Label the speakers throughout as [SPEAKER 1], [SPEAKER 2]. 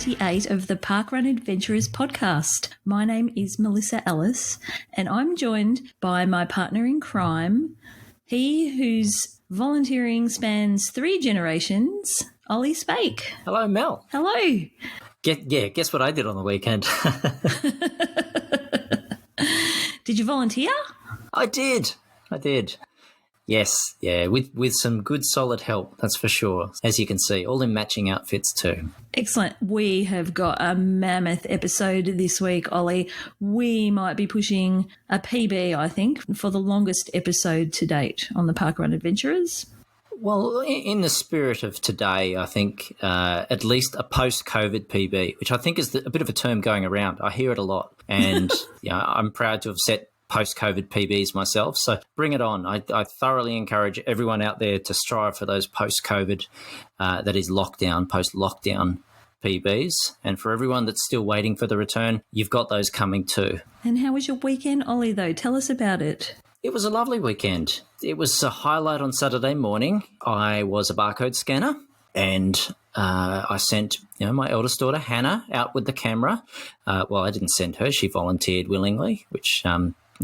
[SPEAKER 1] 28 of the Parkrun Adventurers podcast. My name is Melissa Ellis, and I'm joined by my partner in crime, he whose volunteering spans 3 generations, Olly Spake.
[SPEAKER 2] Hello, Mel.
[SPEAKER 1] Hello.
[SPEAKER 2] Guess what I did on the weekend?
[SPEAKER 1] Did you volunteer?
[SPEAKER 2] I did. Yes, yeah, with some good solid help, that's for sure. As you can see, all in matching outfits too.
[SPEAKER 1] Excellent. We have got a mammoth episode this week, Olly. We might be pushing a PB, I think, for the longest episode to date on the Parkrun Adventurers.
[SPEAKER 2] Well, in the spirit of today, I think at least a post-COVID PB, which I think is a bit of a term going around. I hear it a lot, and I'm proud to have set post-COVID PBs myself, so bring it on. I thoroughly encourage everyone out there to strive for those post-COVID, that is post-lockdown PBs, and for everyone that's still waiting for the return, you've got those coming too.
[SPEAKER 1] And how was your weekend, Olly, though? Tell us about it.
[SPEAKER 2] It was a lovely weekend. It was a highlight on Saturday morning. I was a barcode scanner, and I sent my eldest daughter, Hannah, out with the camera. Well, I didn't send her. She volunteered willingly, which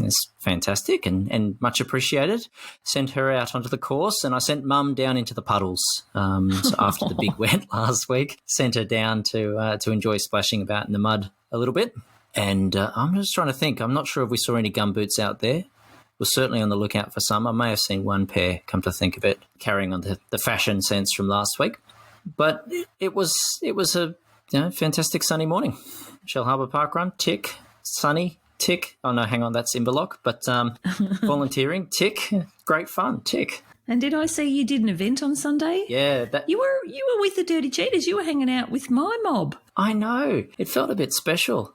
[SPEAKER 2] is fantastic and much appreciated. Sent her out onto the course, and I sent Mum down into the puddles. So after the big wet last week, sent her down to enjoy splashing about in the mud a little bit. And I'm just trying to think. I'm not sure if we saw any gumboots out there. We're certainly on the lookout for some. I may have seen one pair, come to think of it, carrying on the fashion sense from last week. But it was a fantastic sunny morning. Shell Harbour Parkrun, tick. Sunny, tick. Oh, no, hang on, that's Imberloch. But volunteering, tick. Great fun, tick.
[SPEAKER 1] And did I see you did an event on Sunday?
[SPEAKER 2] Yeah.
[SPEAKER 1] You were with the Dirty Cheaters. You were hanging out with my mob.
[SPEAKER 2] I know. It felt a bit special.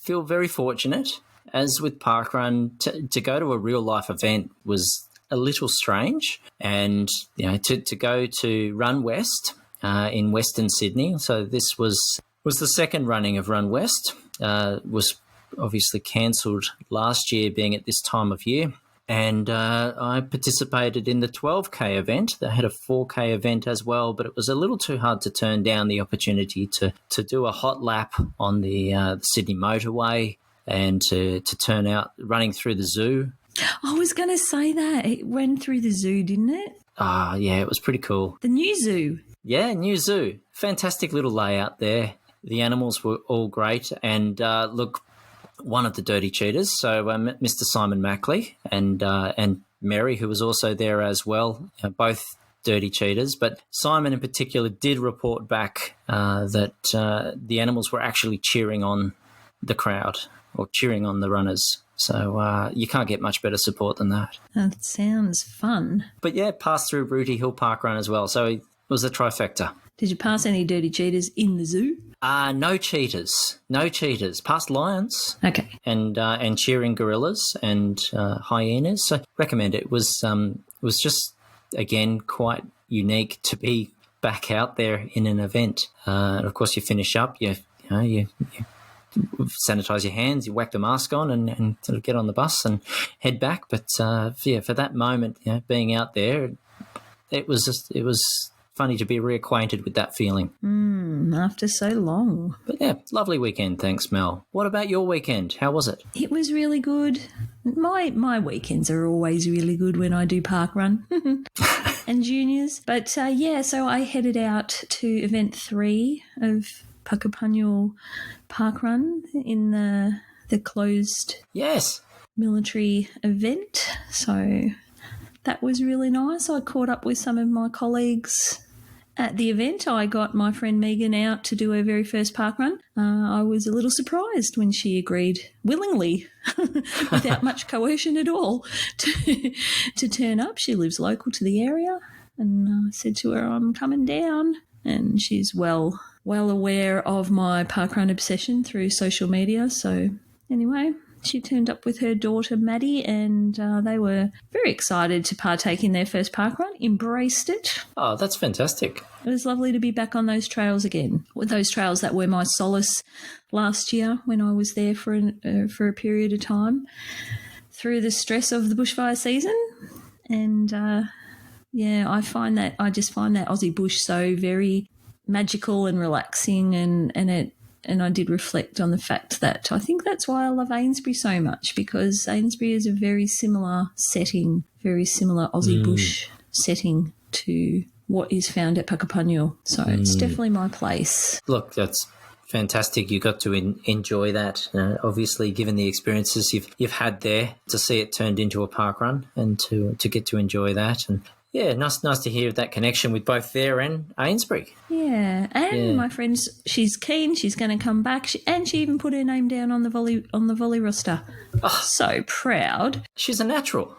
[SPEAKER 2] Feel very fortunate. As with Parkrun, to go to a real-life event was a little strange. And, to go to Run West in Western Sydney, so this was the second running of Run West, was obviously cancelled last year being at this time of year. And I participated in the 12K event. They had a 4K event as well, but it was a little too hard to turn down the opportunity to do a hot lap on the Sydney motorway, and to turn out running through the zoo.
[SPEAKER 1] I was going to say that. It went through the zoo, didn't it?
[SPEAKER 2] Yeah, it was pretty cool.
[SPEAKER 1] The new zoo.
[SPEAKER 2] Yeah, new zoo. Fantastic little layout there. The animals were all great. And look, one of the Dirty Cheaters, so Mr. Simon Mackley and Mary, who was also there as well, both Dirty Cheaters. But Simon in particular did report back that the animals were actually cheering on the crowd, or cheering on the runners. So you can't get much better support than that.
[SPEAKER 1] That sounds fun.
[SPEAKER 2] But yeah, passed through Rooty Hill Parkrun as well. So it was a trifecta.
[SPEAKER 1] Did you pass any Dirty Cheaters in the zoo?
[SPEAKER 2] No cheaters. No cheaters. Passed lions.
[SPEAKER 1] Okay.
[SPEAKER 2] And cheering gorillas and hyenas. So recommend it. It was just, again, quite unique to be back out there in an event. And of course, you finish up, you sanitize your hands, you whack the mask on and sort of get on the bus and head back. But for that moment, being out there, it was funny to be reacquainted with that feeling.
[SPEAKER 1] After so long.
[SPEAKER 2] But yeah, lovely weekend. Thanks, Mel. What about your weekend? How was it?
[SPEAKER 1] It was really good. My weekends are always really good when I do parkrun and juniors. But so I headed out to event 3 of Puckapunyal Parkrun in the closed military event. So that was really nice. I caught up with some of my colleagues at the event. I got my friend Megan out to do her very first parkrun. I was a little surprised when she agreed willingly, without much coercion at all, to turn up. She lives local to the area, and I said to her, I'm coming down. And she's well aware of my parkrun obsession through social media. So anyway, she turned up with her daughter Maddie, and they were very excited to partake in their first parkrun, embraced it.
[SPEAKER 2] Oh, that's fantastic.
[SPEAKER 1] It was lovely to be back on those trails again, with those trails that were my solace last year when I was there for a period of time through the stress of the bushfire season. And I just find that Aussie bush so very magical and relaxing, and I did reflect on the fact that I think that's why I love Amesbury so much, because Amesbury is a very similar setting, very similar Aussie bush setting to what is found at Puckapunyal. So it's definitely my place.
[SPEAKER 2] Look, that's fantastic. You got to enjoy that. Obviously, given the experiences you've had there, to see it turned into a park run and to get to enjoy that. And yeah, nice to hear that connection with both there and Amesbury.
[SPEAKER 1] Yeah, and my friend, she's keen. She's going to come back, and she even put her name down on the volley roster. Oh, so proud.
[SPEAKER 2] She's a natural.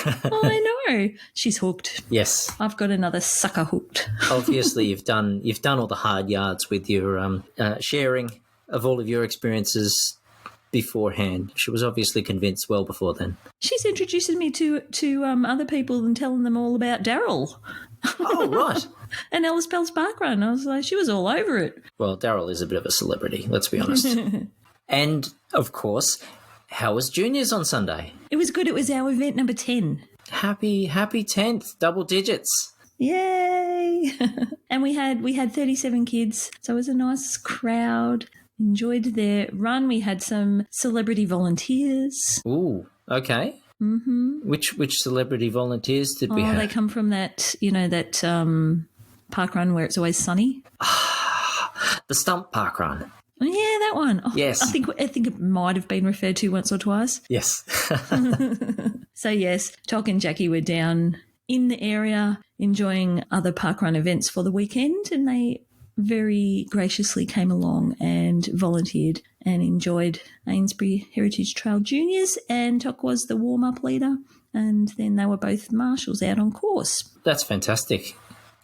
[SPEAKER 1] I know. She's hooked.
[SPEAKER 2] Yes.
[SPEAKER 1] I've got another sucker hooked.
[SPEAKER 2] Obviously, you've done all the hard yards with your sharing of all of your experiences beforehand. She was obviously convinced well before then.
[SPEAKER 1] She's introducing me to other people and telling them all about Daryl.
[SPEAKER 2] Oh, right.
[SPEAKER 1] And Alice Pell's parkrun. I was like, she was all over it.
[SPEAKER 2] Well, Daryl is a bit of a celebrity, let's be honest. And, of course, how was Juniors on Sunday?
[SPEAKER 1] It was good. It was our event number 10.
[SPEAKER 2] Happy 10th, double digits.
[SPEAKER 1] Yay! And we had 37 kids, so it was a nice crowd. Enjoyed their run. We had some celebrity volunteers.
[SPEAKER 2] Ooh, okay.
[SPEAKER 1] Mm-hmm.
[SPEAKER 2] Which celebrity volunteers did we have?
[SPEAKER 1] They come from that park run where it's always sunny.
[SPEAKER 2] The Stump Park Run.
[SPEAKER 1] Oh, yeah, that one. Oh,
[SPEAKER 2] yes.
[SPEAKER 1] I think it might have been referred to once or twice.
[SPEAKER 2] Yes.
[SPEAKER 1] So, yes, Toc and Jackie were down in the area enjoying other parkrun events for the weekend, and they very graciously came along and volunteered and enjoyed Amesbury Heritage Trail Juniors, and Toc was the warm-up leader, and then they were both marshals out on course.
[SPEAKER 2] That's fantastic.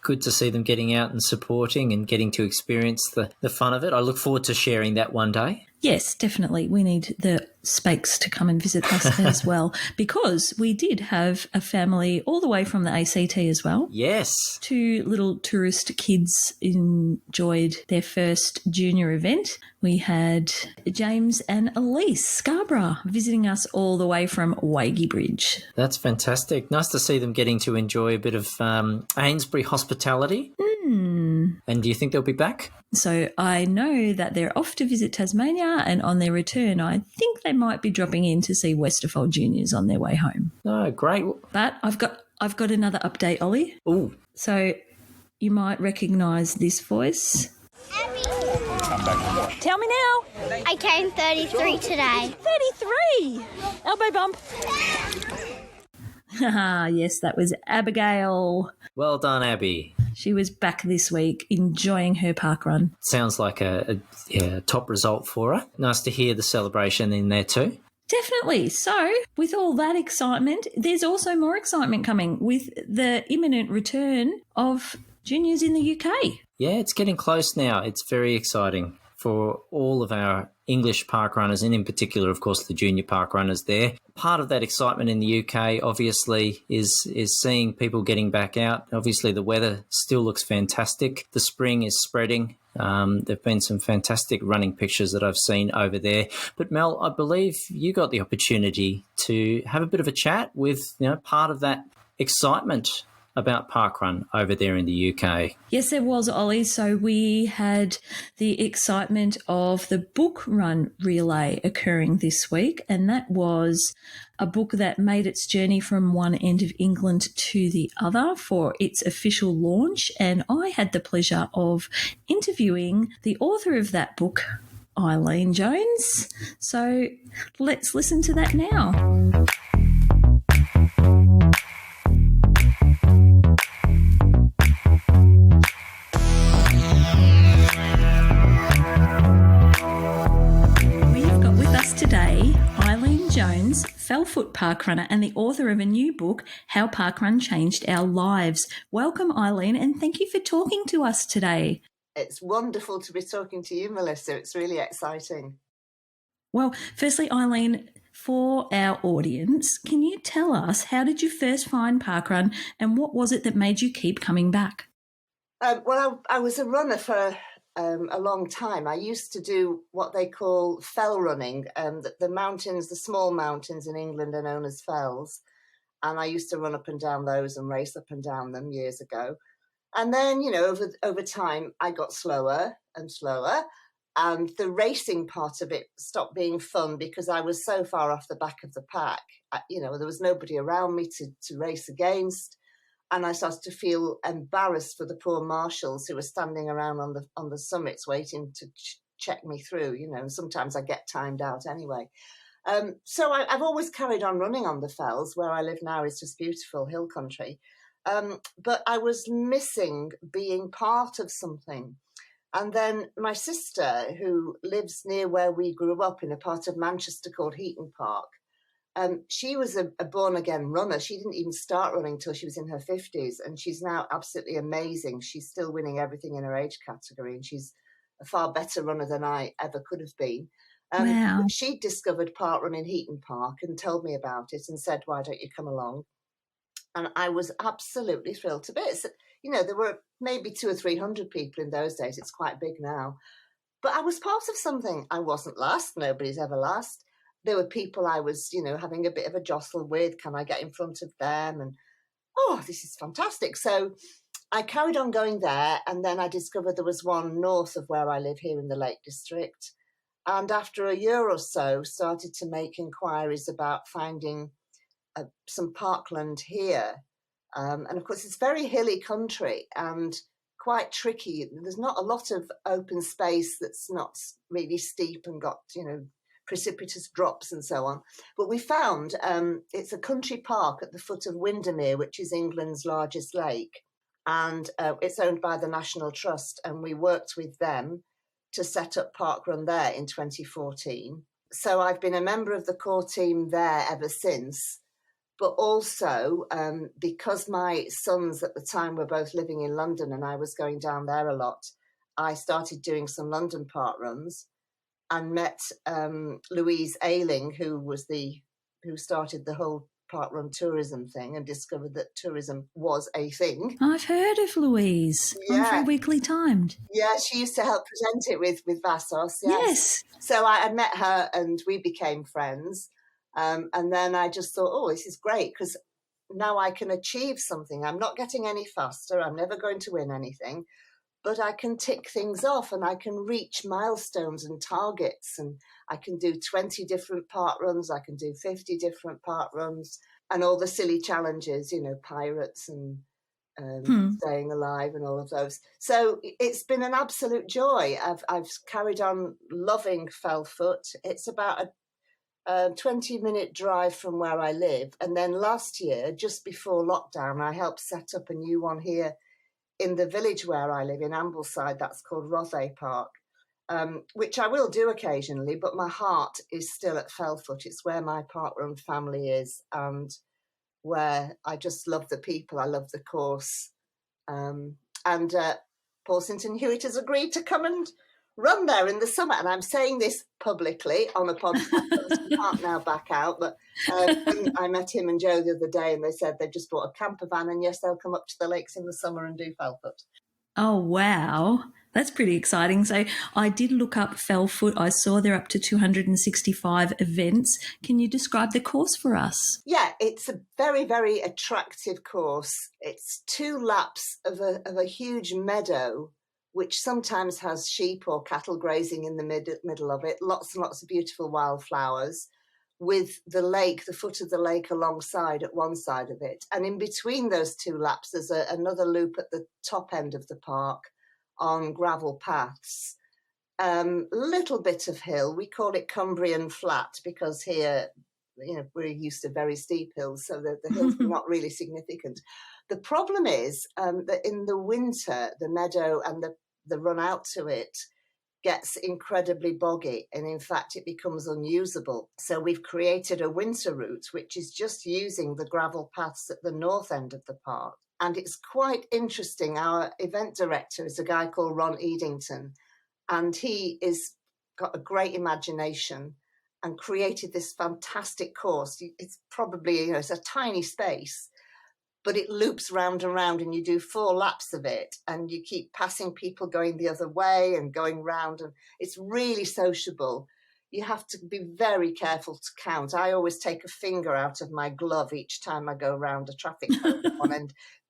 [SPEAKER 2] Good to see them getting out and supporting and getting to experience the fun of it. I look forward to sharing that one day.
[SPEAKER 1] Yes, definitely. We need the Spakes to come and visit us as well, because we did have a family all the way from the ACT as well.
[SPEAKER 2] Yes.
[SPEAKER 1] 2 little tourist kids enjoyed their first junior event. We had James and Elise Scarborough visiting us all the way from Waigie Bridge.
[SPEAKER 2] That's fantastic. Nice to see them getting to enjoy a bit of Amesbury hospitality. And do you think they'll be back?
[SPEAKER 1] So I know that they're off to visit Tasmania, and on their return, I think they might be dropping in to see Westerfold Juniors on their way home.
[SPEAKER 2] Oh, great.
[SPEAKER 1] But I've got another update, Ollie.
[SPEAKER 2] Ooh.
[SPEAKER 1] So you might recognise this voice.
[SPEAKER 3] Abby.
[SPEAKER 1] Tell me now.
[SPEAKER 3] I came 33 today.
[SPEAKER 1] 33! Elbow bump. Yes, that was Abigail.
[SPEAKER 2] Well done, Abby.
[SPEAKER 1] She was back this week enjoying her parkrun.
[SPEAKER 2] Sounds like a top result for her. Nice to hear the celebration in there too.
[SPEAKER 1] Definitely. So, with all that excitement, there's also more excitement coming with the imminent return of juniors in the UK.
[SPEAKER 2] Yeah, it's getting close now. It's very exciting for all of our English park runners, and in particular, of course, the junior park runners there. Part of that excitement in the UK, obviously, is seeing people getting back out. Obviously, the weather still looks fantastic. The spring is spreading. There have been some fantastic running pictures that I've seen over there. But Mel, I believe you got the opportunity to have a bit of a chat with part of that excitement about parkrun over there in the UK.
[SPEAKER 1] Yes, there was, Ollie. So we had the excitement of the Bookrun relay occurring this week, and that was a book that made its journey from one end of England to the other for its official launch, and I had the pleasure of interviewing the author of that book, Eileen Jones. So let's listen to that now. Today, Eileen Jones, Fellfoot parkrunner and the author of a new book, How Parkrun Changed Our Lives. Welcome, Eileen, and thank you for talking to us today.
[SPEAKER 4] It's wonderful to be talking to you, Melissa. It's really exciting.
[SPEAKER 1] Well, firstly, Eileen, for our audience, can you tell us, how did you first find parkrun and what was it that made you keep coming back?
[SPEAKER 4] Well, I was a runner for a long time. I used to do what they call fell running. The mountains, the small mountains in England are known as fells. And I used to run up and down those and race up and down them years ago. And then, over time, I got slower and slower. And the racing part of it stopped being fun because I was so far off the back of the pack. There was nobody around me to race against. And I started to feel embarrassed for the poor marshals who were standing around on the summits waiting to check me through, and sometimes I get timed out anyway. So I've always carried on running on the fells. Where I live now is just beautiful hill country. But I was missing being part of something. And then my sister, who lives near where we grew up in a part of Manchester called Heaton Park, she was a born-again runner. She didn't even start running till she was in her 50s, and she's now absolutely amazing. She's still winning everything in her age category, and she's a far better runner than I ever could have been.
[SPEAKER 1] Wow.
[SPEAKER 4] She discovered parkrun in Heaton Park and told me about it and said, why don't you come along? And I was absolutely thrilled to bits. There were maybe 200 or 300 people in those days. It's quite big now. But I was part of something. I wasn't last. Nobody's ever last. There were people I was, having a bit of a jostle with. Can I get in front of them? And, this is fantastic. So I carried on going there. And then I discovered there was one north of where I live here in the Lake District. And after a year or so, started to make inquiries about finding some parkland here. And of course, it's very hilly country and quite tricky. There's not a lot of open space that's not really steep and got, precipitous drops and so on. But we found it's a country park at the foot of Windermere, which is England's largest lake. And it's owned by the National Trust. And we worked with them to set up parkrun there in 2014. So I've been a member of the core team there ever since. But also, because my sons at the time were both living in London and I was going down there a lot, I started doing some London parkruns and met Louise Ayling, who started the whole parkrun tourism thing and discovered that tourism was a thing.
[SPEAKER 1] I've heard of Louise on Free Weekly Timed.
[SPEAKER 4] Yeah, she used to help present it with Vassos.
[SPEAKER 1] Yes.
[SPEAKER 4] So I met her and we became friends. And then I just thought, this is great because now I can achieve something. I'm not getting any faster. I'm never going to win anything, but I can tick things off and I can reach milestones and targets. And I can do 20 different parkruns. I can do 50 different parkruns and all the silly challenges, pirates and staying alive and all of those. So it's been an absolute joy. I've carried on loving Fellfoot. It's about a 20-minute drive from where I live. And then last year, just before lockdown, I helped set up a new one here in the village where I live in Ambleside. That's called Rothay Park, which I will do occasionally, but my heart is still at Fellfoot. It's where my parkrun family is and where I just love the people. I love the course. And Paul Sinton Hewitt has agreed to come and run there in the summer, and I'm saying this publicly on a podcast. I can't now back out, but I met him and Joe the other day and they said they've just bought a camper van and yes, they'll come up to the lakes in the summer and do Fellfoot.
[SPEAKER 1] Oh, wow. That's pretty exciting. So I did look up Fellfoot. I saw they're up to 265 events. Can you describe the course for us?
[SPEAKER 4] Yeah, it's a very, very attractive course. It's 2 laps of a huge meadow, which sometimes has sheep or cattle grazing in the middle of it, lots and lots of beautiful wildflowers, with the lake, the foot of the lake alongside at one side of it. And in between those 2 laps, there's another loop at the top end of the park on gravel paths. Little bit of hill. We call it Cumbrian Flat because here, we're used to very steep hills, so the hills are not really significant. The problem is that in the winter, the meadow and the run out to it gets incredibly boggy, and in fact, it becomes unusable. So we've created a winter route, which is just using the gravel paths at the north end of the park. And it's quite interesting. Our event director is a guy called Ron Edington, and he is got a great imagination and created this fantastic course. It's probably, it's a tiny space, but it loops round and round and you do 4 laps of it and you keep passing people going the other way and going round, and it's really sociable. You have to be very careful to count. I always take a finger out of my glove each time I go round a traffic cone on,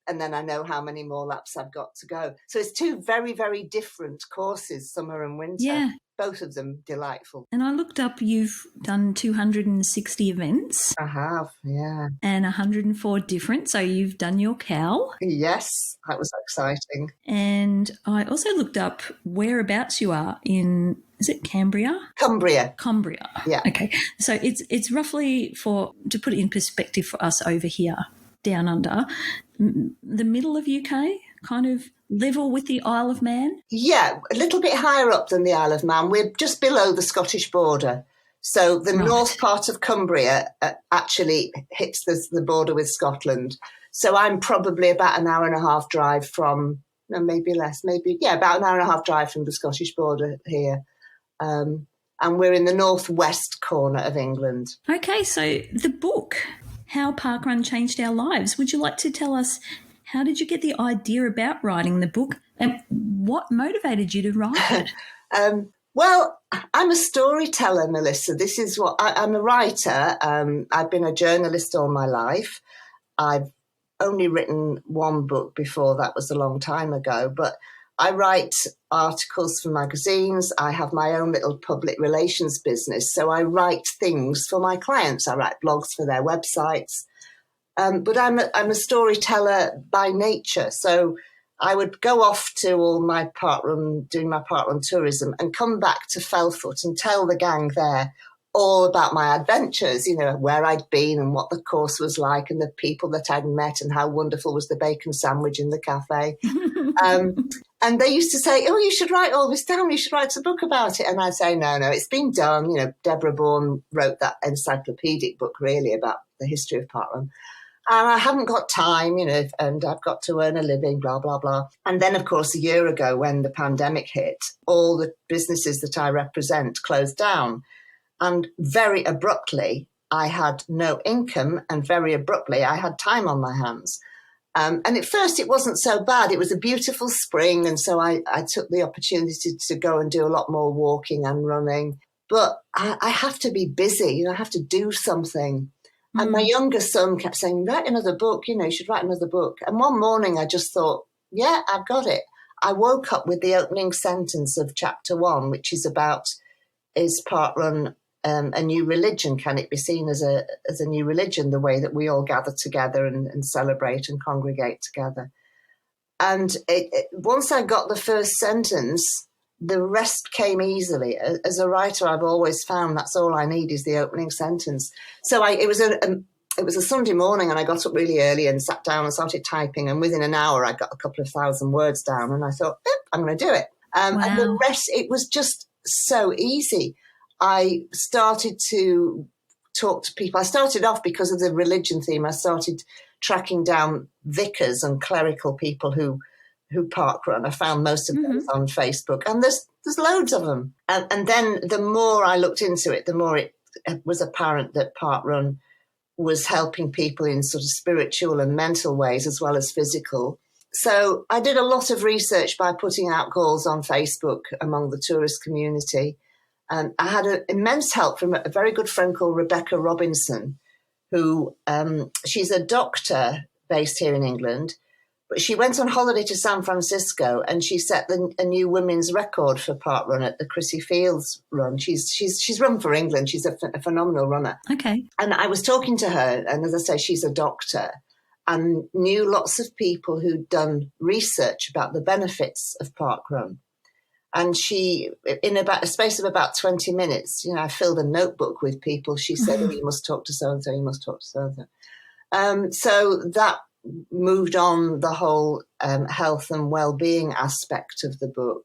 [SPEAKER 4] and then I know how many more laps I've got to go. So it's two very, very different courses, summer and winter.
[SPEAKER 1] Yeah.
[SPEAKER 4] Both of them delightful.
[SPEAKER 1] And I looked up, you've done 260 events.
[SPEAKER 4] I have, yeah.
[SPEAKER 1] And 104 different. So you've done your cow.
[SPEAKER 4] Yes, that was exciting.
[SPEAKER 1] And I also looked up whereabouts you are in, is it Cumbria?
[SPEAKER 4] Cumbria. Yeah.
[SPEAKER 1] Okay. So it's roughly, to put it in perspective for us over here, down under, the middle of UK, kind of level with the Isle of Man?
[SPEAKER 4] Yeah, a little bit higher up than the Isle of Man. We're just below the Scottish border. So the north part of Cumbria actually hits the border with Scotland. So I'm probably about an hour and a half drive from, no, maybe less, about an hour and a half drive from the Scottish border here. And we're in the northwest corner of England.
[SPEAKER 1] Okay, so the book, How Parkrun Changed Our Lives. Would you like to tell us, how did you get the idea about writing the book and what motivated you to write it?
[SPEAKER 4] Well, I'm a storyteller, Melissa. This is what I'm a writer. I've been a journalist all my life. I've only written one book before. That was a long time ago. But I write articles for magazines. I have my own little public relations business. So I write things for my clients. I write blogs for their websites. But I'm a storyteller by nature. So I would go off to all my parkrun, doing my parkrun tourism, and come back to Felfoot and tell the gang there all about my adventures, where I'd been and what the course was like and the people that I'd met and how wonderful was the bacon sandwich in the cafe. And they used to say, oh, you should write all this down. You should write a book about it. And I'd say, no, it's been done. Deborah Bourne wrote that encyclopedic book really about the history of parkrun. And I haven't got time, and I've got to earn a living, blah, blah, blah. And then, of course, a year ago when the pandemic hit, all the businesses that I represent closed down. And very abruptly, I had no income, and very abruptly, I had time on my hands. And at first, it wasn't so bad. It was a beautiful spring, and so I took the opportunity to go and do a lot more walking and running. But I have to be busy. I have to do something. And my younger son kept saying, write another book, you should write another book. And one morning I just thought, yeah, I've got it. I woke up with the opening sentence of chapter 1, which is about, is parkrun a new religion? Can it be seen as a new religion, the way that we all gather together and celebrate and congregate together? And once I got the first sentence, the rest came easily. As a writer, I've always found that's all I need is the opening sentence. So it was a Sunday morning, and I got up really early and sat down and started typing. And within an hour, I got a couple of thousand words down, and I thought, I'm going to do it.
[SPEAKER 1] Wow.
[SPEAKER 4] And the rest, it was just so easy. I started to talk to people. I started off because of the religion theme. I started tracking down vicars and clerical people who parkrun. I found most of those on Facebook, and there's loads of them. And then the more I looked into it, the more it was apparent that parkrun was helping people in sort of spiritual and mental ways as well as physical. So I did a lot of research by putting out calls on Facebook among the tourist community. And I had an immense help from a very good friend called Rebecca Robinson, who she's a doctor based here in England. But she went on holiday to San Francisco, and she set a new women's record for parkrun at the Chrissy Fields run. She's run for England. She's a phenomenal runner.
[SPEAKER 1] Okay.
[SPEAKER 4] And I was talking to her, and as I say, she's a doctor, and knew lots of people who'd done research about the benefits of parkrun. And she, in about a space of about 20 minutes, I filled a notebook with people. She said, oh, you must talk to so-and-so, you must talk to so-and-so. So that moved on the whole health and well-being aspect of the book.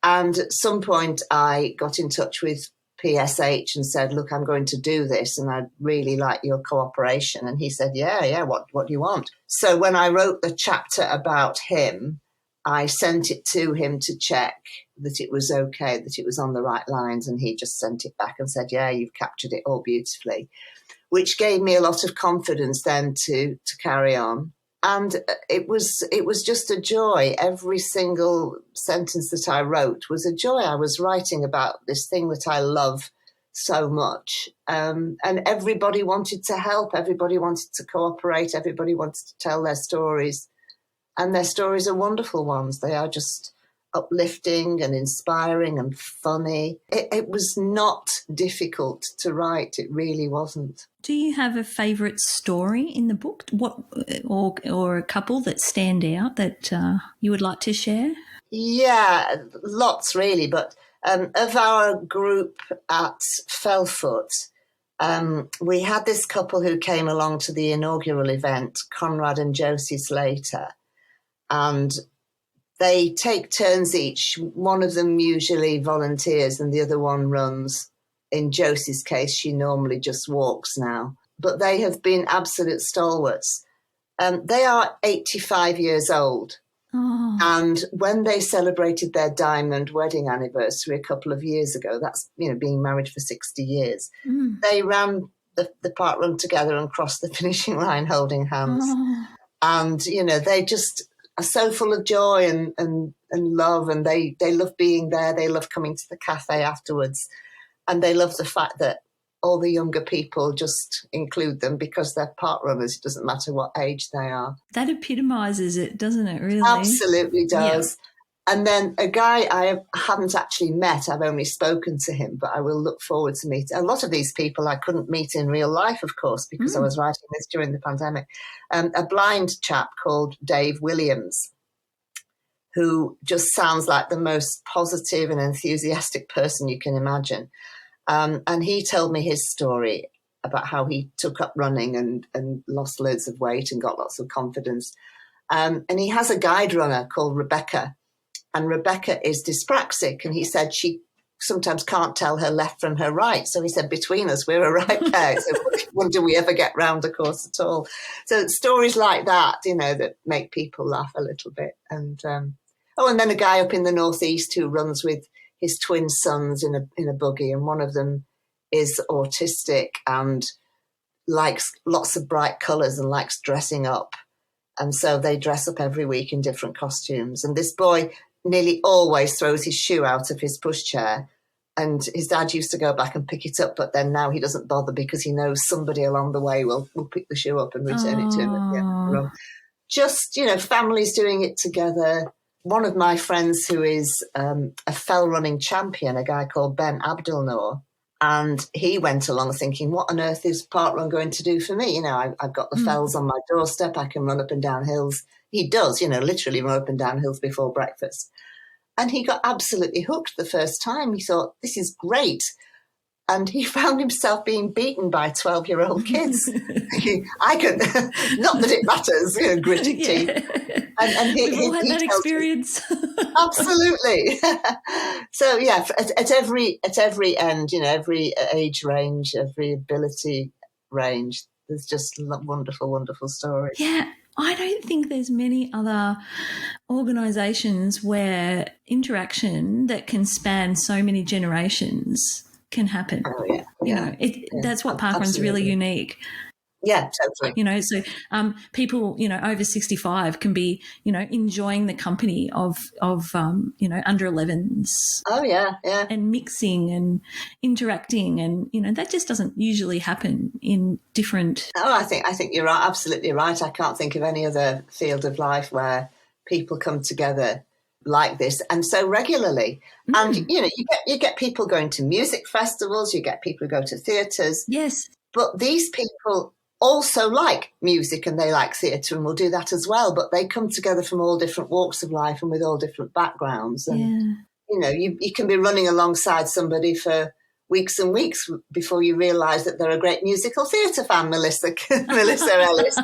[SPEAKER 4] And at some point I got in touch with PSH and said, look, I'm going to do this and I'd really like your cooperation. And he said, yeah, what do you want? So when I wrote the chapter about him, I sent it to him to check that it was okay, that it was on the right lines. And he just sent it back and said, yeah, you've captured it all beautifully, which gave me a lot of confidence then to carry on. And it was just a joy. Every single sentence that I wrote was a joy. I was writing about this thing that I love so much. And everybody wanted to help. Everybody wanted to cooperate. Everybody wanted to tell their stories. And their stories are wonderful ones. They are just uplifting and inspiring and funny. It was not difficult to write. It really wasn't.
[SPEAKER 1] Do you have a favourite story in the book? Or a couple that stand out that you would like to share?
[SPEAKER 4] Yeah, lots really. But of our group at Fellfoot, we had this couple who came along to the inaugural event, Conrad and Josie Slater, and they take turns each. One of them usually volunteers and the other one runs. In Josie's case, she normally just walks now. But they have been absolute stalwarts. They are 85 years old.
[SPEAKER 1] Oh.
[SPEAKER 4] And when they celebrated their diamond wedding anniversary a couple of years ago, that's, being married for 60 years, they ran the parkrun together and crossed the finishing line holding hands.
[SPEAKER 1] Oh.
[SPEAKER 4] And, they just are so full of joy and love, and they love being there. They love coming to the cafe afterwards. And they love the fact that all the younger people just include them because they're parkrunners. It doesn't matter what age they are.
[SPEAKER 1] That epitomises it, doesn't it, really?
[SPEAKER 4] Absolutely does.
[SPEAKER 1] Yeah.
[SPEAKER 4] And then a guy I haven't actually met, I've only spoken to him, but I will look forward to meeting. A lot of these people I couldn't meet in real life, of course, because I was writing this during the pandemic. A blind chap called Dave Williams, who just sounds like the most positive and enthusiastic person you can imagine. And he told me his story about how he took up running and lost loads of weight and got lots of confidence. And he has a guide runner called Rebecca. And Rebecca is dyspraxic. And he said she sometimes can't tell her left from her right. So he said, between us, we're a right pair. So wonder we ever get round a course at all. So stories like that, that make people laugh a little bit. And and then a guy up in the northeast who runs with his twin sons in a buggy, and one of them is autistic and likes lots of bright colours and likes dressing up. And so they dress up every week in different costumes. And this boy nearly always throws his shoe out of his pushchair. And his dad used to go back and pick it up, but then now he doesn't bother because he knows somebody along the way will pick the shoe up and return it to him at the end of the run. Just, families doing it together. One of my friends who is a fell running champion, a guy called Ben Abdelnour, and he went along thinking, what on earth is parkrun going to do for me? I've got the fells on my doorstep. I can run up and down hills. He does, literally run up and down hills before breakfast. And he got absolutely hooked the first time. He thought, this is great. And he found himself being beaten by 12-year-old kids. I could, not that it matters, gritted teeth. And
[SPEAKER 1] We've all had that experience.
[SPEAKER 4] Absolutely. So yeah, at every end, every age range, every ability range, there's just wonderful, wonderful stories.
[SPEAKER 1] Yeah. I don't think there's many other organisations where interaction that can span so many generations can happen.
[SPEAKER 4] Oh, yeah.
[SPEAKER 1] That's what parkrun's really unique.
[SPEAKER 4] Yeah, totally.
[SPEAKER 1] So people, over 65 can be, enjoying the company of under 11s.
[SPEAKER 4] Oh, yeah.
[SPEAKER 1] And mixing and interacting, and, that just doesn't usually happen in different.
[SPEAKER 4] Oh, I think you're right, absolutely right. I can't think of any other field of life where people come together like this and so regularly. And, you get people going to music festivals, you get people who go to theatres.
[SPEAKER 1] Yes.
[SPEAKER 4] But these people also like music and they like theatre and will do that as well, but they come together from all different walks of life and with all different backgrounds. And, you can be running alongside somebody for weeks and weeks before you realise that they're a great musical theatre fan, Melissa Ellis.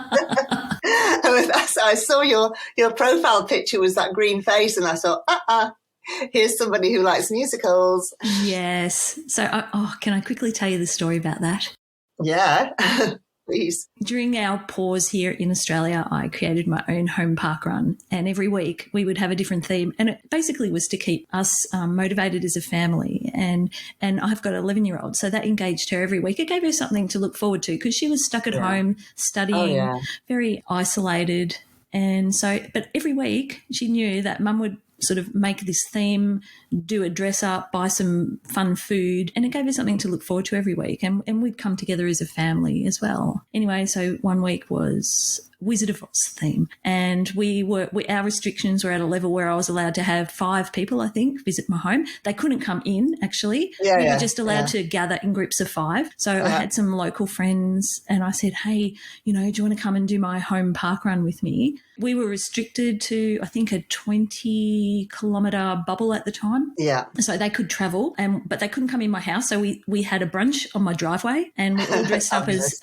[SPEAKER 4] So I saw your profile picture was that green face and I thought, here's somebody who likes musicals.
[SPEAKER 1] Yes. So, can I quickly tell you the story about that?
[SPEAKER 4] Yeah. Please.
[SPEAKER 1] During our pause here in Australia, I created my own home parkrun, and every week we would have a different theme, and it basically was to keep us motivated as a family. And I've got an 11-year-old, so that engaged her every week. It gave her something to look forward to because she was stuck at home studying, very isolated. And so, but every week she knew that Mum would sort of make this theme, do a dress up, buy some fun food, and it gave us something to look forward to every week. And we'd come together as a family as well. Anyway, so one week was Wizard of Oz theme. And our restrictions were at a level where I was allowed to have 5 people, I think, visit my home. They couldn't come in, actually. We were just allowed to gather in groups of 5. So I had some local friends and I said, hey, do you want to come and do my home park run with me? We were restricted to, I think, a 20-kilometre bubble at the time.
[SPEAKER 4] Yeah.
[SPEAKER 1] So they could travel, but they couldn't come in my house. So we had a brunch on my driveway and we all dressed up as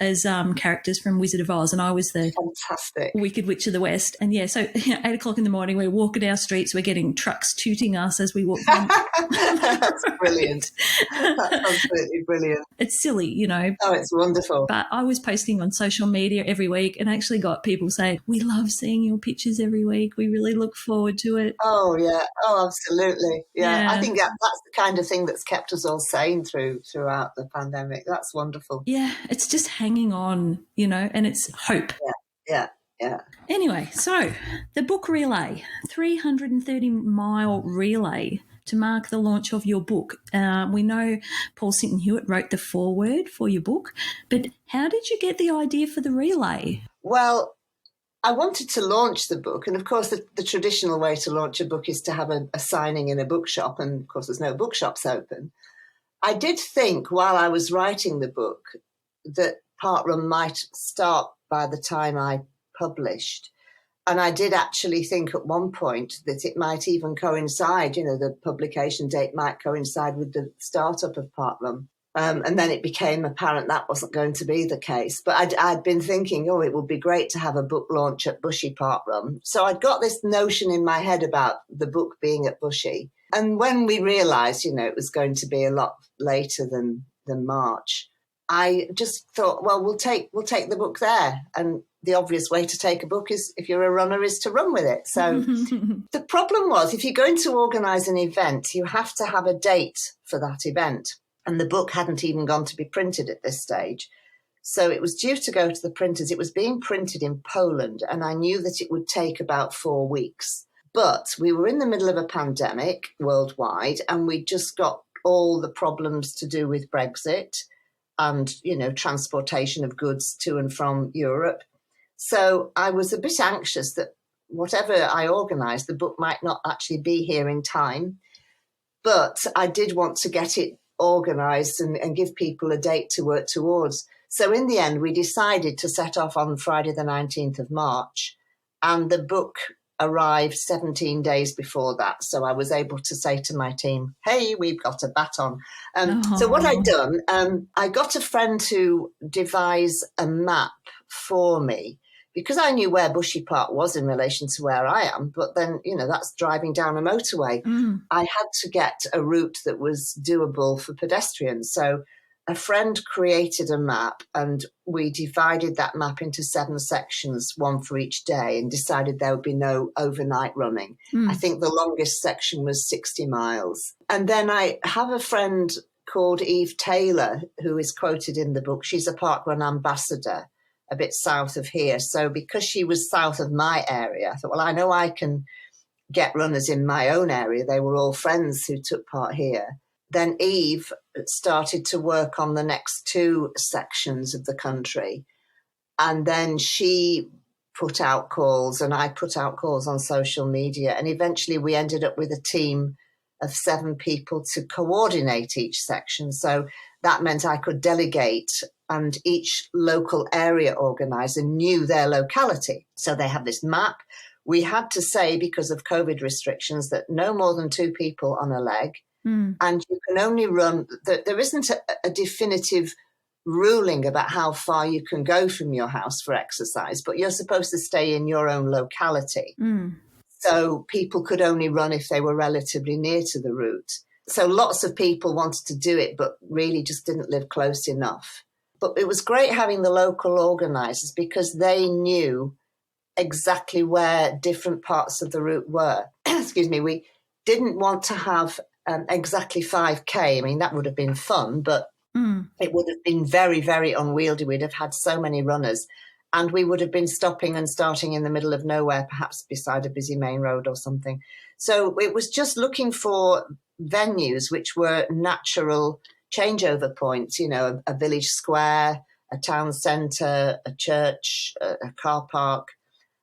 [SPEAKER 1] characters from Wizard of Oz, and I was the
[SPEAKER 4] fantastic
[SPEAKER 1] Wicked Witch of the West. And so 8 o'clock in the morning, we're walking our streets, we're getting trucks tooting us as we walk down.
[SPEAKER 4] That's brilliant. That's absolutely brilliant.
[SPEAKER 1] It's silly,
[SPEAKER 4] Oh, it's wonderful.
[SPEAKER 1] But I was posting on social media every week and actually got people saying, we love seeing your pictures every week. We really look forward to it.
[SPEAKER 4] Oh, yeah. Oh, absolutely. Yeah. I think that's the kind of thing that's kept us all sane throughout the pandemic. That's wonderful.
[SPEAKER 1] Yeah. It's just hanging on, and it's hope.
[SPEAKER 4] Yeah.
[SPEAKER 1] Anyway, so the book relay, 330-mile relay to mark the launch of your book. We know Paul Sinton Hewitt wrote the foreword for your book, but how did you get the idea for the relay?
[SPEAKER 4] Well, I wanted to launch the book, and of course the traditional way to launch a book is to have a signing in a bookshop, and of course there's no bookshops open. I did think while I was writing the book that parkrun might start by the time I published. And I did actually think at one point that it might even coincide, the publication date might coincide with the startup of parkrun. And then it became apparent that wasn't going to be the case. But I'd been thinking, it would be great to have a book launch at Bushy Parkrun. So I'd got this notion in my head about the book being at Bushy. And when we realised, it was going to be a lot later than March, I just thought, well, we'll take the book there. And the obvious way to take a book is, if you're a runner, is to run with it. So the problem was, if you're going to organise an event, you have to have a date for that event. And the book hadn't even gone to be printed at this stage. So it was due to go to the printers. It was being printed in Poland, and I knew that it would take about 4 weeks. But we were in the middle of a pandemic worldwide, and we just got all the problems to do with Brexit and, transportation of goods to and from Europe. So I was a bit anxious that whatever I organised, the book might not actually be here in time. But I did want to get it organised and give people a date to work towards. So in the end, we decided to set off on Friday the 19th of March, and the book arrived 17 days before that. So I was able to say to my team, hey, we've got a baton. So what I'd done, I got a friend to devise a map for me, because I knew where Bushy Park was in relation to where I am, but then, that's driving down a motorway. I had to get a route that was doable for pedestrians. So a friend created a map, and we divided that map into 7 sections, one for each day, and decided there would be no overnight running. I think the longest section was 60 miles. And then I have a friend called Eve Taylor, who is quoted in the book. She's a parkrun ambassador, a bit south of here. So because she was south of my area, I thought, well, I know I can get runners in my own area. They were all friends who took part here. Then Eve started to work on the next 2 sections of the country. And then she put out calls, and I put out calls on social media. And eventually we ended up with a team of 7 people to coordinate each section. So that meant I could delegate, and each local area organizer knew their locality. So they have this map. We had to say, because of COVID restrictions, that no more than 2 people on a leg. And you can only run, there isn't a definitive ruling about how far you can go from your house for exercise, but you're supposed to stay in your own locality. So people could only run if they were relatively near to the route. So lots of people wanted to do it, but really just didn't live close enough. But it was great having the local organisers, because they knew exactly where different parts of the route were. Excuse me, we didn't want to have exactly 5K. I mean, that would have been fun, but it would have been very, very unwieldy. We'd have had so many runners, and we would have been stopping and starting in the middle of nowhere, perhaps beside a busy main road or something. So it was just looking for venues which were natural changeover points, a village square, a town centre, a church, a car park.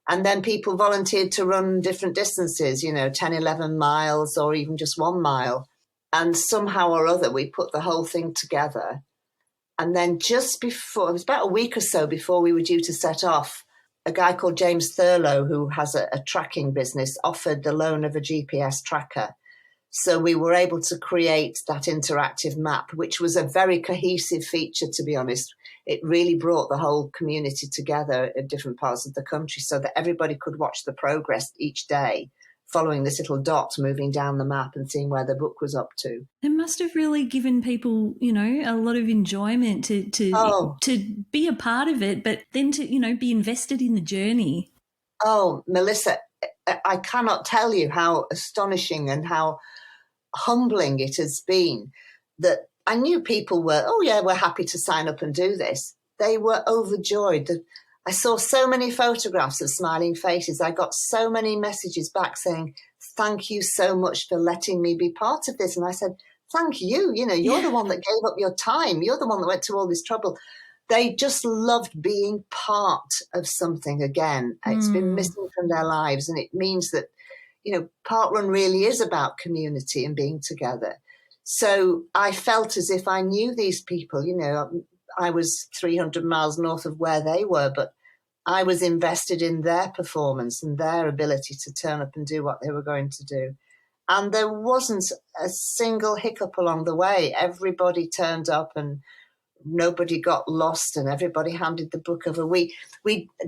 [SPEAKER 4] And then people volunteered to run different distances, 10, 11 miles or even just 1 mile. And somehow or other, we put the whole thing together. And then just before, it was about a week or so before we were due to set off, a guy called James Thurlow, who has a tracking business, offered the loan of a GPS tracker. So we were able to create that interactive map, which was a very cohesive feature, to be honest. It really brought the whole community together in different parts of the country so that everybody could watch the progress each day, following this little dot moving down the map and seeing where the book was up to.
[SPEAKER 1] It must have really given people, a lot of enjoyment to be a part of it, but then to, be invested in the journey.
[SPEAKER 4] Oh, Melissa, I cannot tell you how astonishing and how humbling it has been that I knew people were, we're happy to sign up and do this. They were overjoyed. I saw so many photographs of smiling faces. I got so many messages back saying, thank you so much for letting me be part of this. And I said, thank you. You're the one that gave up your time. You're the one that went to all this trouble. They just loved being part of something again. It's been missing from their lives. And it means that, parkrun really is about community and being together. So I felt as if I knew these people. I was 300 miles north of where they were, but I was invested in their performance and their ability to turn up and do what they were going to do. And there wasn't a single hiccup along the way. Everybody turned up and nobody got lost and everybody handed the book over. We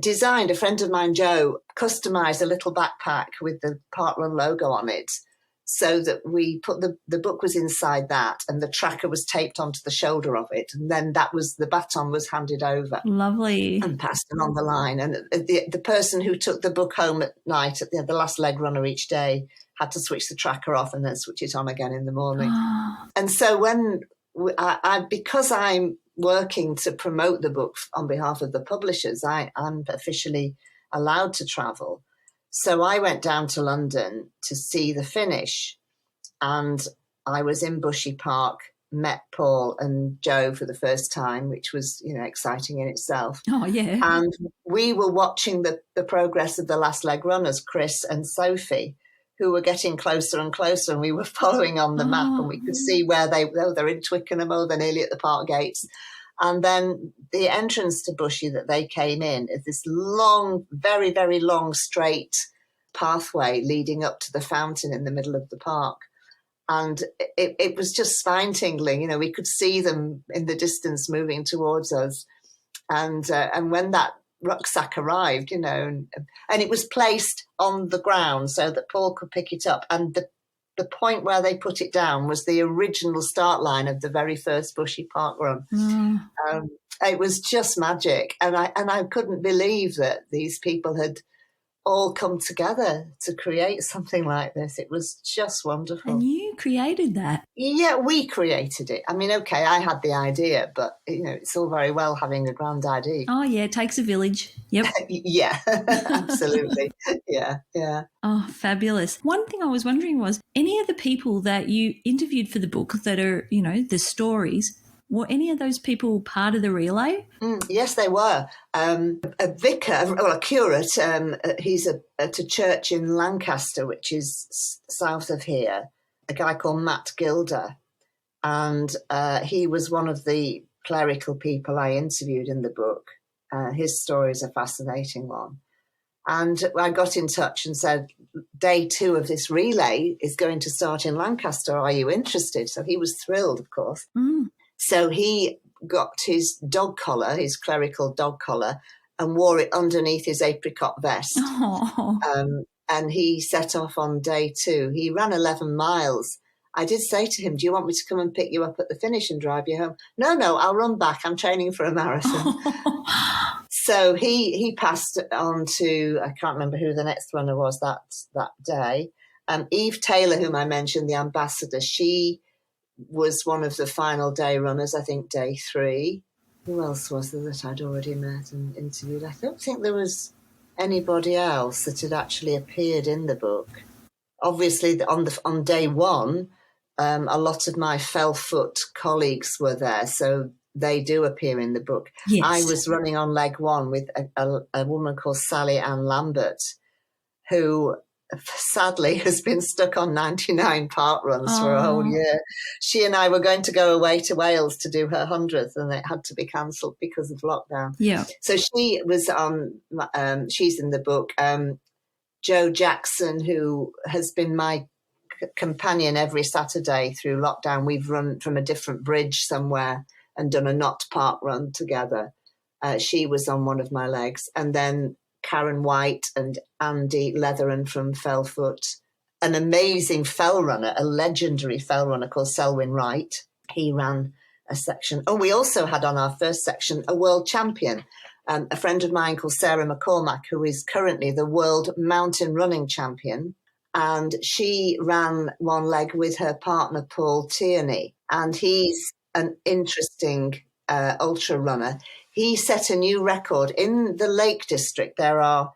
[SPEAKER 4] designed, a friend of mine, Joe, customized a little backpack with the parkrun logo on it, so that we put the book was inside that and the tracker was taped onto the shoulder of it. And then the baton was handed over.
[SPEAKER 1] Lovely.
[SPEAKER 4] And passed along the line. And the person who took the book home at night, at the last leg runner each day, had to switch the tracker off and then switch it on again in the morning. And so when because I'm working to promote the book on behalf of the publishers, I'm officially allowed to travel. So I went down to London to see the finish, and I was in Bushy Park, met Paul and Joe for the first time, which was, exciting in itself.
[SPEAKER 1] Oh, yeah.
[SPEAKER 4] And we were watching the progress of the last leg runners, Chris and Sophie, who were getting closer and closer, and we were following on the map, and we could see where they're in Twickenham, they're nearly at the park gates. And then the entrance to Bushy that they came in is this long, very, very long, straight pathway leading up to the fountain in the middle of the park. And it was just spine-tingling. We could see them in the distance moving towards us. And when that rucksack arrived, and it was placed on the ground so that Paul could pick it up. And the point where they put it down was the original start line of the very first Bushy Park run. It was just magic. And I couldn't believe that these people had all come together to create something like this. It was just wonderful.
[SPEAKER 1] And you created that?
[SPEAKER 4] Yeah, we created it. I mean, okay, I had the idea, but, it's all very well having a grand idea.
[SPEAKER 1] Oh, yeah, it takes a village. Yep.
[SPEAKER 4] Yeah, absolutely. Yeah.
[SPEAKER 1] Oh, fabulous. One thing I was wondering was, any of the people that you interviewed for the book that are, the stories, were any of those people part of the relay?
[SPEAKER 4] Yes, they were. A vicar, a curate, he's at a church in Lancaster, which is south of here, a guy called Matt Gilder. And he was one of the clerical people I interviewed in the book. His story is a fascinating one. And I got in touch and said, day 2 of this relay is going to start in Lancaster. Are you interested? So he was thrilled, of course. So he got his dog collar, his clerical dog collar, and wore it underneath his apricot vest. And he set off on day 2. He ran 11 miles. I did say to him, do you want me to come and pick you up at the finish and drive you home? No, I'll run back. I'm training for a marathon. So he passed on to, I can't remember who the next runner was that day. Eve Taylor, whom I mentioned, the ambassador, she was one of the final day runners, I think day 3. Who else was there that I'd already met and interviewed? I don't think there was anybody else that had actually appeared in the book. Obviously, on day 1, a lot of my fell foot colleagues were there, so they do appear in the book.
[SPEAKER 1] Yes.
[SPEAKER 4] I was running on leg one with a woman called Sally Ann Lambert, who sadly has been stuck on 99 park runs for a whole year. She and I were going to go away to Wales to do her 100th, and it had to be cancelled because of lockdown.
[SPEAKER 1] Yeah.
[SPEAKER 4] So she was on, she's in the book. Jo Jackson, who has been my companion every Saturday through lockdown. We've run from a different bridge somewhere and done a not park run together. She was on one of my legs. And then Karen White and Andy Leatheran from Fellfoot, an amazing fell runner, a legendary fell runner called Selwyn Wright. He ran a section. Oh, we also had on our first section a world champion, a friend of mine called Sarah McCormack, who is currently the world mountain running champion. And she ran one leg with her partner, Paul Tierney. And he's an interesting ultra runner. He set a new record. In the Lake District, there are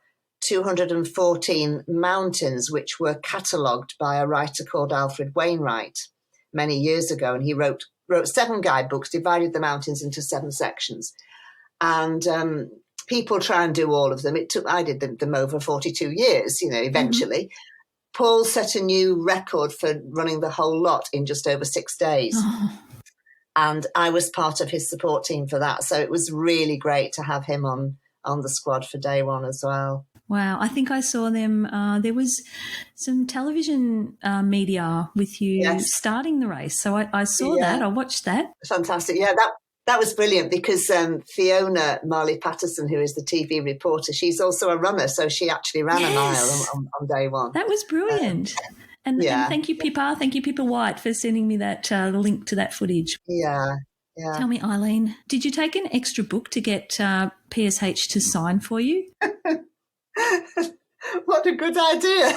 [SPEAKER 4] 214 mountains which were catalogued by a writer called Alfred Wainwright many years ago. And he wrote 7 guidebooks, divided the mountains into 7 sections. And people try and do all of them. I did them over 42 years, eventually. Mm-hmm. Paul set a new record for running the whole lot in just over 6 days. Oh. And I was part of his support team for that. So it was really great to have him on the squad for day one as well.
[SPEAKER 1] Wow. I think I saw them. There was some television media with you starting the race. So I saw that. I watched that.
[SPEAKER 4] Fantastic. Yeah, that was brilliant because Fiona Marley Patterson, who is the TV reporter, she's also a runner. So she actually ran a mile on day one.
[SPEAKER 1] That was brilliant. And thank you, Pippa. Thank you, Pippa White, for sending me that link to that footage.
[SPEAKER 4] Yeah.
[SPEAKER 1] Tell me, Eileen, did you take an extra book to get PSH to sign for you?
[SPEAKER 4] What a good idea.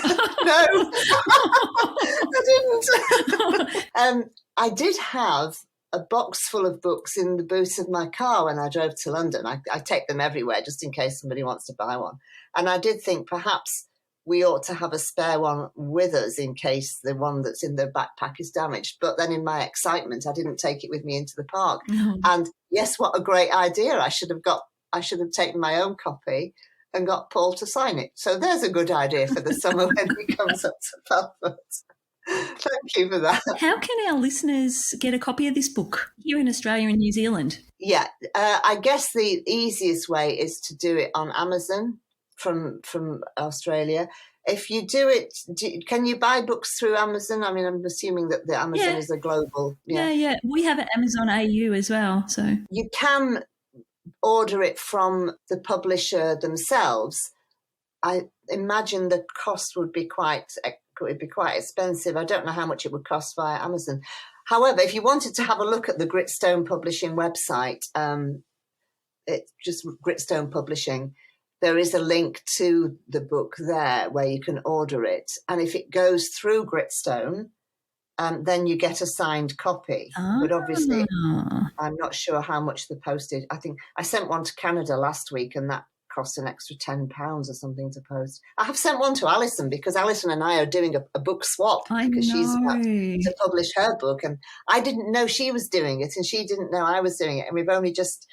[SPEAKER 4] No, I didn't. I did have a box full of books in the boot of my car when I drove to London. I take them everywhere just in case somebody wants to buy one. And I did think perhaps we ought to have a spare one with us in case the one that's in the backpack is damaged. But then in my excitement, I didn't take it with me into the park. Mm-hmm. And yes, what a great idea. I should have taken my own copy and got Paul to sign it. So there's a good idea for the summer when he comes up to Belfast. Thank you for that.
[SPEAKER 1] How can our listeners get a copy of this book here in Australia and New Zealand?
[SPEAKER 4] Yeah, I guess the easiest way is to do it on Amazon from Australia. If you do it, can you buy books through Amazon? I mean, I'm assuming that the Amazon is a global.
[SPEAKER 1] Yeah. We have an Amazon AU as well. So
[SPEAKER 4] you can order it from the publisher themselves. I imagine the cost would be quite expensive. I don't know how much it would cost via Amazon. However, if you wanted to have a look at the Gritstone Publishing website, it's just Gritstone Publishing, there is a link to the book there where you can order it. And if it goes through Gritstone, then you get a signed copy. But obviously, I'm not sure how much the postage. I think I sent one to Canada last week and that cost an extra £10 or something to post. I have sent one to Alison because Alison and I are doing a book swap because she's about to publish her book. And I didn't know she was doing it and she didn't know I was doing it. And we've only just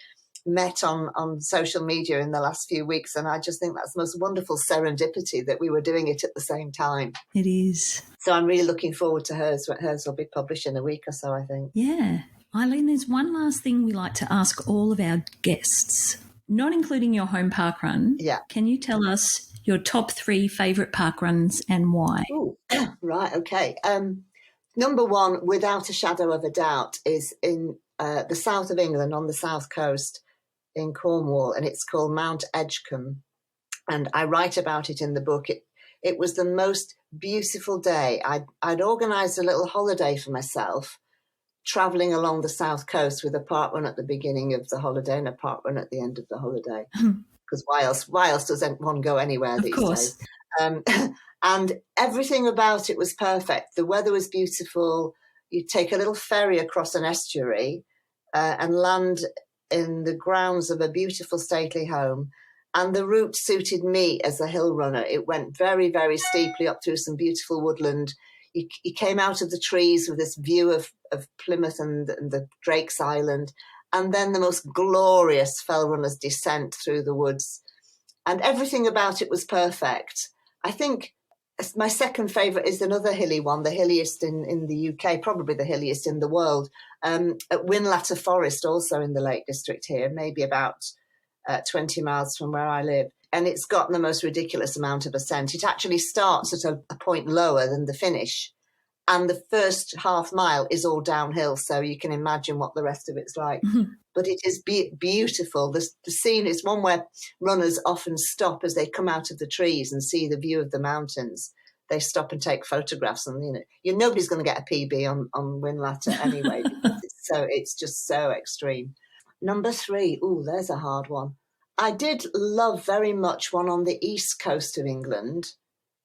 [SPEAKER 4] met on social media in the last few weeks, and I just think that's the most wonderful serendipity that we were doing it at the same time.
[SPEAKER 1] It is.
[SPEAKER 4] So I'm really looking forward to hers. Hers will be published in a week or so, I think.
[SPEAKER 1] Yeah. Eileen, there's one last thing we like to ask all of our guests, not including your home park run.
[SPEAKER 4] Yeah.
[SPEAKER 1] Can you tell us your top 3 favourite park runs and why?
[SPEAKER 4] Ooh, right, okay. Number 1, without a shadow of a doubt, is in the south of England on the south coast in Cornwall, and it's called Mount Edgecombe. And I write about it in the book. It was the most beautiful day. I'd organised a little holiday for myself, travelling along the south coast with a park run at the beginning of the holiday and a park run at the end of the holiday. Because why else does one go anywhere these days? And everything about it was perfect. The weather was beautiful. You'd take a little ferry across an estuary and land in the grounds of a beautiful stately home. And the route suited me as a hill runner. It went very, very steeply up through some beautiful woodland. You came out of the trees with this view of Plymouth and the Drake's Island. and then the most glorious fell runner's descent through the woods. And everything about it was perfect. I think my second favourite is another hilly one, the hilliest in the UK, probably the hilliest in the world, at Winlatter Forest, also in the Lake District here, maybe about 20 miles from where I live. And it's got the most ridiculous amount of ascent. It actually starts at a point lower than the finish. And the first half mile is all downhill, so you can imagine what the rest of it's like. Mm-hmm. But it is beautiful. The scene is one where runners often stop as they come out of the trees and see the view of the mountains. They stop and take photographs, and nobody's going to get a PB on Winlatter anyway, because it's just so extreme. Number 3, there's a hard one. I did love very much one on the east coast of England,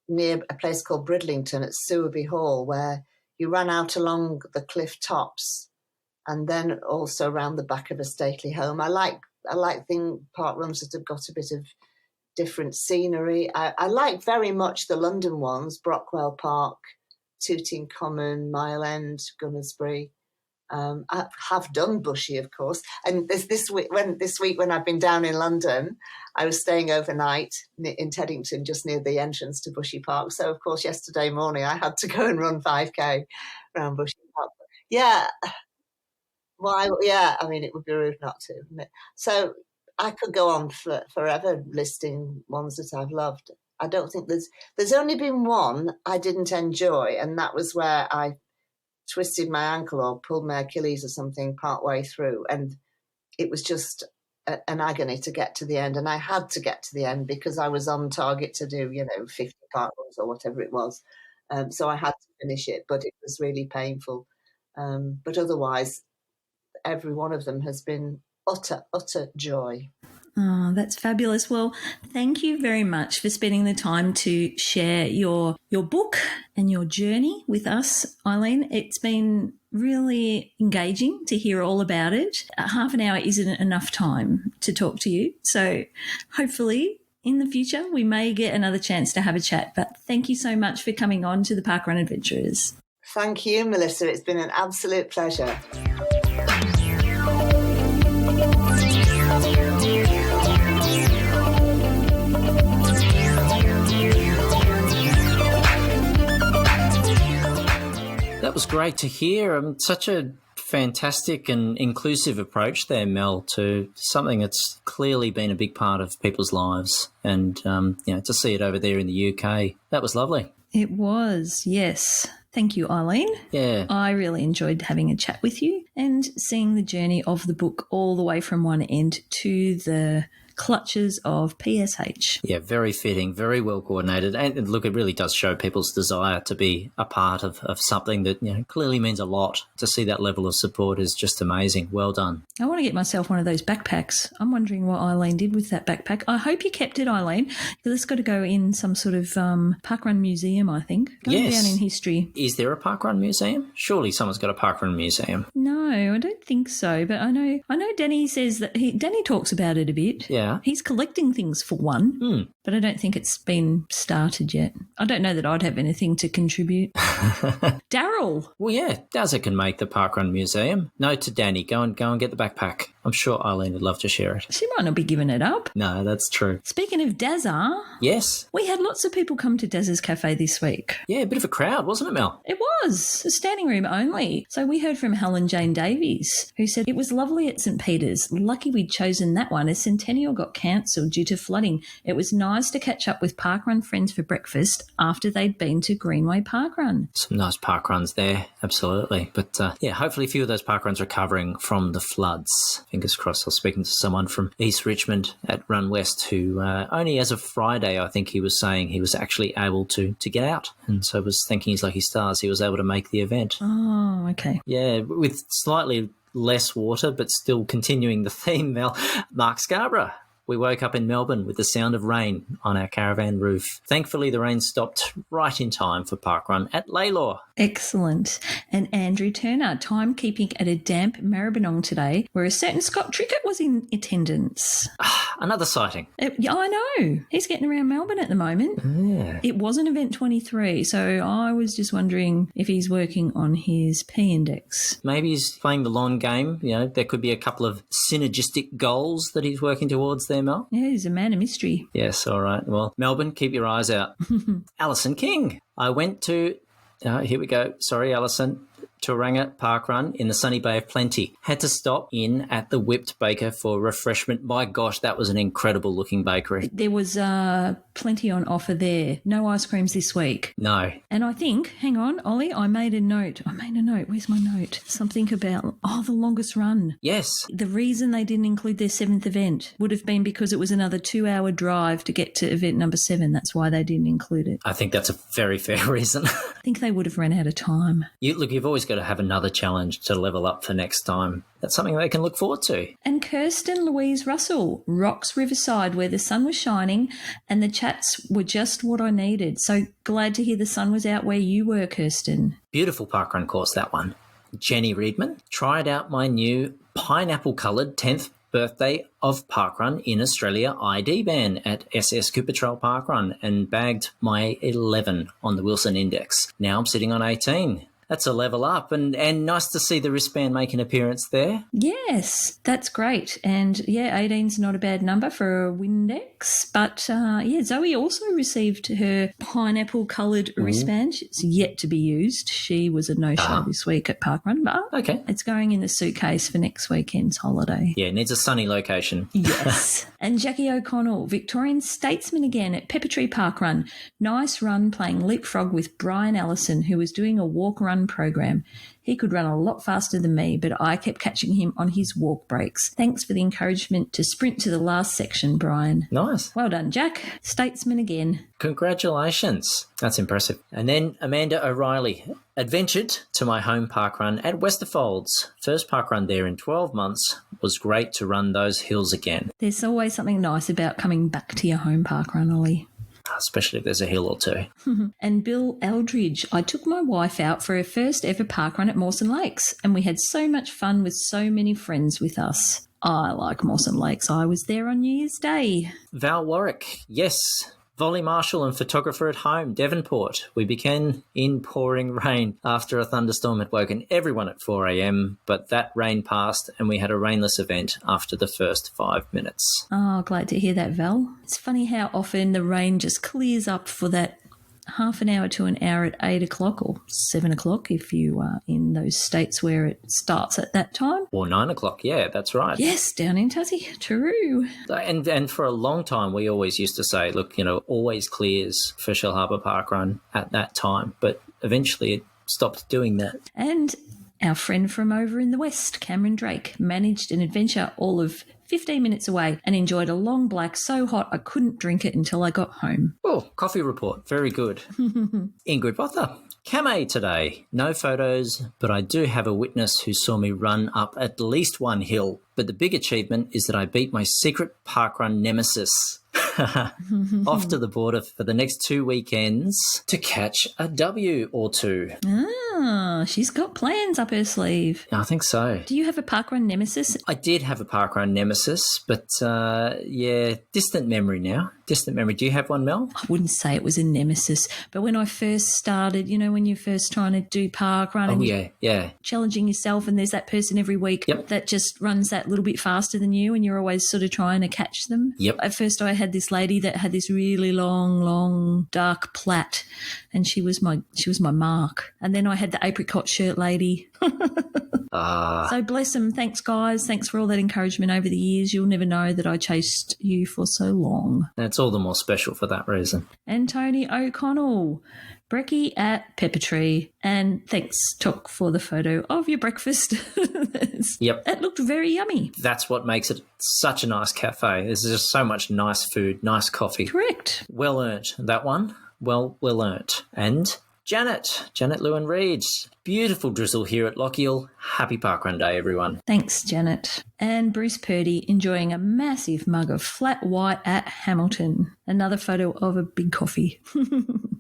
[SPEAKER 4] near a place called Bridlington at Sewerby Hall, where you ran out along the cliff tops and then also around the back of a stately home. I like park runs that have got a bit of different scenery. I like very much the London ones, Brockwell Park, Tooting Common, Mile End, Gunnersbury. I have done Bushy, of course. And this week when I've been down in London, I was staying overnight in Teddington, just near the entrance to Bushy Park. So, of course, yesterday morning I had to go and run 5K around Bushy Park. Yeah. Well, I mean, it would be rude not to, wouldn't it? So I could go on forever listing ones that I've loved. I don't think there's only been one I didn't enjoy, and that was where I twisted my ankle or pulled my Achilles or something partway through, and it was just an agony to get to the end, and I had to get to the end because I was on target to do 50 park runs or whatever it was, so I had to finish it, but it was really painful, but otherwise every one of them has been utter joy.
[SPEAKER 1] Oh, that's fabulous. Well, thank you very much for spending the time to share your book and your journey with us, Eileen. It's been really engaging to hear all about it. Half an hour isn't enough time to talk to you. So hopefully in the future we may get another chance to have a chat. But thank you so much for coming on to the Parkrun Adventurers.
[SPEAKER 4] Thank you, Melissa. It's been an absolute pleasure.
[SPEAKER 2] That was great to hear. Such a fantastic and inclusive approach there, Mel, to something that's clearly been a big part of people's lives. And, to see it over there in the UK, that was lovely.
[SPEAKER 1] It was, yes. Thank you, Eileen.
[SPEAKER 2] Yeah.
[SPEAKER 1] I really enjoyed having a chat with you and seeing the journey of the book all the way from one end to the clutches of PSH.
[SPEAKER 2] Yeah, very fitting, very well coordinated. And look, it really does show people's desire to be a part of something that clearly means a lot. To see that level of support is just amazing. Well done.
[SPEAKER 1] I want to get myself one of those backpacks. I'm wondering what Eileen did with that backpack. I hope you kept it, Eileen, because it's got to go in some sort of parkrun museum, I think.
[SPEAKER 2] Yes.
[SPEAKER 1] Down in history.
[SPEAKER 2] Is there a parkrun museum? Surely someone's got a parkrun museum.
[SPEAKER 1] No, I don't think so. But I know Danny says that Danny talks about it a bit.
[SPEAKER 2] Yeah.
[SPEAKER 1] He's collecting things for one, but I don't think it's been started yet. I don't know that I'd have anything to contribute. Daryl.
[SPEAKER 2] Well, yeah, Dazza can make the Parkrun Museum. No to Danny. Go and get the backpack. I'm sure Eileen would love to share it.
[SPEAKER 1] She might not be giving it up.
[SPEAKER 2] No, that's true.
[SPEAKER 1] Speaking of Dazza.
[SPEAKER 2] Yes.
[SPEAKER 1] We had lots of people come to Dazza's Cafe this week.
[SPEAKER 2] Yeah, a bit of a crowd, wasn't it, Mel?
[SPEAKER 1] It was. A standing room only. So we heard from Helen Jane Davies, who said, it was lovely at St. Peter's. Lucky we'd chosen that one as Centennial got cancelled due to flooding. It was nice to catch up with parkrun friends for breakfast after they'd been to Greenway Parkrun.
[SPEAKER 2] Some nice parkruns there, absolutely. But hopefully a few of those parkruns recovering from the floods. Fingers crossed. I was speaking to someone from East Richmond at Run West who only as of Friday, I think he was saying he was actually able to get out. And so was thinking he's lucky stars he was able to make the event.
[SPEAKER 1] Oh, okay.
[SPEAKER 2] Yeah, with slightly less water, but still continuing the theme, Mel. Mark Scarborough we woke up in Melbourne with the sound of rain on our caravan roof. Thankfully, the rain stopped right in time for parkrun at Lalor.
[SPEAKER 1] Excellent. And Andrew Turner, timekeeping at a damp Maribyrnong today, where a certain Scott Trickett was in attendance.
[SPEAKER 2] Another sighting.
[SPEAKER 1] Yeah, I know. He's getting around Melbourne at the moment.
[SPEAKER 2] Yeah.
[SPEAKER 1] It was an event 23, so I was just wondering if he's working on his P-index.
[SPEAKER 2] Maybe he's playing the long game. You know, there could be a couple of synergistic goals that he's working towards there, Mel.
[SPEAKER 1] Yeah, he's a man of mystery.
[SPEAKER 2] Yes, all right. Well, Melbourne, keep your eyes out. Alison King. I went to, here we go. Sorry, Alison. Tauranga parkrun in the sunny Bay of Plenty. Had to stop in at the Whipped Baker for refreshment. My gosh, that was an incredible looking bakery.
[SPEAKER 1] There was plenty on offer there. No ice creams this week.
[SPEAKER 2] No.
[SPEAKER 1] And I think, hang on, Ollie, I made a note. Where's my note? Something about, the longest run.
[SPEAKER 2] Yes.
[SPEAKER 1] The reason they didn't include their 7th event would have been because it was another 2-hour drive to get to event number 7. That's why they didn't include it.
[SPEAKER 2] I think that's a very fair reason.
[SPEAKER 1] I think they would have run out of time.
[SPEAKER 2] You've always got to have another challenge to level up for next time. That's something they can look forward to.
[SPEAKER 1] And Kirsten Louise Russell, Rocks Riverside, where the sun was shining and the chats were just what I needed. So glad to hear the sun was out where you were, Kirsten.
[SPEAKER 2] Beautiful parkrun course, that one. Jenny Reedman tried out my new pineapple-coloured 10th birthday of parkrun in Australia ID ban at SS Cooper Trail Parkrun and bagged my 11 on the Wilson Index. Now I'm sitting on 18. That's a level up, and nice to see the wristband make an appearance there.
[SPEAKER 1] Yes, that's great. And, 18's not a bad number for a Windex. But, Zoe also received her pineapple-coloured wristband. It's yet to be used. She was a no-show this week at Parkrun, but
[SPEAKER 2] okay,
[SPEAKER 1] it's going in the suitcase for next weekend's holiday.
[SPEAKER 2] Yeah, it needs a sunny location.
[SPEAKER 1] Yes. And Jackie O'Connell, Victorian statesman again at Peppertree Parkrun. Nice run playing leapfrog with Brian Alison, who was doing a walk-run program. He could run a lot faster than me, but I kept catching him on his walk breaks. Thanks for the encouragement to sprint to the last section, Brian.
[SPEAKER 2] Nice.
[SPEAKER 1] Well done, Jack. Statesman again.
[SPEAKER 2] Congratulations. That's impressive. And then Amanda O'Reilly adventured to my home parkrun at Westerfolds. First parkrun there in 12 months. Was great to run those hills again.
[SPEAKER 1] There's always something nice about coming back to your home parkrun, Ollie.
[SPEAKER 2] Especially if there's a hill or two.
[SPEAKER 1] And Bill Eldridge, I took my wife out for her first ever parkrun at Mawson Lakes, and we had so much fun with so many friends with us. I like Mawson Lakes. I was there on New Year's Day.
[SPEAKER 2] Val Warwick, yes. Volley marshal and photographer at home, Devonport. We began in pouring rain after a thunderstorm had woken everyone at 4 a.m, but that rain passed and we had a rainless event after the first 5 minutes.
[SPEAKER 1] Oh, glad to hear that, Val. It's funny how often the rain just clears up for that half an hour to an hour at 8 o'clock or 7 o'clock if you are in those states where it starts at that time.
[SPEAKER 2] Or 9 o'clock, yeah, that's right.
[SPEAKER 1] Yes, down in Tassie, true.
[SPEAKER 2] And for a long time we always used to say, look, always clears for Shell Harbour Parkrun at that time, but eventually it stopped doing that.
[SPEAKER 1] And our friend from over in the west, Cameron Drake, managed an adventure all of 15 minutes away and enjoyed a long black so hot I couldn't drink it until I got home.
[SPEAKER 2] Oh, coffee report. Very good. Ingrid Botha. Came today. No photos, but I do have a witness who saw me run up at least one hill. But the big achievement is that I beat my secret parkrun nemesis. Off to the border for the next 2 weekends to catch a W or two.
[SPEAKER 1] Ah, she's got plans up her sleeve.
[SPEAKER 2] I think so.
[SPEAKER 1] Do you have a parkrun nemesis?
[SPEAKER 2] I did have a parkrun nemesis, but distant memory now. Distant memory. Do you have one, Mel?
[SPEAKER 1] I wouldn't say it was a nemesis, but when I first started, when you're first trying to do parkrun and
[SPEAKER 2] you're
[SPEAKER 1] challenging yourself and there's that person every week that just runs that little bit faster than you and you're always sort of trying to catch them.
[SPEAKER 2] Yep.
[SPEAKER 1] At first I had this lady that had this really long, dark plait and she was my mark. And then I had the apricot shirt lady. So bless them. Thanks, guys. Thanks for all that encouragement over the years. You'll never know that I chased you for so long.
[SPEAKER 2] It's all the more special for that reason.
[SPEAKER 1] And Tony O'Connell, Brekkie at Peppertree. And thanks, Took, for the photo of your breakfast.
[SPEAKER 2] Yep.
[SPEAKER 1] It looked very yummy.
[SPEAKER 2] That's what makes it such a nice cafe. There's just so much nice food, nice coffee.
[SPEAKER 1] Correct.
[SPEAKER 2] Well earned, that one. Well earned. And Janet Lewin-Reed. Beautiful drizzle here at Lochiel. Happy Parkrun Day, everyone.
[SPEAKER 1] Thanks, Janet. And Bruce Purdy enjoying a massive mug of flat white at Hamilton. Another photo of a big coffee.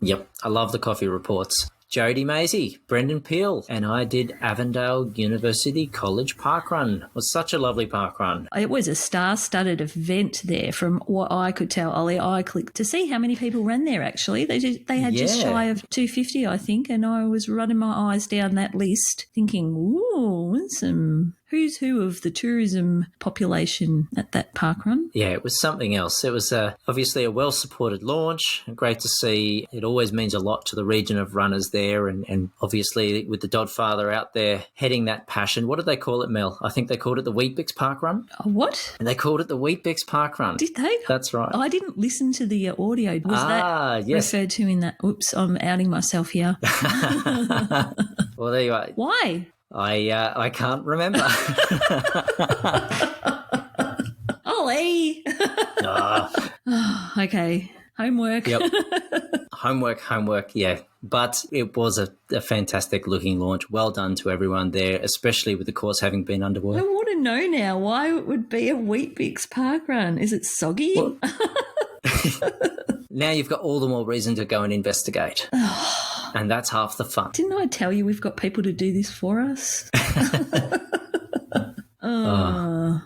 [SPEAKER 2] Yep, I love the coffee reports. Jodie Maisie, Brendan Peel, and I did Avondale University College Parkrun. It was such a lovely parkrun.
[SPEAKER 1] It was a star-studded event there from what I could tell, Ollie. I clicked to see how many people ran there, actually. They had just shy of 250, I think, and I was running my eyes down that list thinking, ooh, there's some who's who of the tourism population at that parkrun.
[SPEAKER 2] Yeah, it was something else. It was obviously a well-supported launch. Great to see. It always means a lot to the region of runners there, and obviously with the Dodfather out there heading that passion. What did they call it, Mel? I think they called it the Weet-Bix Parkrun.
[SPEAKER 1] What?
[SPEAKER 2] And they called it the Weet-Bix Parkrun.
[SPEAKER 1] Did they?
[SPEAKER 2] That's right.
[SPEAKER 1] I didn't listen to the audio. Was that referred to in that? Oops, I'm outing myself here.
[SPEAKER 2] Well, there you are.
[SPEAKER 1] Why?
[SPEAKER 2] I can't remember.
[SPEAKER 1] Ollie. Okay. Homework.
[SPEAKER 2] Yep. Homework, yeah. But it was a fantastic looking launch. Well done to everyone there, especially with the course having been underway.
[SPEAKER 1] I want to know now why it would be a Weet-Bix parkrun. Is it soggy?
[SPEAKER 2] Well, now you've got all the more reason to go and investigate. And that's half the fun.
[SPEAKER 1] Didn't I tell you we've got people to do this for us?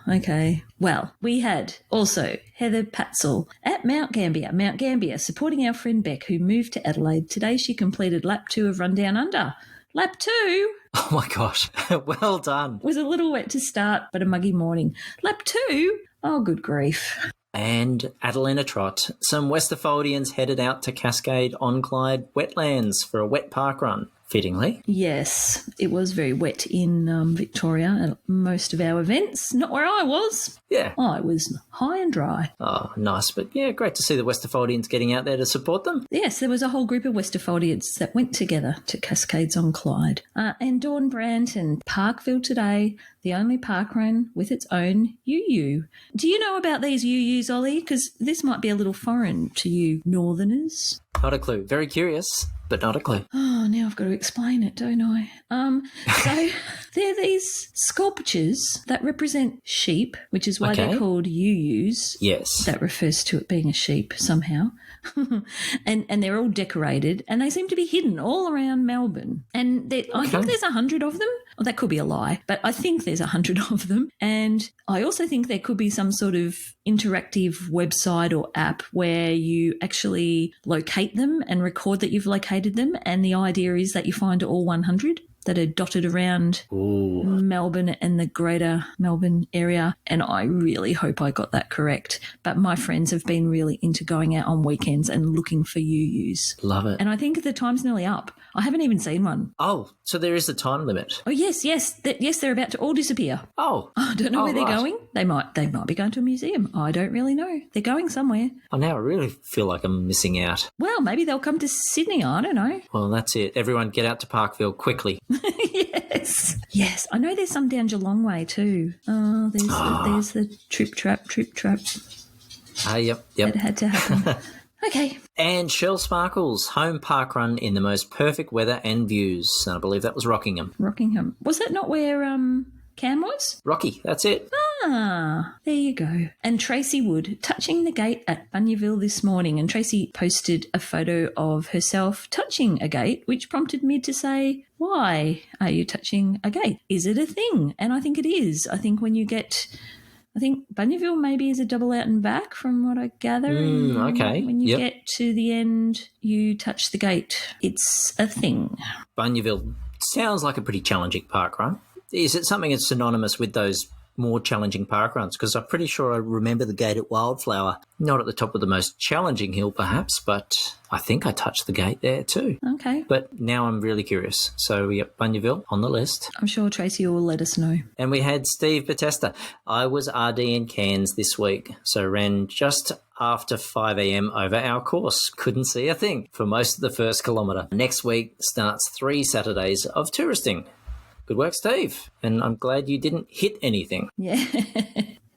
[SPEAKER 1] Okay. Well, we had also Heather Patzel at Mount Gambier, supporting our friend Beck, who moved to Adelaide. Today she completed lap 2 of Run Down Under. Lap 2?
[SPEAKER 2] Oh, my gosh. Well done.
[SPEAKER 1] Was a little wet to start, but a muggy morning. Lap 2? Oh, good grief.
[SPEAKER 2] And Adelina Trott, some Westerfoldians headed out to Cascade on Clyde wetlands for a wet parkrun, fittingly.
[SPEAKER 1] Yes, it was very wet in Victoria at most of our events. Not where I was.
[SPEAKER 2] Yeah.
[SPEAKER 1] I was high and dry.
[SPEAKER 2] Oh, nice. But, yeah, great to see the Westerfoldians getting out there to support them.
[SPEAKER 1] Yes, there was a whole group of Westerfoldians that went together to Cascades on Clyde. And Dawn Brandt and Parkville today, the only parkrun with its own UU. Do you know about these UUs, Ollie? Because this might be a little foreign to you northerners.
[SPEAKER 2] Not a clue. Very curious, but not a clue.
[SPEAKER 1] Oh, now I've got to explain it, don't I? So they're these sculptures that represent sheep, which is why they're called UUs.
[SPEAKER 2] Yes.
[SPEAKER 1] That refers to it being a sheep somehow. and they're all decorated, and they seem to be hidden all around Melbourne. And I think there's 100 of them. Well, that could be a lie, but I think there's 100 of them. And I also think there could be some sort of interactive website or app where you actually locate them and record that you've located them. And the idea is that you find all 100 that are dotted around Melbourne and the greater Melbourne area. And I really hope I got that correct. But my friends have been really into going out on weekends and looking for UUs.
[SPEAKER 2] Love it.
[SPEAKER 1] And I think the time's nearly up. I haven't even seen one.
[SPEAKER 2] Oh, so there is a time limit.
[SPEAKER 1] Oh, yes. They're about to all disappear.
[SPEAKER 2] Oh.
[SPEAKER 1] I don't know where they're going. They might be going to a museum. I don't really know. They're going somewhere.
[SPEAKER 2] Oh, now I really feel like I'm missing out.
[SPEAKER 1] Well, maybe they'll come to Sydney. I don't know.
[SPEAKER 2] Well, that's it. Everyone get out to Parkville quickly.
[SPEAKER 1] Yes. I know there's some down Geelong way too. Oh, there's the trip trap.
[SPEAKER 2] Yep.
[SPEAKER 1] It had to happen. Okay.
[SPEAKER 2] And Shell Sparkles, home parkrun in the most perfect weather and views. And I believe that was Rockingham.
[SPEAKER 1] Was that not where Cam was?
[SPEAKER 2] Rocky, that's it.
[SPEAKER 1] Ah, there you go. And Tracy Wood touching the gate at Bunyaville this morning. And Tracy posted a photo of herself touching a gate, which prompted me to say, why are you touching a gate? Is it a thing? And I think it is. I think Bunyaville maybe is a double out and back from what I gather.
[SPEAKER 2] Okay.
[SPEAKER 1] When you get to the end, you touch the gate. It's a thing.
[SPEAKER 2] Bunyaville sounds like a pretty challenging parkrun. Is it something that's synonymous with those more challenging parkruns? Because I'm pretty sure I remember the gate at Wildflower. Not at the top of the most challenging hill, perhaps, but I think I touched the gate there too.
[SPEAKER 1] Okay.
[SPEAKER 2] But now I'm really curious. So, yep, Bunyaville on the list.
[SPEAKER 1] I'm sure Tracy will let us know.
[SPEAKER 2] And we had Steve Batesta. I was RD in Cairns this week, so ran just after 5 a.m. over our course. Couldn't see a thing for most of the first kilometre. Next week starts 3 Saturdays of touristing. Good work, Steve. And I'm glad you didn't hit anything.
[SPEAKER 1] Yeah.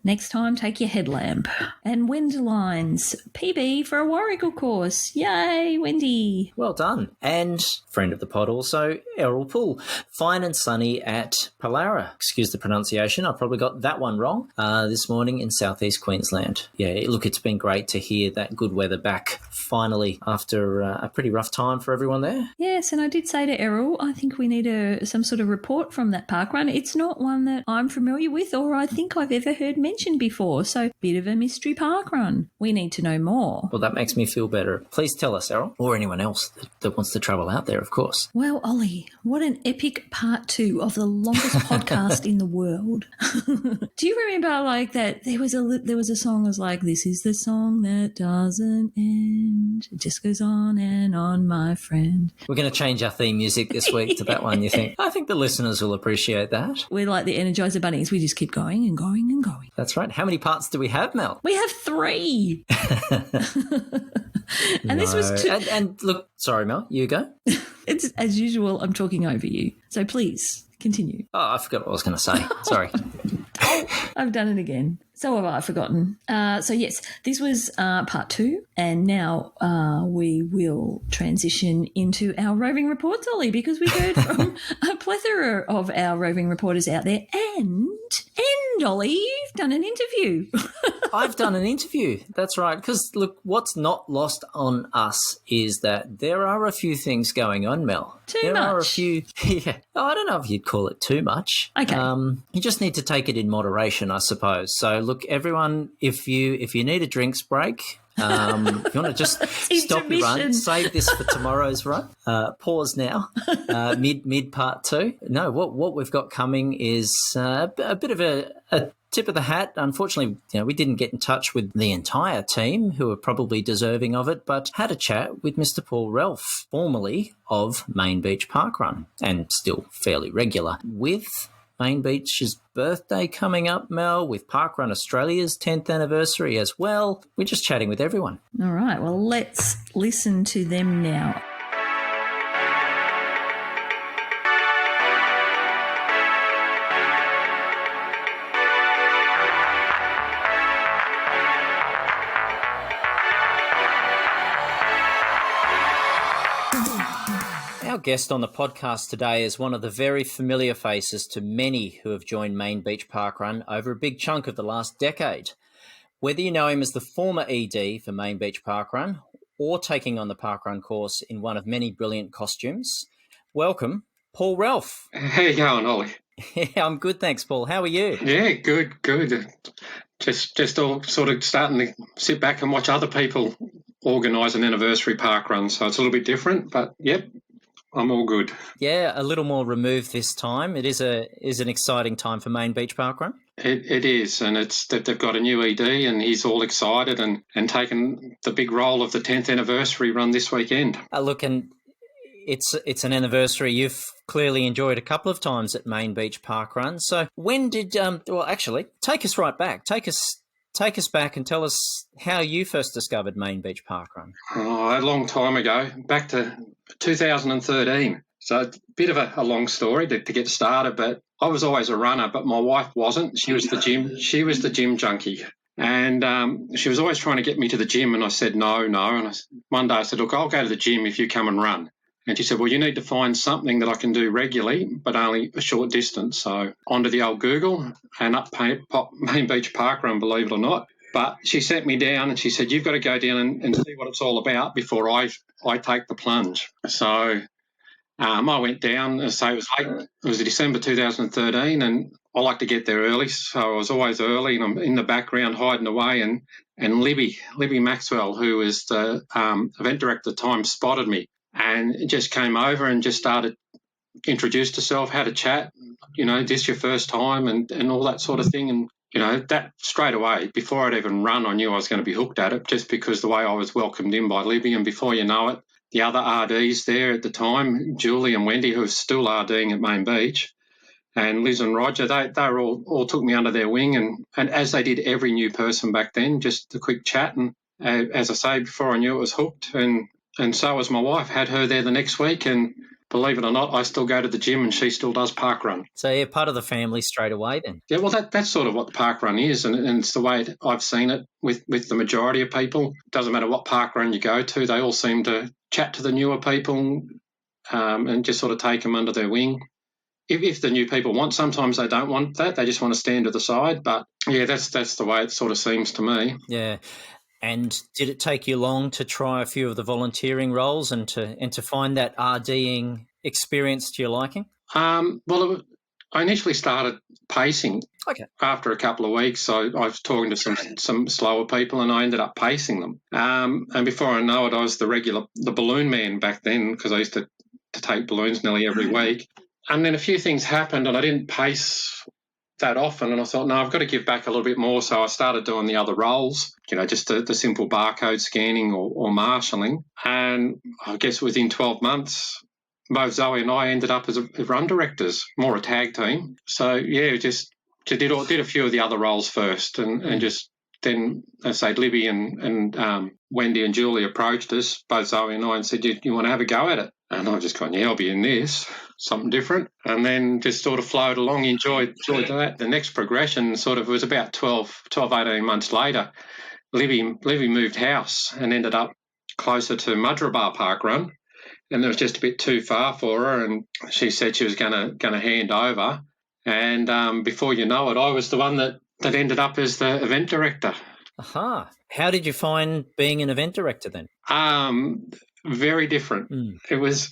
[SPEAKER 1] Next time, take your headlamp. And Wendeline's PB for a Warrigal course. Yay, Wendy.
[SPEAKER 2] Well done. And friend of the pod also, Errol Poole. Fine and sunny at Palara. Excuse the pronunciation. I probably got that one wrong this morning in southeast Queensland. Yeah, look, it's been great to hear that good weather back finally after a pretty rough time for everyone there.
[SPEAKER 1] Yes, and I did say to Errol, I think we need some sort of report from that parkrun. It's not one that I'm familiar with or I think I've ever heard mentioned before, so bit of a mystery parkrun. We need to know more.
[SPEAKER 2] Well, that makes me feel better. Please tell us, Errol, or anyone else that wants to travel out there, of course.
[SPEAKER 1] Well, Olly, what an epic part 2 of the longest podcast in the world. Do you remember like that? There was a song that was like, "This is the song that doesn't end. It just goes on and on, my friend."
[SPEAKER 2] We're going to change our theme music this week to that one, you think? I think the listeners will appreciate that.
[SPEAKER 1] We're like the Energizer Bunnies. We just keep going and going and going.
[SPEAKER 2] That's right. How many parts do we have, Mel?
[SPEAKER 1] We have 3. And this was 2.
[SPEAKER 2] And look, sorry, Mel, you go.
[SPEAKER 1] It's as usual, I'm talking over you. So please continue.
[SPEAKER 2] Oh, I forgot what I was going to say. Sorry.
[SPEAKER 1] I've done it again. So have I forgotten. So yes, this was part 2, and now we will transition into our roving reports, Olly, because we heard from a plethora of our roving reporters out there, and Olly, you've done an interview.
[SPEAKER 2] I've done an interview. That's right. Because look, what's not lost on us is that there are a few things going on, Mel.
[SPEAKER 1] There
[SPEAKER 2] are a few. Yeah, I don't know if you'd call it too much.
[SPEAKER 1] Okay.
[SPEAKER 2] You just need to take it in moderation, I suppose. So look, everyone, if you need a drinks break. If you want to just stop your run, save this for tomorrow's run. Pause now. Mid part 2. No, what we've got coming is a bit of a tip of the hat. Unfortunately, we didn't get in touch with the entire team, who are probably deserving of it, but had a chat with Mr. Paul Relf, formerly of Main Beach Parkrun, and still fairly regular, with Main Beach's birthday coming up, Mel, with Parkrun Australia's 10th anniversary as well. We're just chatting with everyone.
[SPEAKER 1] All right, well, let's listen to them now.
[SPEAKER 2] Our guest on the podcast today is one of the very familiar faces to many who have joined Main Beach Parkrun over a big chunk of the last decade. Whether you know him as the former ED for Main Beach Parkrun or taking on the parkrun course in one of many brilliant costumes, welcome, Paul Relf.
[SPEAKER 5] How you going, Olly?
[SPEAKER 2] Yeah, I'm good, thanks, Paul. How are you?
[SPEAKER 5] Yeah, good. Just all sort of starting to sit back and watch other people organise an anniversary parkrun, so it's a little bit different, but yep. I'm all good.
[SPEAKER 2] Yeah, a little more removed this time. It is an exciting time for Main Beach Parkrun.
[SPEAKER 5] It is, and it's that they've got a new ED, and he's all excited and taken the big role of the 10th anniversary run this weekend.
[SPEAKER 2] Look, and it's an anniversary you've clearly enjoyed a couple of times at Main Beach Parkrun. So when did well, actually, take us right back. Take us back and tell us how you first discovered Main Beach Parkrun.
[SPEAKER 5] Oh, a long time ago, back to 2013. So a bit of a long story to get started, but I was always a runner, but my wife wasn't. She was the gym junkie. And she was always trying to get me to the gym, and I said no. And one day I said, look, I'll go to the gym if you come and run. And she said, well, you need to find something that I can do regularly, but only a short distance. So onto the old Google and up pop Main Beach Parkrun, believe it or not. But she sent me down and she said, you've got to go down and see what it's all about before I take the plunge. So I went down, so it was December 2013, and I like to get there early, so I was always early, and I'm in the background hiding away, and Libby Maxwell, who was the event director at the time, spotted me and just came over and just started, introduced herself, had a chat, this your first time and all that sort of thing. And, that straight away, before I'd even run, I knew I was going to be hooked at it just because the way I was welcomed in by Libby. And before you know it, the other RDs there at the time, Julie and Wendy, who are still RDing at Main Beach, and Liz and Roger, they were all took me under their wing, and as they did every new person back then, just a quick chat. And as I say, before I knew it, was hooked. And so was my wife. Had her there the next week, and believe it or not, I still go to the gym and she still does parkrun.
[SPEAKER 2] So you're part of the family straight away then?
[SPEAKER 5] Yeah, well, that's sort of what the parkrun is, and it's the way I've seen it with the majority of people. Doesn't matter what parkrun you go to, they all seem to chat to the newer people and just sort of take them under their wing. If the new people want, sometimes they don't want that. They just want to stand to the side. But, yeah, that's the way it sort of seems to me.
[SPEAKER 2] Yeah. And did it take you long to try a few of the volunteering roles and to find that RDing experience to your liking?
[SPEAKER 5] Well, I initially started pacing.
[SPEAKER 2] Okay.
[SPEAKER 5] After a couple of weeks, so I was talking to some slower people, and I ended up pacing them. And before I know it, I was the balloon man back then, because I used to take balloons nearly every week. And then a few things happened, and I didn't pace that often, and I thought, no, I've got to give back a little bit more. So I started doing the other roles, just the simple barcode scanning or marshalling. And I guess within 12 months, both Zoe and I ended up as run directors, more a tag team. So, yeah, just did a few of the other roles first, and just then, as I say, Libby and Wendy and Julie approached us, both Zoe and I, and said, you want to have a go at it? And I've just gone, yeah, I'll be in this, something different. And then just sort of flowed along, enjoyed that. The next progression sort of was about 12, 18 months later. Libby moved house and ended up closer to Mudgeeraba Parkrun, and it was just a bit too far for her, and she said she was going to hand over. And before you know it, I was the one that ended up as the event director.
[SPEAKER 2] Aha. How did you find being an event director then?
[SPEAKER 5] Very different. It was,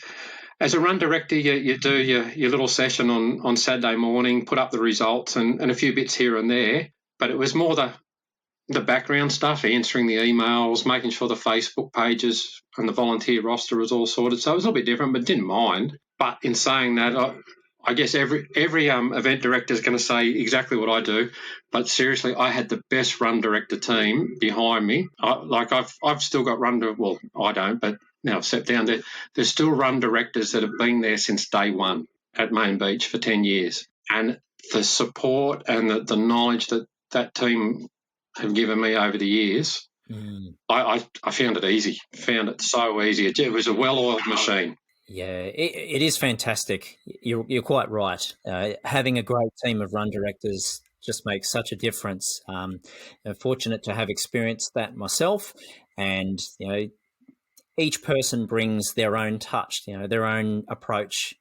[SPEAKER 5] as a run director, you do your little session on Saturday morning, put up the results and a few bits here and there, but it was more the background stuff, answering the emails, making sure the Facebook pages and the volunteer roster was all sorted. So it was a little bit different, but didn't mind. But in saying that, I guess every event director is going to say exactly what I do, but seriously, I had the best run director team behind me. I've still got well, I don't, but now I've stepped down. There's still run directors that have been there since day one at Main Beach for 10 years, and the support and the knowledge that team have given me over the years, I found it easy. Found it so easy. It was a well-oiled machine.
[SPEAKER 2] Yeah, it is fantastic. You're quite right. Having a great team of run directors just makes such a difference. I'm fortunate to have experienced that myself, and each person brings their own touch, their own approach.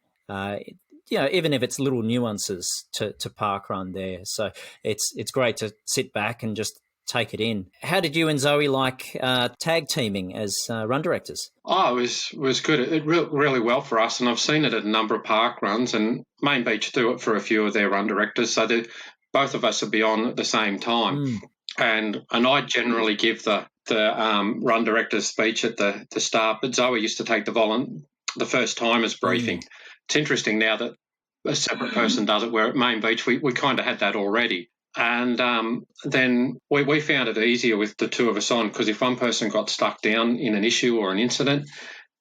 [SPEAKER 2] Even if it's little nuances to parkrun there. So it's great to sit back and just take it in. How did you and Zoe like tag teaming as run directors? Oh,
[SPEAKER 5] it was good. It really well for us, and I've seen it at a number of park runs, and Main Beach do it for a few of their run directors, so that both of us will be on at the same time. And I generally give the run director's speech at the start, but Zoe used to take the first timers briefing. It's interesting now that a separate person does it, where at Main Beach we kind of had that already. And then we found it easier with the two of us on, because if one person got stuck down in an issue or an incident,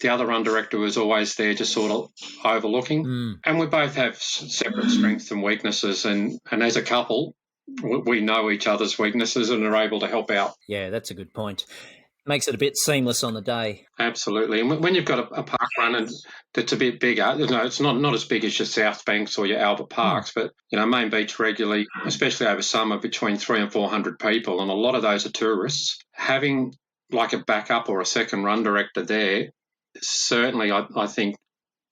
[SPEAKER 5] the other run director was always there just sort of overlooking. And we both have separate strengths and weaknesses, and as a couple, we know each other's weaknesses and are able to help out.
[SPEAKER 2] Yeah, that's a good point. Makes it a bit seamless on the day.
[SPEAKER 5] Absolutely. And when you've got a park run that's a bit bigger, it's not as big as your South Banks or your Albert Parks, but Main Beach regularly, especially over summer, between 300 and 400 people, and a lot of those are tourists. Having like a backup or a second run director there certainly, I think,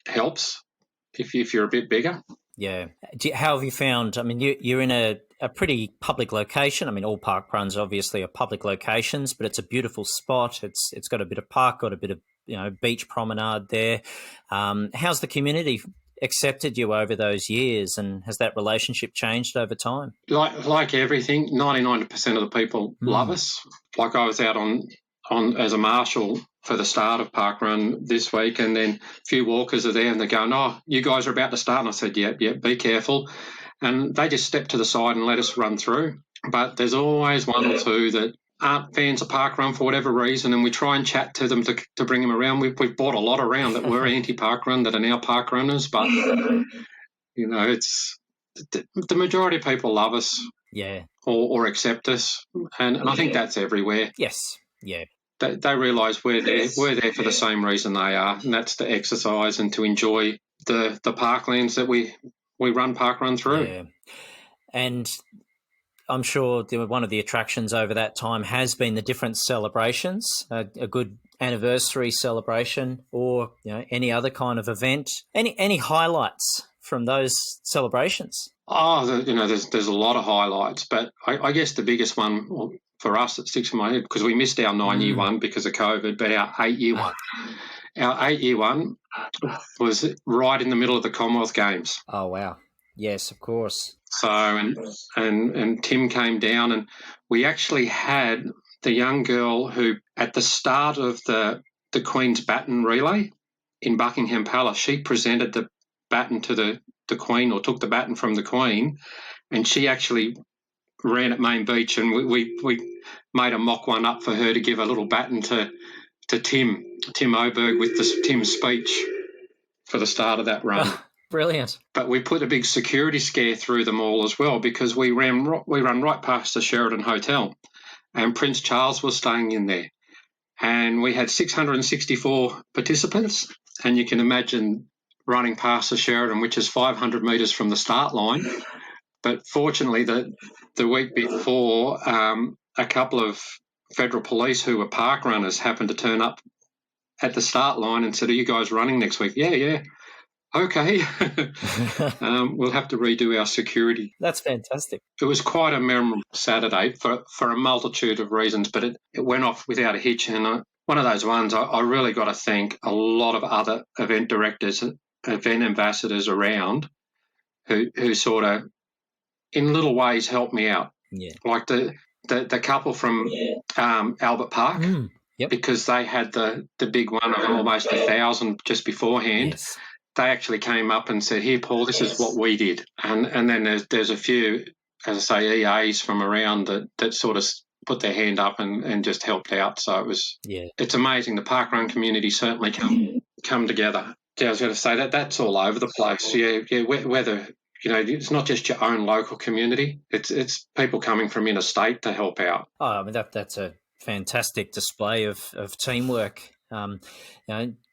[SPEAKER 5] helps if you're a bit bigger.
[SPEAKER 2] Yeah. How have you found? I mean, you're in a pretty public location. I mean, all park runs obviously are public locations, but it's a beautiful spot. It's got a bit of park, got a bit of beach promenade there. How's the community accepted you over those years, and has that relationship changed over time?
[SPEAKER 5] Like everything, 99% of the people love us. Like I was out on as a marshal for the start of parkrun this week, and then a few walkers are there and they're going, "Oh, you guys are about to start." And I said, "Yeah, be careful." And they just stepped to the side and let us run through. But there's always one or two that aren't fans of parkrun for whatever reason, and we try and chat to them to bring them around. We've brought a lot around that were anti-parkrun that are now parkrunners, but it's the majority of people love us,
[SPEAKER 2] yeah,
[SPEAKER 5] or accept us, and I think that's everywhere.
[SPEAKER 2] Yes, yeah.
[SPEAKER 5] they realise we're there for the same reason they are, and that's to exercise and to enjoy the parklands that we run parkrun through.
[SPEAKER 2] Yeah. And I'm sure one of the attractions over that time has been the different celebrations, a good anniversary celebration, or any other kind of event. Any highlights from those celebrations?
[SPEAKER 5] Oh, there's a lot of highlights, but I guess the biggest one for us that sticks in my head, because we missed our 9-year one because of COVID, but our 8-year one. Our 8-year one was right in the middle of the Commonwealth Games.
[SPEAKER 2] Oh, wow. Yes, of course.
[SPEAKER 5] So, and Tim came down, and we actually had the young girl who, at the start of the Queen's baton relay in Buckingham Palace, she presented the baton to the Queen, or took the baton from the Queen, and she actually ran at Main Beach, and we made a mock one up for her to give a little baton to Tim Oberg with Tim's speech for the start of that run.
[SPEAKER 2] Brilliant.
[SPEAKER 5] But we put a big security scare through them all as well, because we ran right past the Sheraton Hotel, and Prince Charles was staying in there. And we had 664 participants, and you can imagine running past the Sheraton, which is 500 metres from the start line. But fortunately, the week before, a couple of federal police who were park runners happened to turn up at the start line and said, "Are you guys running next week?" Yeah. Okay. We'll have to redo our security.
[SPEAKER 2] That's fantastic.
[SPEAKER 5] It was quite a memorable Saturday for a multitude of reasons, but it went off without a hitch. And one of those ones, I really got to thank a lot of other event directors, event ambassadors around who sort of, in little ways, helped me out.
[SPEAKER 2] Yeah.
[SPEAKER 5] Like the couple from Albert Park,
[SPEAKER 2] yep.
[SPEAKER 5] because they had the big one of almost 1,000 just beforehand.
[SPEAKER 2] Yes.
[SPEAKER 5] They actually came up and said, "Here, Paul, this is what we did." And then there's a few, as I say, EAs from around that sort of put their hand up and just helped out. So it's amazing. The parkrun community certainly come together. Yeah, I was going to say that's all over the place. Yeah. Whether it's not just your own local community; it's people coming from interstate to help out.
[SPEAKER 2] Oh, I mean that's a fantastic display of teamwork.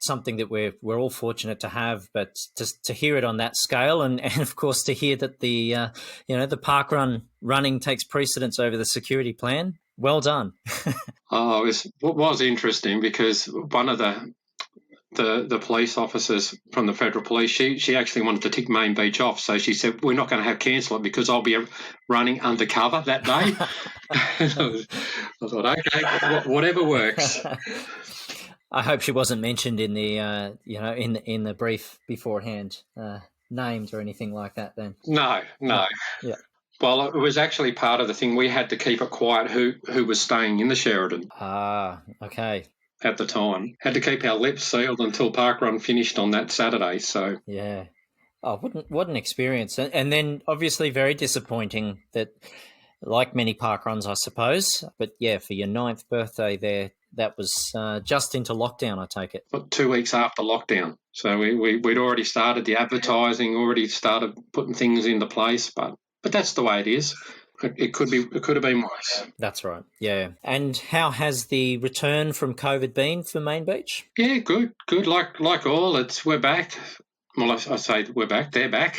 [SPEAKER 2] Something that we're all fortunate to have, but to hear it on that scale, and of course to hear that the parkrun running takes precedence over the security plan. Well done.
[SPEAKER 5] Oh, it was interesting, because one of the police officers from the Federal Police, she actually wanted to tick Main Beach off, so she said, "We're not going to cancel it because I'll be running undercover that day." I thought, okay, whatever works.
[SPEAKER 2] I hope she wasn't mentioned in the in the brief beforehand, named or anything like that. Then
[SPEAKER 5] no.
[SPEAKER 2] Yeah.
[SPEAKER 5] Well, it was actually part of the thing. We had to keep it quiet who was staying in the Sheraton.
[SPEAKER 2] Ah, okay.
[SPEAKER 5] At the time, had to keep our lips sealed until parkrun finished on that Saturday. So
[SPEAKER 2] yeah. Oh, what an experience! And then obviously very disappointing that, like many parkruns, I suppose. But yeah, for your 9th birthday there. That was just into lockdown, I take it.
[SPEAKER 5] 2 weeks after lockdown. So we'd already started the advertising, already started putting things into place, but that's the way it is. It could have been worse.
[SPEAKER 2] That's right, yeah. And how has the return from COVID been for Main Beach?
[SPEAKER 5] Yeah, good. Like all, we're back. Well, I say we're back. They're back.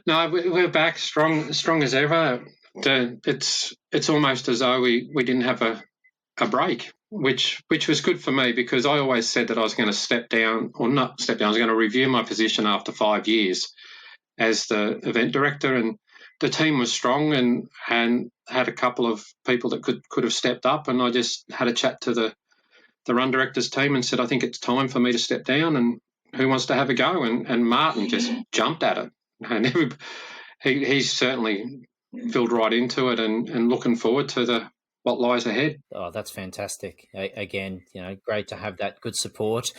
[SPEAKER 5] No, we're back, strong as ever. It's almost as though we didn't have a break, which was good for me, because I always said that I was going to step down, or not step down, I was going to review my position after 5 years as the event director, and the team was strong and had a couple of people that could have stepped up, and I just had a chat to the run directors team and said, "I think it's time for me to step down, and who wants to have a go?" And Martin just jumped at it, and he's certainly filled right into it and looking forward to what lies ahead.
[SPEAKER 2] Oh, that's fantastic. Again, great to have that good support.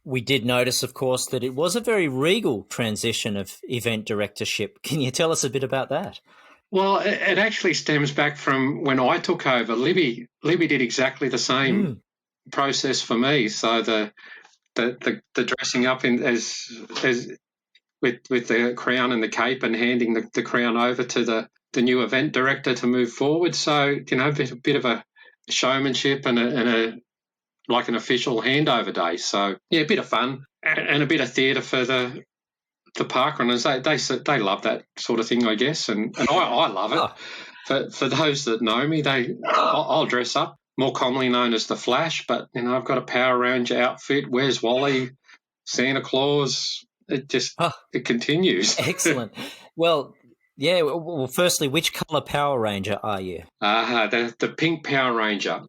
[SPEAKER 2] We did notice, of course, that it was a very regal transition of event directorship. Can you tell us a bit about that?
[SPEAKER 5] Well, it actually stems back from when I took over. Libby did exactly the same process for me. So the dressing up as with the crown and the cape, and handing the crown over to the new event director to move forward. So, a bit of a showmanship and a like an official handover day. So yeah, a bit of fun and a bit of theatre for the parkrunners. They love that sort of thing, I guess, and I love it.
[SPEAKER 2] Oh.
[SPEAKER 5] For those that know me, I'll dress up, more commonly known as the Flash, but I've got a Power Ranger outfit. Where's Wally? Santa Claus. It continues.
[SPEAKER 2] Excellent. Well, yeah. Well, firstly, which colour Power Ranger are you?
[SPEAKER 5] The pink Power Ranger.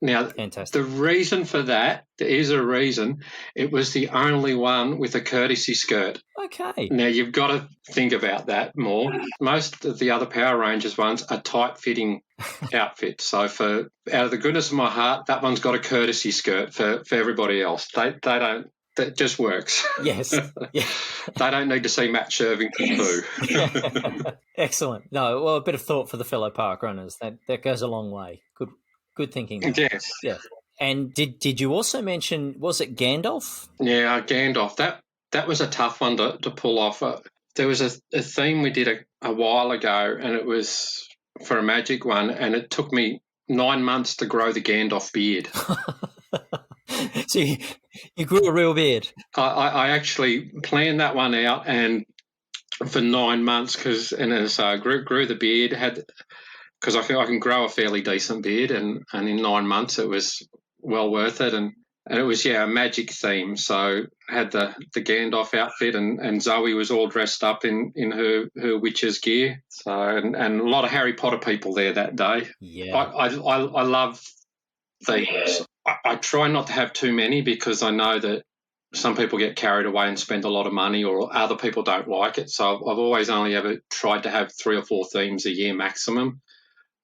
[SPEAKER 5] Now,
[SPEAKER 2] fantastic.
[SPEAKER 5] The reason for that, there is a reason. It was the only one with a courtesy skirt.
[SPEAKER 2] Okay.
[SPEAKER 5] Now, you've got to think about that more. Most of the other Power Rangers ones are tight-fitting outfits. So out of the goodness of my heart, that one's got a courtesy skirt for everybody else. They don't. That just works.
[SPEAKER 2] Yes. Yeah.
[SPEAKER 5] They don't need to see Matt Shervington too.
[SPEAKER 2] Excellent. No, well, a bit of thought for the fellow park runners. That goes a long way. Good thinking.
[SPEAKER 5] Yes.
[SPEAKER 2] Yeah. And did you also mention, was it Gandalf?
[SPEAKER 5] Yeah, Gandalf. That was a tough one to pull off. There was a theme we did a while ago, and it was for a magic one, and it took me 9 months to grow the Gandalf beard.
[SPEAKER 2] So you grew a real beard.
[SPEAKER 5] I actually planned that one out, and for 9 months, grew the beard, because I can grow a fairly decent beard, and in 9 months it was well worth it, and it was a magic theme. So I had the Gandalf outfit, and Zoe was all dressed up in her witch's gear. So and a lot of Harry Potter people there that day.
[SPEAKER 2] Yeah,
[SPEAKER 5] I love themes. I try not to have too many because I know that some people get carried away and spend a lot of money, or other people don't like it. So I've always only ever tried to have 3 or 4 themes a year maximum.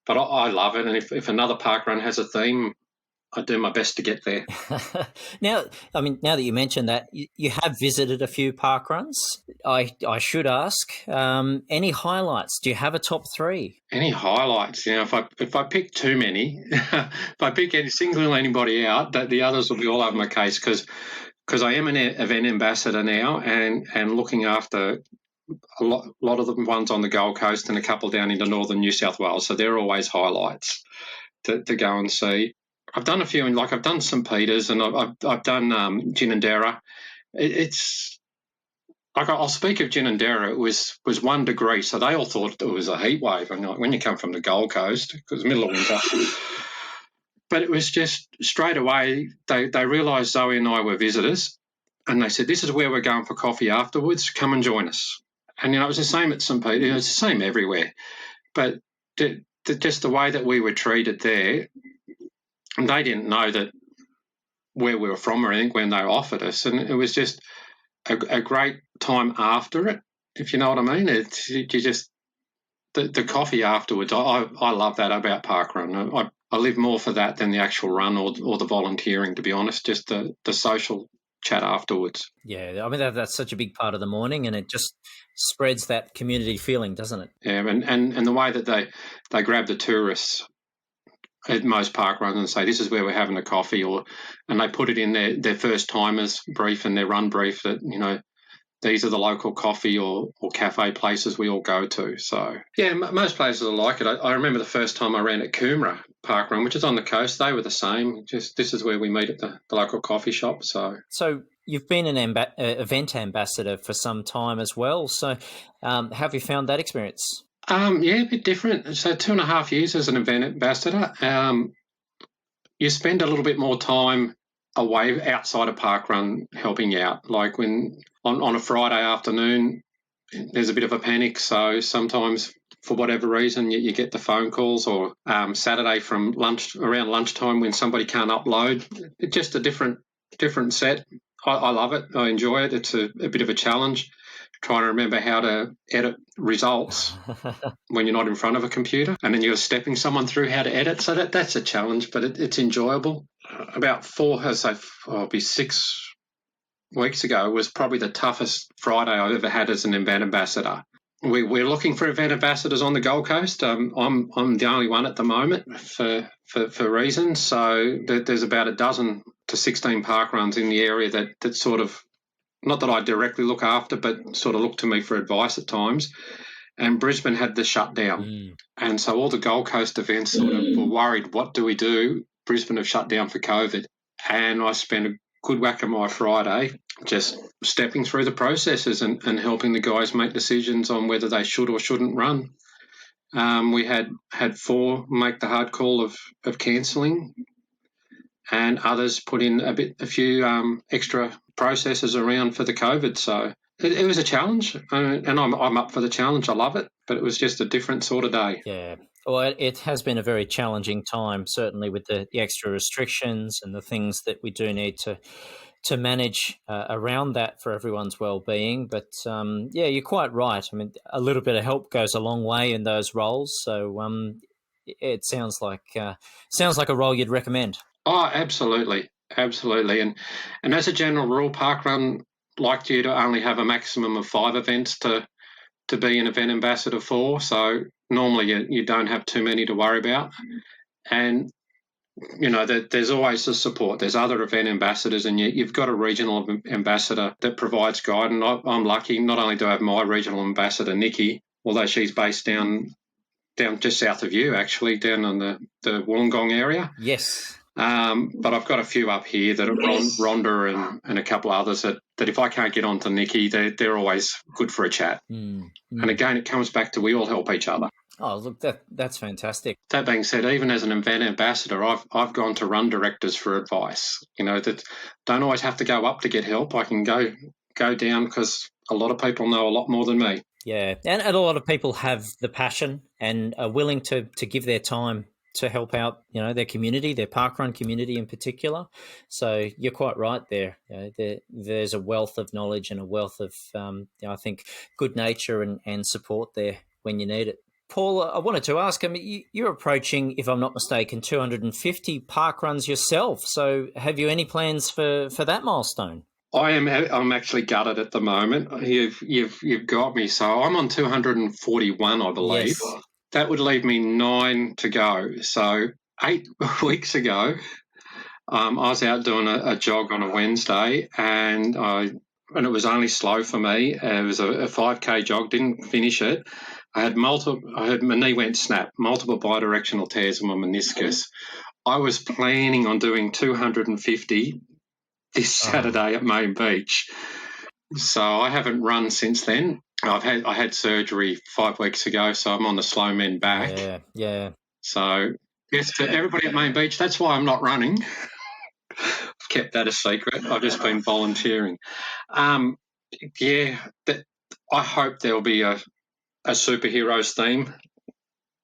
[SPEAKER 5] But I love it, and if another parkrun has a theme, I do my best to get there.
[SPEAKER 2] Now that you mentioned that, you have visited a few parkruns. I should ask, any highlights? Do you have a top 3?
[SPEAKER 5] Any highlights? If I pick too many, if I single anybody out, that the others will be all over my case because I am an event ambassador now and looking after a lot of the ones on the Gold Coast and a couple down into northern New South Wales. So they're always highlights to go and see. I've done a few, and I've done St. Peter's, and I've done Ginninderra. It's like, I'll speak of Ginninderra. It was 1 degree, so they all thought it was a heat wave. And when you come from the Gold Coast, because middle of winter, but it was just straight away they realised Zoe and I were visitors, and they said, "This is where we're going for coffee afterwards. Come and join us." And it was the same at St. Peter's. It's the same everywhere, but just the way that we were treated there. And they didn't know that where we were from or anything when they offered us, and it was just a great time after it, if you know what I mean. The coffee afterwards. I love that about parkrun. I live more for that than the actual run or the volunteering, to be honest. Just the social chat afterwards.
[SPEAKER 2] Yeah, I mean that's such a big part of the morning, and it just spreads that community feeling, doesn't it?
[SPEAKER 5] Yeah, and the way that they grab the tourists at most parkruns and say, "This is where we're having a coffee," and they put it in their first timers brief and their run brief that these are the local coffee or cafe places we all go to. So yeah, most places are like it. I remember the first time I ran at Coomera Parkrun, which is on the coast. They were the same. Just this is where we meet at the local coffee shop. So
[SPEAKER 2] you've been an event ambassador for some time as well. So have you found that experience?
[SPEAKER 5] Yeah, a bit different. So 2.5 years as an event ambassador. You spend a little bit more time away outside of parkrun helping out. Like when on a Friday afternoon, there's a bit of a panic. So sometimes for whatever reason you get the phone calls, or Saturday from around lunchtime when somebody can't upload. It's just a different set. I love it. I enjoy it. It's a bit of a challenge. Trying to remember how to edit results when you're not in front of a computer, and then you're stepping someone through how to edit. So that's a challenge, but it's enjoyable. About 6 weeks ago was probably the toughest Friday I've ever had as an event ambassador. We're looking for event ambassadors on the Gold Coast. I'm the only one at the moment for reasons. So there's about a dozen to 16 parkruns in the area that sort of, not that I directly look after, but sort of look to me for advice at times. and Brisbane had the shutdown. And so all the Gold Coast events sort of were worried, what do we do? Brisbane have shut down for COVID. And I spent a good whack of my Friday just stepping through the processes and helping the guys make decisions on whether they should or shouldn't run. We had 4 make the hard call of cancelling, and others put in a few extra processes around for the COVID. So it was a challenge, and I'm up for the challenge. I love it, but it was just a different sort of day.
[SPEAKER 2] Yeah. Well, it has been a very challenging time, certainly with the extra restrictions and the things that we do need to manage around that for everyone's well-being. But, yeah, you're quite right. I mean, a little bit of help goes a long way in those roles. So it sounds like a role you'd recommend.
[SPEAKER 5] Oh, absolutely. Absolutely. And as a general rule, parkrun liked you to only have a maximum of 5 events to be an event ambassador for. So normally you don't have too many to worry about. And, you know, there's always the support. There's other event ambassadors, and you've got a regional ambassador that provides guidance. I'm lucky. Not only do I have my regional ambassador, Nikki, although she's based down just south of you, actually, down in the Wollongong area.
[SPEAKER 2] Yes.
[SPEAKER 5] But I've got a few up here that are Rhonda and a couple others that if I can't get on to Nikki, they're always good for a chat. And again, it comes back to we all help each other.
[SPEAKER 2] Oh, look, that's fantastic.
[SPEAKER 5] That being said, even as an event ambassador, I've gone to run directors for advice. You know, that don't always have to go up to get help. I can go down because a lot of people know a lot more than me.
[SPEAKER 2] Yeah, and a lot of people have the passion and are willing to give their time to help out, you know, their community, their parkrun community in particular. So you're quite right there. You know, there's a wealth of knowledge and a wealth of, I think, good nature and support there when you need it. Paul, I wanted to ask, I mean, you're approaching, if I'm not mistaken, 250 parkruns yourself. So have you any plans for that milestone?
[SPEAKER 5] I'm actually gutted at the moment. You've got me. So I'm on 241, I believe. Yes. That would leave me 9 to go. So 8 weeks ago, I was out doing a jog on a Wednesday, and it was only slow for me. It was a 5K jog. Didn't finish it. I had my knee went snap, multiple bidirectional tears in my meniscus. I was planning on doing 250 this Saturday at Main Beach. So I haven't run since then. I had surgery 5 weeks ago, so I'm on the slow men back.
[SPEAKER 2] Yeah.
[SPEAKER 5] So yes, to everybody at Main Beach, that's why I'm not running. I've kept that a secret. I've just been volunteering. I hope there'll be a superheroes theme,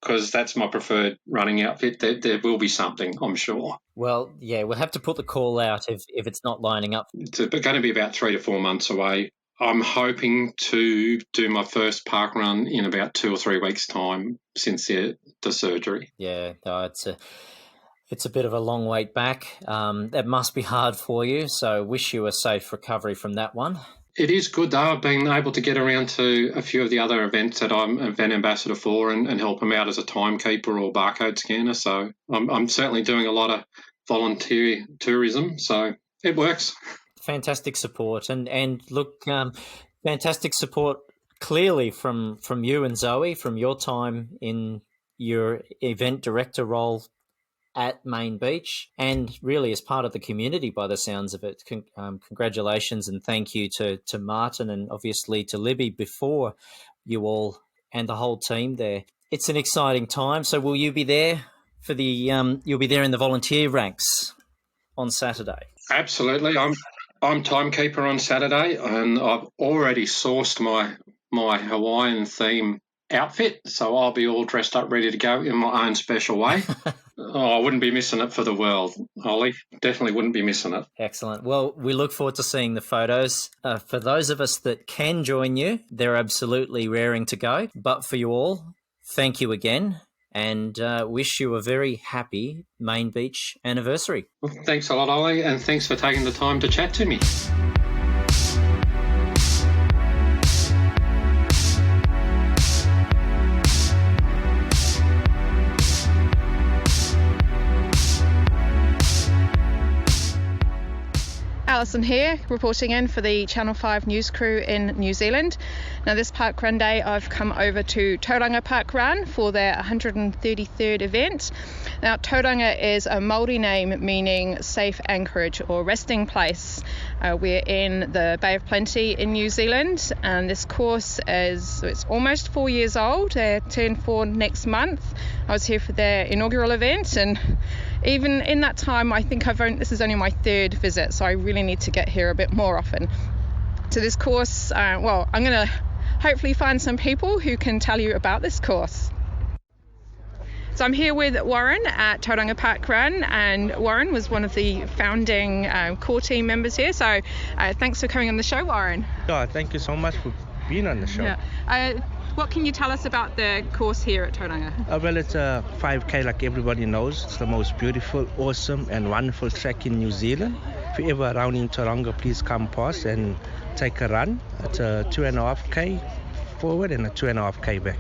[SPEAKER 5] because that's my preferred running outfit. There will be something, I'm sure.
[SPEAKER 2] Well, yeah, we'll have to put the call out if it's not lining up.
[SPEAKER 5] It's going to be about 3 to 4 months away. I'm hoping to do my first park run in about 2 or 3 weeks' time since the surgery.
[SPEAKER 2] Yeah, no, it's a bit of a long wait back. That must be hard for you, so wish you a safe recovery from that one.
[SPEAKER 5] It is good, though. I've been able to get around to a few of the other events that I'm event ambassador for and help them out as a timekeeper or barcode scanner. So I'm certainly doing a lot of volunteer tourism, so it works.
[SPEAKER 2] Fantastic support. And look, fantastic support clearly from you and Zoe, from your time in your event director role at Main Beach, and really as part of the community by the sounds of it. Congratulations and thank you to Martin and obviously to Libby before you all and the whole team there. It's an exciting time. So will you be there for you'll be there in the volunteer ranks on Saturday?
[SPEAKER 5] Absolutely. I'm timekeeper on Saturday, and I've already sourced my Hawaiian theme outfit, so I'll be all dressed up, ready to go in my own special way. I wouldn't be missing it for the world, Ollie. Definitely wouldn't be missing it.
[SPEAKER 2] Excellent. Well, we look forward to seeing the photos. For those of us that can join you, they're absolutely raring to go. But for you all, thank you again, and wish you a very happy Main Beach anniversary.
[SPEAKER 5] Well, thanks a lot, Ollie, and thanks for taking the time to chat to me.
[SPEAKER 6] Alison here, reporting in for the Channel 5 news crew in New Zealand. Now this parkrun day I've come over to Tauranga Parkrun for their 133rd event. Now Tauranga is a Māori name meaning safe anchorage or resting place. We're in the Bay of Plenty in New Zealand, and this course it's almost 4 years old. They turn 4 next month. I was here for their inaugural event, and even in that time I think this is only my 3rd visit, so I really need to get here a bit more often. So this course, I'm going to hopefully find some people who can tell you about this course. So I'm here with Warren at Tauranga Parkrun, and Warren was one of the founding core team members here. So thanks for coming on the show, Warren.
[SPEAKER 7] Oh, thank you so much for being on the show.
[SPEAKER 6] Yeah. What can you tell us about the course here at Tauranga?
[SPEAKER 7] Well, it's a 5K like everybody knows. It's the most beautiful, awesome and wonderful track in New Zealand. If you're ever around in Tauranga, please come past and take a run. It's a 2.5K forward and a 2.5K back.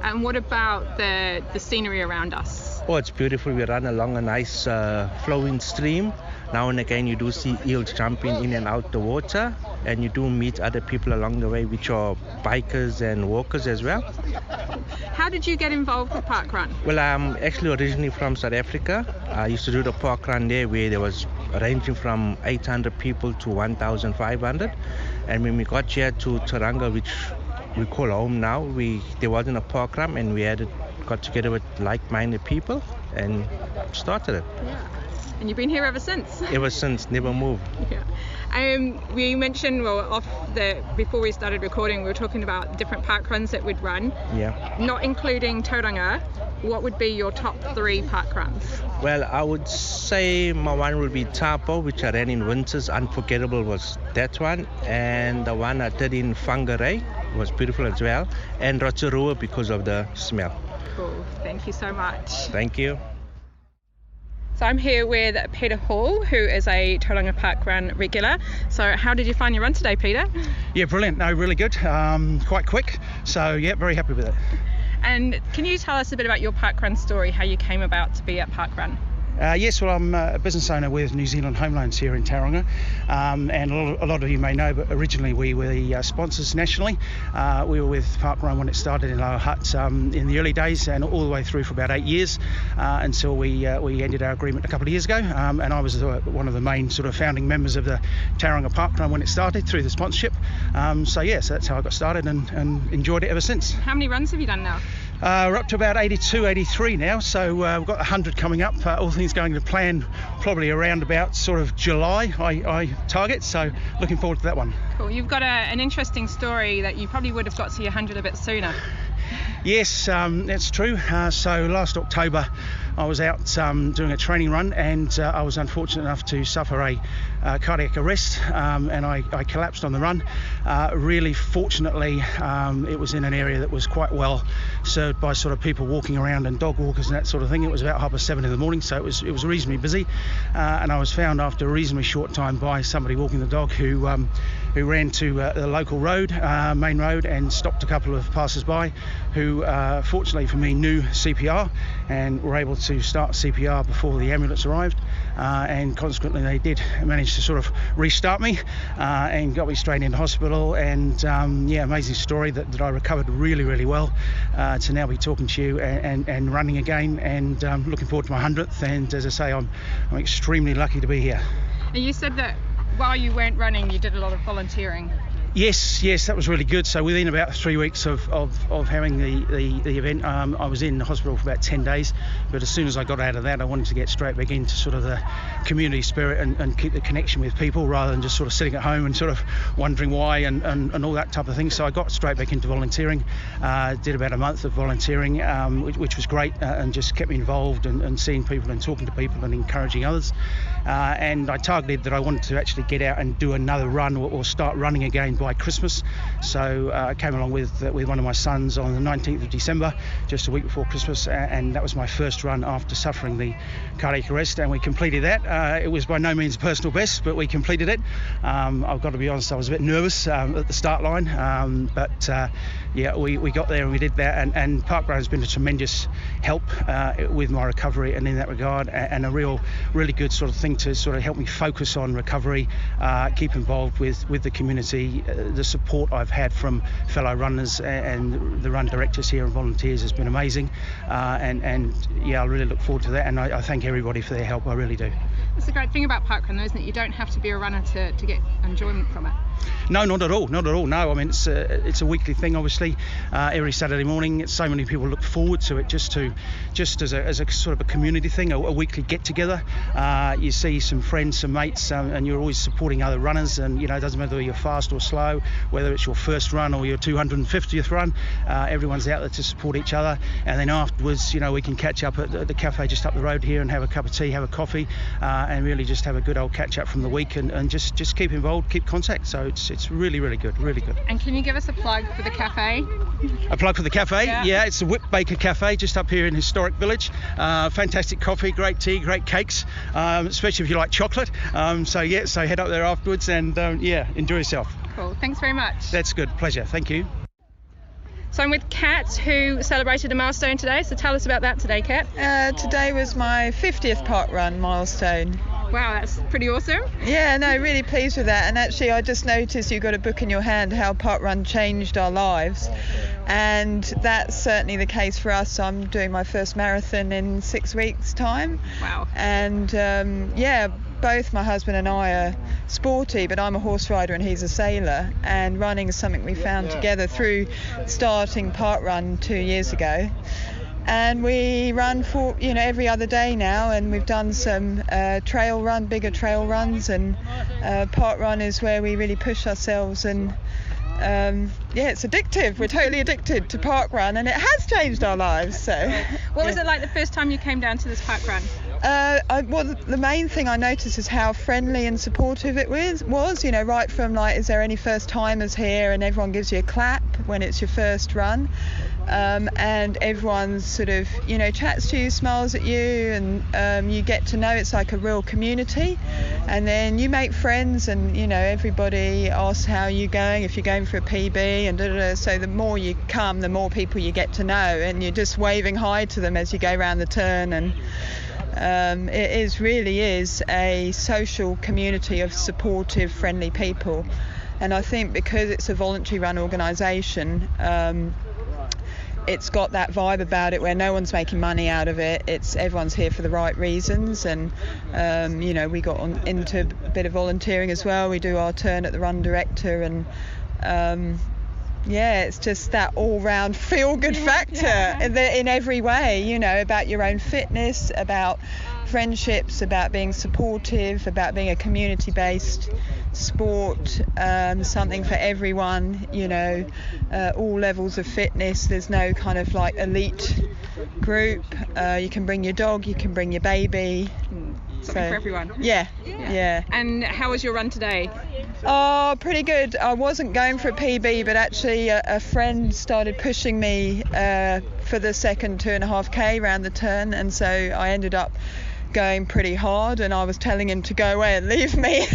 [SPEAKER 6] And what about the scenery around us?
[SPEAKER 7] Oh, it's beautiful. We run along a nice flowing stream. Now and again you do see eels jumping in and out the water, and you do meet other people along the way, which are bikers and walkers as well.
[SPEAKER 6] How did you get involved with parkrun?
[SPEAKER 7] Well, I'm actually originally from South Africa. I used to do the parkrun there, where there was ranging from 800 people to 1,500. And when we got here to Tauranga, which we call home now, there wasn't a parkrun, and we got together with like-minded people and started it.
[SPEAKER 6] Yeah. And you've been here ever since?
[SPEAKER 7] Ever since, never moved.
[SPEAKER 6] Yeah. We mentioned, before we started recording, we were talking about different parkruns that we'd run.
[SPEAKER 7] Yeah.
[SPEAKER 6] Not including Tauranga, what would be your top 3 parkruns?
[SPEAKER 7] Well, I would say my one would be Taupo, which I ran in winters. Unforgettable was that one. And the one I did in Whangarei was beautiful as well. And Rotorua because of the smell.
[SPEAKER 6] Cool. Thank you so much.
[SPEAKER 7] Thank you.
[SPEAKER 6] So I'm here with Peter Hall, who is a Tauranga Parkrun regular. So how did you find your run today, Peter?
[SPEAKER 8] Yeah, brilliant. No, really good. Quite quick. So yeah, very happy with it.
[SPEAKER 6] And can you tell us a bit about your parkrun story, how you came about to be at parkrun?
[SPEAKER 8] Yes, well, I'm a business owner with New Zealand Home Loans here in Tauranga, and a lot of you may know, but originally we were the sponsors nationally. We were with Parkrun when it started in Lalor Hut in the early days, and all the way through for about 8 years until we ended our agreement a couple of years ago. And I was one of the main sort of founding members of the Tauranga Parkrun when it started through the sponsorship. So that's how I got started and enjoyed it ever since.
[SPEAKER 6] How many runs have you done now?
[SPEAKER 8] We're up to about 82, 83 now, so we've got 100 coming up. All things going to plan, probably around about sort of July I target, so looking forward to that one.
[SPEAKER 6] Cool. You've got an interesting story that you probably would have got to your 100 a bit sooner.
[SPEAKER 8] Yes, that's true. So last October I was out doing a training run, and I was unfortunate enough to suffer a cardiac arrest, and I collapsed on the run. Really fortunately, it was in an area that was quite well served by sort of people walking around and dog walkers and that sort of thing. It was about 7:30 in the morning, so it was reasonably busy, and I was found after a reasonably short time by somebody walking the dog who ran to the local road, main road, and stopped a couple of passers-by who fortunately for me knew CPR and were able to start CPR before the ambulance arrived, and consequently they did manage to sort of restart me and got me straight into hospital. And amazing story that I recovered really, really well to now be talking to you and running again, and looking forward to my 100th. And as I say, I'm extremely lucky to be here.
[SPEAKER 6] And you said that while you weren't running, you did a lot of volunteering.
[SPEAKER 8] Yes, that was really good. So within about 3 weeks of having the event, I was in the hospital for about 10 days. But as soon as I got out of that, I wanted to get straight back into sort of the community spirit and keep the connection with people rather than just sort of sitting at home and sort of wondering why and all that type of thing. So I got straight back into volunteering, did about a month of volunteering, which was great, and just kept me involved and seeing people and talking to people and encouraging others. And I targeted that I wanted to actually get out and do another run or start running again by Christmas. So I came along with one of my sons on the 19th of December, just a week before Christmas, and that was my first run after suffering the cardiac arrest, and we completed that. It was by no means a personal best, but we completed it. I've got to be honest, I was a bit nervous at the start line, but we got there and we did that, and parkrun has been a tremendous help with my recovery and in that regard, and a really good sort of thing amazing to sort of help me focus on recovery, keep involved with the community. The support I've had from fellow runners and the run directors here and volunteers has been amazing. And I really look forward to that, and I thank everybody for their help. I really do.
[SPEAKER 6] That's the great thing about parkrun, though, isn't it? You don't have to be a runner to get enjoyment from it.
[SPEAKER 8] No, not at all. No, I mean it's a weekly thing, obviously. Every Saturday morning, so many people look forward to it, just as a sort of a community thing, a weekly get together. You see some friends, some mates, and you're always supporting other runners. And it doesn't matter whether you're fast or slow, whether it's your first run or your 250th run. Everyone's out there to support each other. And then afterwards, we can catch up at the cafe just up the road here and have a cup of tea, have a coffee, and really just have a good old catch up from the week and just keep involved, keep contact. So it's really, really good, really good.
[SPEAKER 6] And can you give us a plug for the cafe?
[SPEAKER 8] A plug for the cafe? Yeah, it's the Whip Baker Cafe just up here in Historic Village. Fantastic coffee, great tea, great cakes, especially if you like chocolate. So head up there afterwards and enjoy yourself.
[SPEAKER 6] Cool, thanks very much.
[SPEAKER 8] That's good, pleasure, thank you.
[SPEAKER 6] So I'm with Kat, who celebrated a milestone today, so tell us about that today, Kat.
[SPEAKER 9] Today was my 50th parkrun milestone.
[SPEAKER 6] Wow, that's pretty awesome.
[SPEAKER 9] Yeah, no, really pleased with that. And actually, I just noticed you've got a book in your hand, how parkrun changed our lives. And that's certainly the case for us. I'm doing my first marathon in 6 weeks' time.
[SPEAKER 6] Wow.
[SPEAKER 9] And both my husband and I are sporty, but I'm a horse rider and he's a sailor. And running is something we found together through starting parkrun 2 years ago. And we run for every other day now, and we've done some bigger trail runs, and parkrun is where we really push ourselves. And it's addictive. We're totally addicted to parkrun, and it has changed our lives. So,
[SPEAKER 6] what was it like the first time you came down to this parkrun?
[SPEAKER 9] The main thing I noticed is how friendly and supportive it was. Right from is there any first timers here, and everyone gives you a clap when it's your first run. And everyone sort of, chats to you, smiles at you, and you get to know it's like a real community. And then you make friends, and, everybody asks how you're going, if you're going for a PB, and so the more you come, the more people you get to know, and you're just waving hi to them as you go around the turn. And it really is a social community of supportive, friendly people. And I think because it's a voluntary run organisation, it's got that vibe about it where no one's making money out of it. Everyone's here for the right reasons, and we got into a bit of volunteering as well. We do our turn at the run director, and it's just that all-round feel-good factor in every way. About your own fitness, about friendships, about being supportive, about being a community-based sport, something for everyone, all levels of fitness. There's no kind of elite group. You can bring your dog, you can bring your baby.
[SPEAKER 6] Something for everyone.
[SPEAKER 9] Yeah.
[SPEAKER 6] And how was your run today?
[SPEAKER 9] Oh, pretty good. I wasn't going for a PB, but actually a friend started pushing me for the second 2.5k round the turn, and so I ended up going pretty hard, and I was telling him to go away and leave me,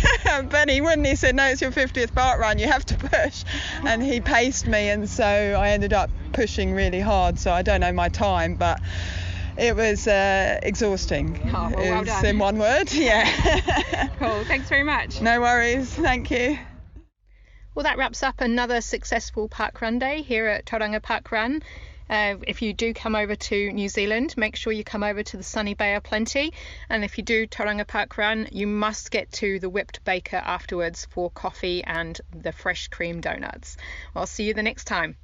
[SPEAKER 9] but he wouldn't. He said, no, it's your 50th parkrun, you have to push, and he paced me, and so I ended up pushing really hard. So I don't know my time, but it was exhausting.
[SPEAKER 6] Oh, well done.
[SPEAKER 9] In one word. Yeah.
[SPEAKER 6] Cool, thanks very much.
[SPEAKER 9] No worries, thank you.
[SPEAKER 6] Well, that wraps up another successful parkrun day here at Tauranga Parkrun. If you do come over to New Zealand, make sure you come over to the Sunny Bay of Plenty. And if you do Tauranga Parkrun, you must get to the Whipped Baker afterwards for coffee and the fresh cream donuts. I'll see you the next time.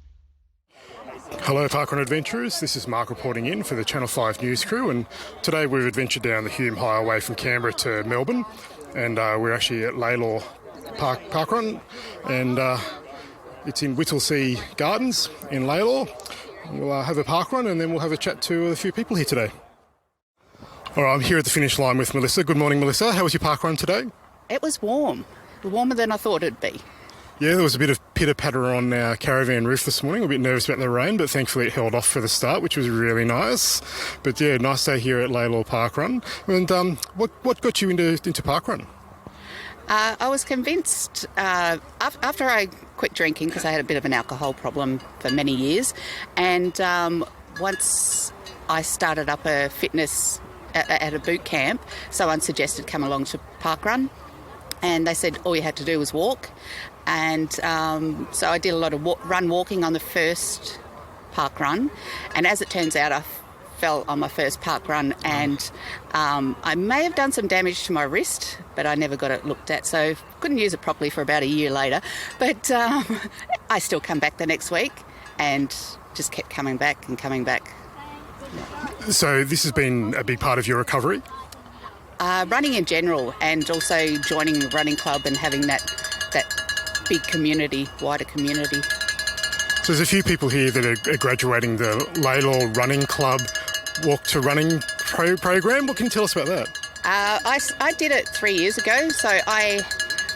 [SPEAKER 10] Hello Parkrun adventurers, this is Mark reporting in for the Channel 5 news crew, and today we've adventured down the Hume Highway from Canberra to Melbourne, and we're actually at Lalor Parkrun, and it's in Whittlesea Gardens in Lalor. We'll have a parkrun and then we'll have a chat to a few people here today. All right, I'm here at the finish line with Melissa. Good morning, Melissa. How was your parkrun today?
[SPEAKER 11] It was warm, warmer than I thought it'd be.
[SPEAKER 10] Yeah, there was a bit of pitter-patter on our caravan roof this morning. A bit nervous about the rain, but thankfully it held off for the start, which was really nice. But yeah, nice day here at Lalor Parkrun. And what got you into parkrun?
[SPEAKER 11] I was convinced after I quit drinking, because I had a bit of an alcohol problem for many years, and once I started up a fitness at a boot camp, someone suggested come along to parkrun, and they said all you had to do was walk. And so I did a lot of walking on the first parkrun, and as it turns out, I fell on my first parkrun, and I may have done some damage to my wrist, but I never got it looked at, so couldn't use it properly for about a year later. But I still come back the next week and just kept coming back and coming back.
[SPEAKER 10] So this has been a big part of your recovery?
[SPEAKER 11] Running in general, and also joining a running club and having that big community, wider community.
[SPEAKER 10] So there's a few people here that are graduating the Lalor Running Club Walk to Running program. What can you tell us about that?
[SPEAKER 11] I did it 3 years ago, so I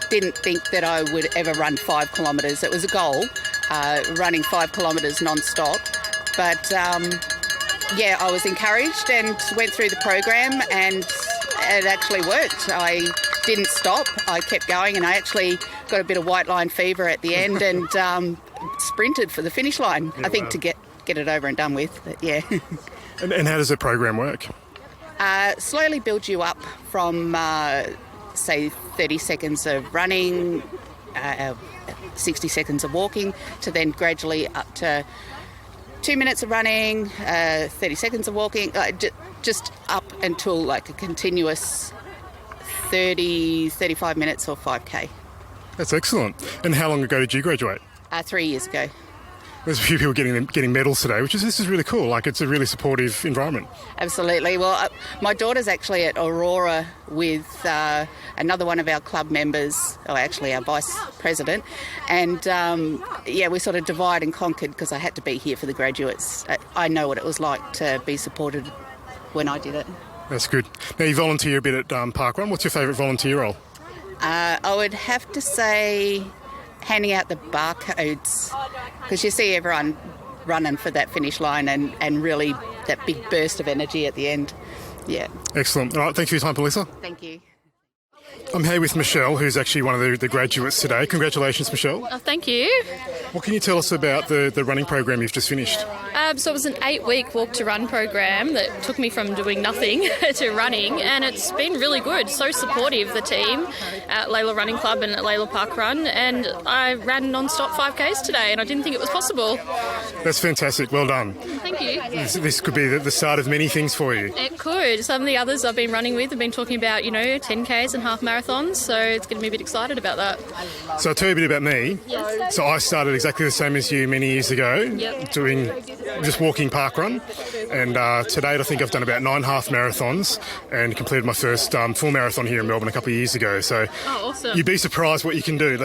[SPEAKER 11] didn't think that I would ever run 5 kilometres. It was a goal, running 5 kilometres non-stop. But yeah, I was encouraged and went through the program, and it actually worked. I didn't stop. I kept going, and I actually got a bit of white line fever at the end and sprinted for the finish line.
[SPEAKER 10] Yeah,
[SPEAKER 11] I think
[SPEAKER 10] wow.
[SPEAKER 11] to get it over and done with. But yeah.
[SPEAKER 10] And how does the program work?
[SPEAKER 11] Slowly build you up from, say, 30 seconds of running, 60 seconds of walking, to then gradually up to 2 minutes of running, 30 seconds of walking, just up until like a continuous 35 minutes or 5K.
[SPEAKER 10] That's excellent. And how long ago did you graduate?
[SPEAKER 11] 3 years ago.
[SPEAKER 10] There's a few people getting medals today, this is really cool. Like, it's a really supportive environment.
[SPEAKER 11] Absolutely. Well, my daughter's actually at Aurora with another one of our club members, or actually our vice president, and yeah, we sort of divide and conquered because I had to be here for the graduates. I know what it was like to be supported when I did it.
[SPEAKER 10] That's good. Now, you volunteer a bit at Parkrun. What's your favourite volunteer role?
[SPEAKER 11] I would have to say handing out the barcodes, because you see everyone running for that finish line and really that big burst of energy at the end. Yeah.
[SPEAKER 10] Excellent. All right, thanks for your time, Melissa.
[SPEAKER 11] Thank you.
[SPEAKER 10] I'm here with Michelle, who's actually one of the graduates today. Congratulations, Michelle.
[SPEAKER 12] Oh, thank you.
[SPEAKER 10] What can you tell us about the running program you've just finished?
[SPEAKER 12] So it was an 8-week walk to run program that took me from doing nothing to running, and it's been really good. So supportive, the team at Lalor Running Club and at Lalor Parkrun, and I ran non-stop 5Ks today, and I didn't think it was possible.
[SPEAKER 10] That's fantastic. Well done.
[SPEAKER 12] Thank you.
[SPEAKER 10] This could be the start of many things for you.
[SPEAKER 12] It could. Some of the others I've been running with have been talking about, 10Ks and half marathons, so it's getting me a bit excited about that.
[SPEAKER 10] So I'll tell you a bit about me.
[SPEAKER 12] Yes.
[SPEAKER 10] So I started exactly the same as you many years ago, doing just walking parkrun, and to date I think I've done about 9 half marathons and completed my first full marathon here in Melbourne a couple of years ago. So
[SPEAKER 12] awesome.
[SPEAKER 10] You'd be surprised what you can do.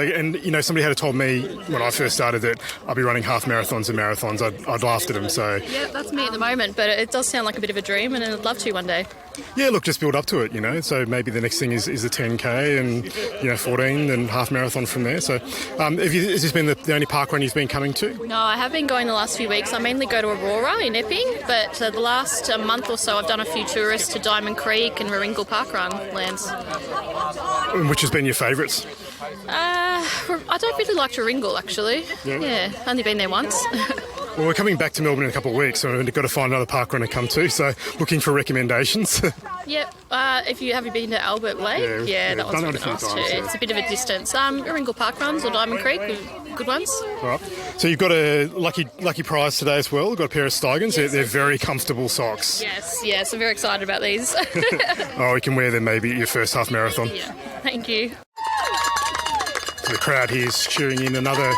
[SPEAKER 10] Somebody had told me when I first started that I'd be running half marathons and marathons. I'd laughed at them. So
[SPEAKER 12] yeah, that's me at the moment, but it does sound like a bit of a dream, and I'd love to one day.
[SPEAKER 10] yeah, look, just build up to it, So maybe the next thing is a 10K and 14 and half marathon from there. So has this been the only parkrun you've been coming to?
[SPEAKER 12] No, I have been going the last few weeks. I mainly go to Aurora in Epping, but the last month or so I've done a few tourists to Diamond Creek and Warringal Parkrun lands.
[SPEAKER 10] Which has been your favourites?
[SPEAKER 12] I don't really like Warringal, actually. Yeah, only been there once.
[SPEAKER 10] Well, we're coming back to Melbourne in a couple of weeks, so we've got to find another parkrun to come to, so looking for recommendations.
[SPEAKER 12] Yep. Have you been to Albert Lake? Yeah, that one's really nice too. It's a bit of a distance. Warringal Parkruns or Diamond Creek, good ones.
[SPEAKER 10] All right. So you've got a lucky prize today as well. You've got a pair of Steigans. Yes. They're very comfortable socks.
[SPEAKER 12] Yes, I'm very excited about these.
[SPEAKER 10] Oh, you can wear them maybe at your first half marathon.
[SPEAKER 12] Yeah, thank you.
[SPEAKER 10] So the crowd here is cheering in another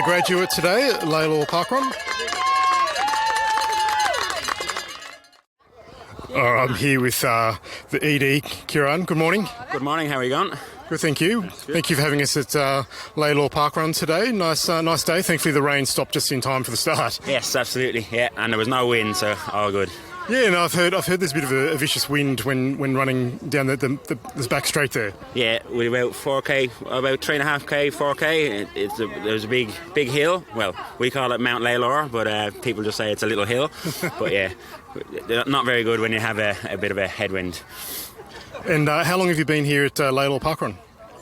[SPEAKER 10] graduate today at Lalor Parkrun. I'm here with the ED, Kieran. Good morning.
[SPEAKER 13] Good morning, how are you going?
[SPEAKER 10] Good, thank you. Thank you for having us at Lalor Parkrun today. Nice day. Thankfully the rain stopped just in time for the start.
[SPEAKER 13] Yes, absolutely, yeah, and there was no wind, so all good.
[SPEAKER 10] Yeah, no, I've heard there's a bit of a vicious wind when running down the back straight there.
[SPEAKER 13] Yeah, with about 4K, about 3.5K, 4K, there's a big hill. Well, we call it Mount Lalor, but people just say it's a little hill. But yeah, not very good when you have a bit of a headwind. And
[SPEAKER 10] how long have you been here at Lalor Parkrun?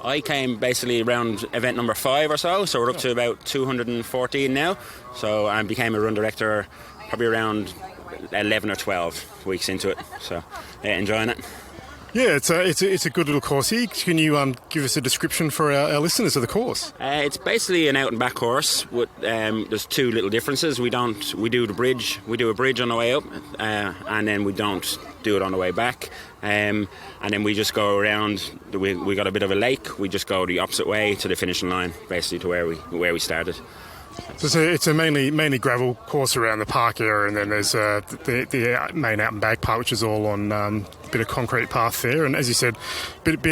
[SPEAKER 13] I came basically around event number 5 or so we're up to about 214 now. So I became a run director probably around 11 or 12 weeks into it. So, yeah, enjoying it.
[SPEAKER 10] Yeah, it's a good little course here. Can you give us a description for our listeners of the course?
[SPEAKER 13] It's basically an out and back course. With, there's two little differences. We do the bridge. We do a bridge on the way up, and then we don't do it on the way back. And then we just go around. We got a bit of a lake. We just go the opposite way to the finishing line, basically to where we started.
[SPEAKER 10] So it's a mainly gravel course around the park area, and then there's the main out and back part, which is all on a bit of concrete path there. And as you said, bit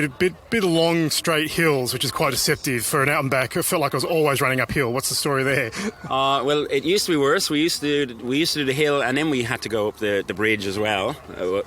[SPEAKER 10] of long straight hills, which is quite deceptive for an out and back. It felt like I was always running uphill. What's the story there?
[SPEAKER 13] Well, it used to be worse. We used to do the hill, and then we had to go up the bridge as well.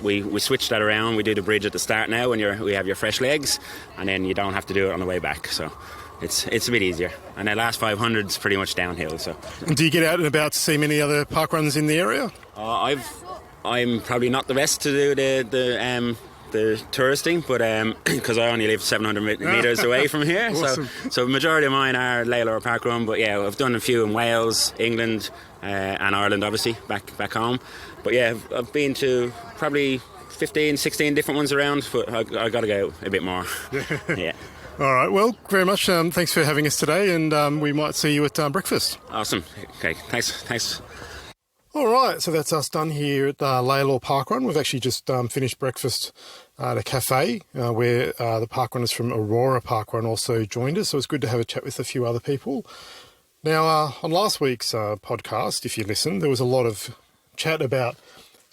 [SPEAKER 13] We switched that around. We do the bridge at the start now when we have your fresh legs, and then you don't have to do it on the way back. So. It's a bit easier, and the last 500's pretty much downhill. So,
[SPEAKER 10] and do you get out and about to see many other park runs in the area?
[SPEAKER 13] I'm probably not the best to do the touristing, but because I only live 700 metres away from here, awesome. so the majority of mine are Lalor parkrun. But yeah, I've done a few in Wales, England, and Ireland, obviously back home. But yeah, I've been to probably 15, 16 different ones around, but I got to go a bit more. Yeah.
[SPEAKER 10] All right, well, very much. Thanks for having us today, and we might see you at breakfast.
[SPEAKER 13] Awesome. Okay, thanks.
[SPEAKER 10] All right, so that's us done here at Lalor Parkrun. We've actually just finished breakfast at a cafe where the parkrunners from Aurora Parkrun also joined us, so it's good to have a chat with a few other people. Now, on last week's podcast, if you listened, there was a lot of chat about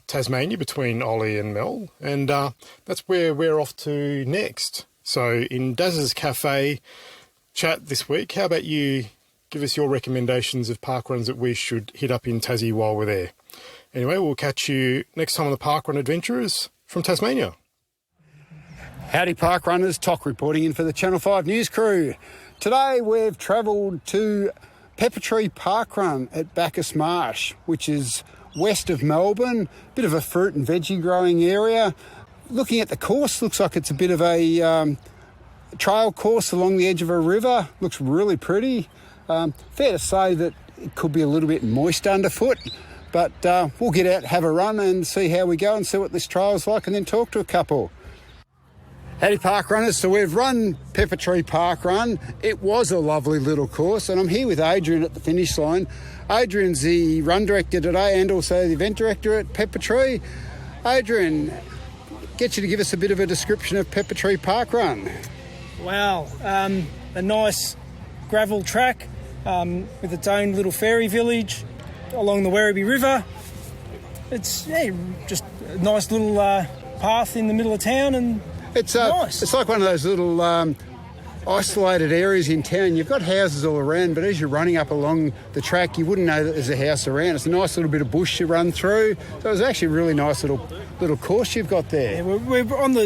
[SPEAKER 10] Tasmania between Olly and Mel, and that's where we're off to next. So in Dazza's Cafe chat this week, how about you give us your recommendations of parkruns that we should hit up in Tassie while we're there? Anyway, we'll catch you next time on the Parkrun Adventurers from Tasmania.
[SPEAKER 14] Howdy parkrunners, Toc reporting in for the Channel 5 News crew. Today we've travelled to Peppertree Parkrun at Bacchus Marsh, which is west of Melbourne, bit of a fruit and veggie growing area. Looking at the course, looks like it's a bit of a trail course along the edge of a river. Looks really pretty. Fair to say that it could be a little bit moist underfoot, but we'll get out, have a run and see how we go and see what this trail's like, and then talk to a couple. Howdy parkrunners, so we've run Peppertree Parkrun. It was a lovely little course, and I'm here with Adrian at the finish line. Adrian's the run director today and also the event director at Peppertree. Adrian, get you to give us a bit of a description of Peppertree Parkrun.
[SPEAKER 15] Wow, a nice gravel track with its own little fairy village along the Werribee River. It's just a nice little path in the middle of town, and
[SPEAKER 14] it's
[SPEAKER 15] nice.
[SPEAKER 14] It's like one of those little isolated areas in town. You've got houses all around, but as you're running up along the track, you wouldn't know that there's a house around. It's a nice little bit of bush to run through. So it's actually a really nice little course you've got there.
[SPEAKER 15] Yeah, we're on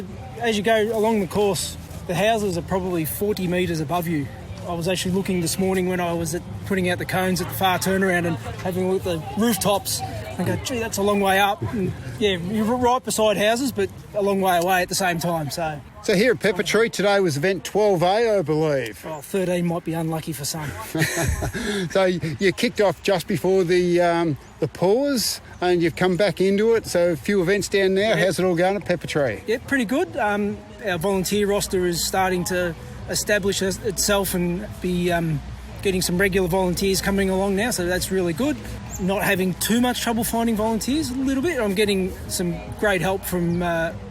[SPEAKER 15] as you go along the course, the houses are probably 40 metres above you. I was actually looking this morning when I was putting out the cones at the far turnaround and having a look at the rooftops. I go, gee, that's a long way up. And yeah, you're right beside houses, but a long way away at the same time.
[SPEAKER 14] So here at Peppertree today was event 12A, I believe.
[SPEAKER 15] Well, 13 might be unlucky for some.
[SPEAKER 14] So you kicked off just before the pause, and you've come back into it. So a few events down now. Yep. How's it all going at Peppertree?
[SPEAKER 15] Yeah, pretty good. Our volunteer roster is starting to establish itself and be getting some regular volunteers coming along now, so that's really good. Not having too much trouble finding volunteers, a little bit. I'm getting some great help from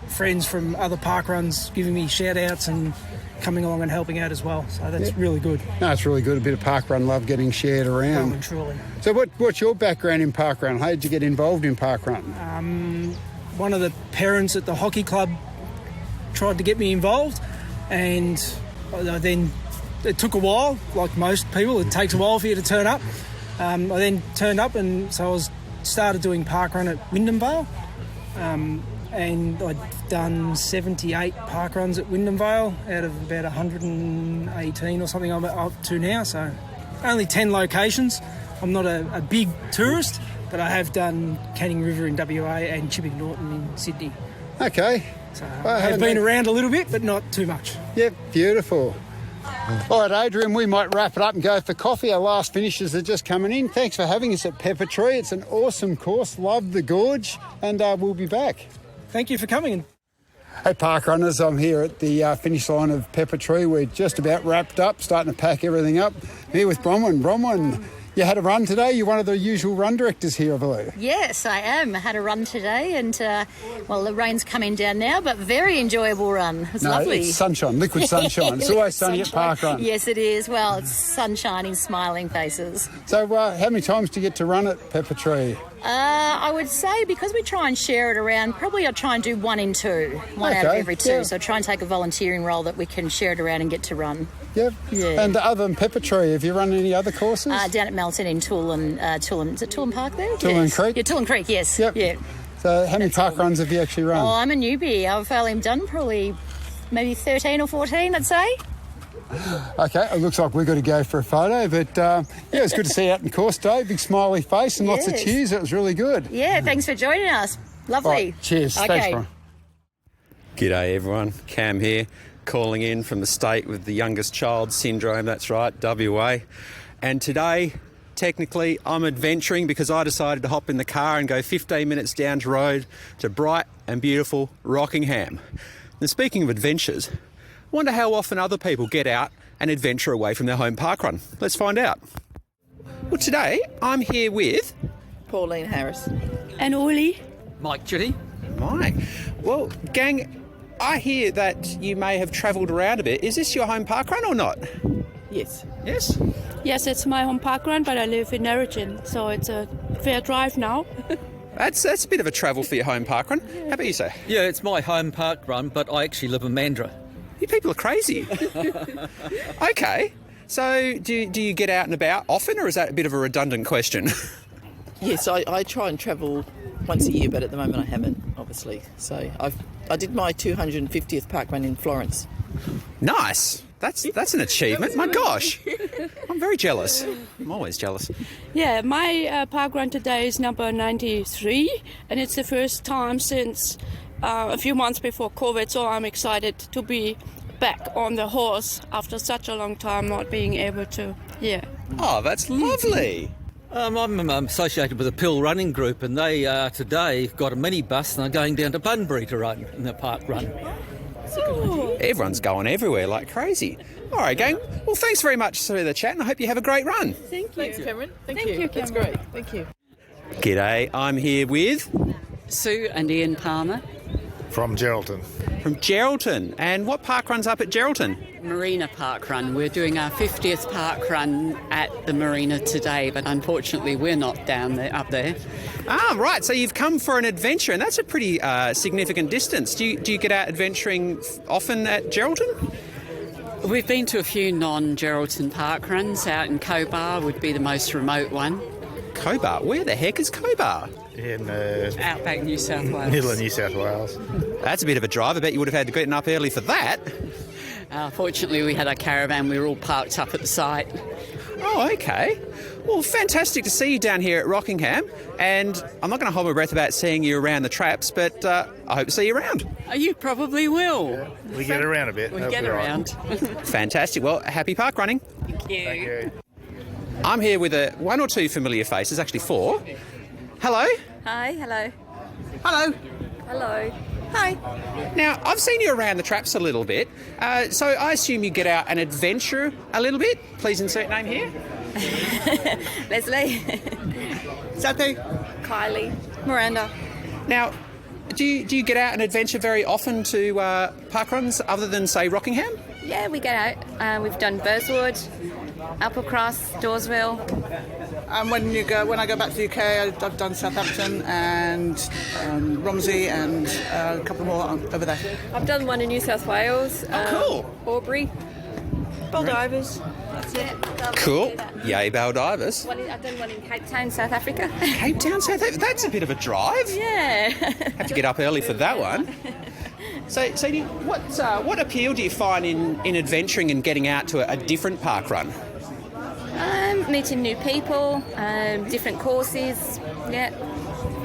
[SPEAKER 15] friends from other parkruns giving me shout-outs and coming along and helping out as well, so that's really good.
[SPEAKER 14] No, it's really good. A bit of parkrun love getting shared around.
[SPEAKER 15] Oh, and truly.
[SPEAKER 14] So what's your background in parkrun? How did you get involved in parkrun?
[SPEAKER 15] One of the parents at the hockey club tried to get me involved, and then it took a while. Like most people, it takes a while for you to turn up. I then turned up, and so I started doing parkrun at Wyndham Vale, and I'd done 78 parkruns at Wyndham Vale out of about 118 or something I'm up to now, so only 10 locations. I'm not a big tourist, but I have done Canning River in WA and Chipping Norton in Sydney.
[SPEAKER 14] Okay.
[SPEAKER 15] So I've been around a little bit, but not too much.
[SPEAKER 14] Yep, beautiful. All right, Adrian, we might wrap it up and go for coffee. Our last finishers are just coming in. Thanks for having us at Peppertree. It's an awesome course. Love the gorge, and we'll be back.
[SPEAKER 15] Thank you for coming.
[SPEAKER 14] Hey, parkrunners, I'm here at the finish line of Peppertree. We're just about wrapped up, starting to pack everything up. I'm here with Bronwyn. Bronwyn, you had a run today. You're one of the usual run directors here, I believe.
[SPEAKER 16] Yes, I am. I had a run today and, the rain's coming down now, but very enjoyable run. It's lovely.
[SPEAKER 14] It's sunshine, liquid sunshine. It's always sunny at parkrun.
[SPEAKER 16] Yes, it is. Well, it's sunshine in smiling faces.
[SPEAKER 14] So how many times do you get to run at Peppertree?
[SPEAKER 16] I would say because we try and share it around, probably I'll try and do 1 in 2, one out of every 2. Yeah. So try and take a volunteering role that we can share it around and get to run.
[SPEAKER 14] Yep. Yeah. And other than Peppertree, have you run any other courses?
[SPEAKER 16] Down at Melton in Toolin, is it Toolin Park there?
[SPEAKER 14] Toolin Creek?
[SPEAKER 16] Yeah, Toolin Creek, yes.
[SPEAKER 14] Yep.
[SPEAKER 16] Yeah.
[SPEAKER 14] So how many park runs have you actually run?
[SPEAKER 16] Oh, I'm a newbie. I've only done probably maybe 13 or 14, I'd say.
[SPEAKER 14] Okay, it looks like we've got to go for a photo, but it's good to see you out in course today. Big smiley face and lots of cheers. It was really good.
[SPEAKER 16] Yeah, thanks for joining us. Lovely.
[SPEAKER 14] Right, cheers.
[SPEAKER 16] Okay.
[SPEAKER 14] Thanks, Brian.
[SPEAKER 17] G'day everyone, Cam here, calling in from the state with the youngest child syndrome, that's right, WA. And today, technically, I'm adventuring because I decided to hop in the car and go 15 minutes down the road to bright and beautiful Rockingham. Now, speaking of adventures, I wonder how often other people get out and adventure away from their home parkrun. Let's find out. Well, today I'm here with
[SPEAKER 18] Pauline Harris
[SPEAKER 19] and Olly.
[SPEAKER 20] Mike Chitty.
[SPEAKER 17] Mike. Well, gang, I hear that you may have travelled around a bit. Is this your home parkrun or not?
[SPEAKER 18] Yes.
[SPEAKER 17] Yes?
[SPEAKER 19] Yes, it's my home parkrun, but I live in Narrogin, so it's a fair drive now.
[SPEAKER 17] That's a bit of a travel for your home parkrun. How about you, sir?
[SPEAKER 20] Yeah, it's my home parkrun, but I actually live in Mandurah.
[SPEAKER 17] You people are crazy. Okay. So do you get out and about often, or is that a bit of a redundant question?
[SPEAKER 18] Yes, I try and travel once a year, but at the moment I haven't, obviously. So I did my 250th parkrun in Florence.
[SPEAKER 17] Nice. That's an achievement. My gosh. I'm very jealous. I'm always jealous.
[SPEAKER 19] Yeah, my parkrun today is number 93, and it's the first time since a few months before COVID, so I'm excited to be back on the horse after such a long time not being able to. Yeah.
[SPEAKER 17] Oh, that's lovely.
[SPEAKER 20] I'm associated with a Pill running group, and they today got a minibus and they're going down to Bunbury to run in the parkrun.
[SPEAKER 17] Everyone's going everywhere like crazy. All right, gang. Well, thanks very much for the chat, and I hope you have a great run.
[SPEAKER 18] Thank you. Thanks, Cameron. Thank you.
[SPEAKER 19] Cameron.
[SPEAKER 18] That's great. Thank you.
[SPEAKER 17] G'day. I'm here with
[SPEAKER 21] Sue and Ian Palmer.
[SPEAKER 22] From Geraldton.
[SPEAKER 17] From Geraldton. And what parkrun's up at Geraldton?
[SPEAKER 21] Marina Parkrun. We're doing our 50th parkrun at the marina today, but unfortunately we're not up there.
[SPEAKER 17] Ah, right. So you've come for an adventure, and that's a pretty significant distance. Do you get out adventuring often at Geraldton?
[SPEAKER 21] We've been to a few non-Geraldton parkruns. Out in Cobar would be the most remote one.
[SPEAKER 17] Cobar? Where the heck is Cobar?
[SPEAKER 22] In
[SPEAKER 21] Outback New South Wales.
[SPEAKER 22] Middle of New South Wales.
[SPEAKER 17] That's a bit of a drive. I bet you would have had to get up early for that.
[SPEAKER 21] Fortunately, we had our caravan. We were all parked up at the site.
[SPEAKER 17] Oh, okay. Well, fantastic to see you down here at Rockingham. And I'm not going to hold my breath about seeing you around the traps, but I hope to see you around.
[SPEAKER 21] You probably will.
[SPEAKER 22] Yeah, we get around a bit.
[SPEAKER 21] We get around.
[SPEAKER 17] Fantastic. Well, happy park running.
[SPEAKER 21] Thank you.
[SPEAKER 22] Thank you.
[SPEAKER 17] I'm here with one or two familiar faces, actually 4. Hello.
[SPEAKER 23] Hi, hello.
[SPEAKER 17] Hello.
[SPEAKER 23] Hello.
[SPEAKER 17] Hi. Now, I've seen you around the traps a little bit, so I assume you get out and adventure a little bit. Please insert name here.
[SPEAKER 23] Leslie.
[SPEAKER 18] Sathy.
[SPEAKER 23] Kylie. Miranda.
[SPEAKER 17] Now, do you get out and adventure very often to parkruns other than, say, Rockingham?
[SPEAKER 23] Yeah, we get out. We've done Burswood, Applecross, Dawesville.
[SPEAKER 18] When I go back to the UK, I've done Southampton and Romsey and a couple more over there.
[SPEAKER 23] I've done one in New South Wales.
[SPEAKER 17] Cool.
[SPEAKER 23] Aubrey. Baldivis. That's it.
[SPEAKER 17] Cool. Yay, Baldivis.
[SPEAKER 23] I've done one in Cape Town, South Africa.
[SPEAKER 17] Cape Town, South Africa? That's a bit of a drive.
[SPEAKER 23] Yeah.
[SPEAKER 17] Have to get up early for that one. So what appeal do you find in adventuring and getting out to a different parkrun?
[SPEAKER 23] Meeting new people, different courses, yeah.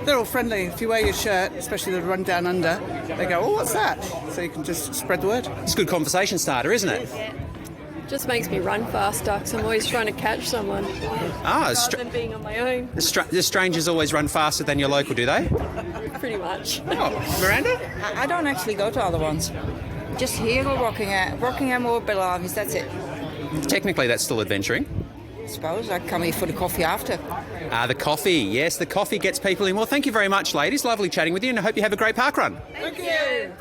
[SPEAKER 18] They're all friendly. If you wear your shirt, especially the Run Down Under, they go, oh, what's that? So you can just spread the word.
[SPEAKER 17] It's a good conversation starter, isn't it?
[SPEAKER 23] Yeah.
[SPEAKER 1] Just makes me run faster because I'm always trying to catch someone rather than being on my own.
[SPEAKER 3] The strangers always run faster than your local, do they?
[SPEAKER 1] Pretty much.
[SPEAKER 3] Oh, Miranda?
[SPEAKER 4] I don't actually go to other ones. Just here or Rockingham or Bellarmy's, that's it.
[SPEAKER 3] Technically, that's still adventuring.
[SPEAKER 4] I suppose I come here for the coffee after.
[SPEAKER 3] The coffee. Yes, the coffee gets people in. Well, thank you very much, ladies. Lovely chatting with you, and I hope you have a great parkrun.
[SPEAKER 1] Thank you.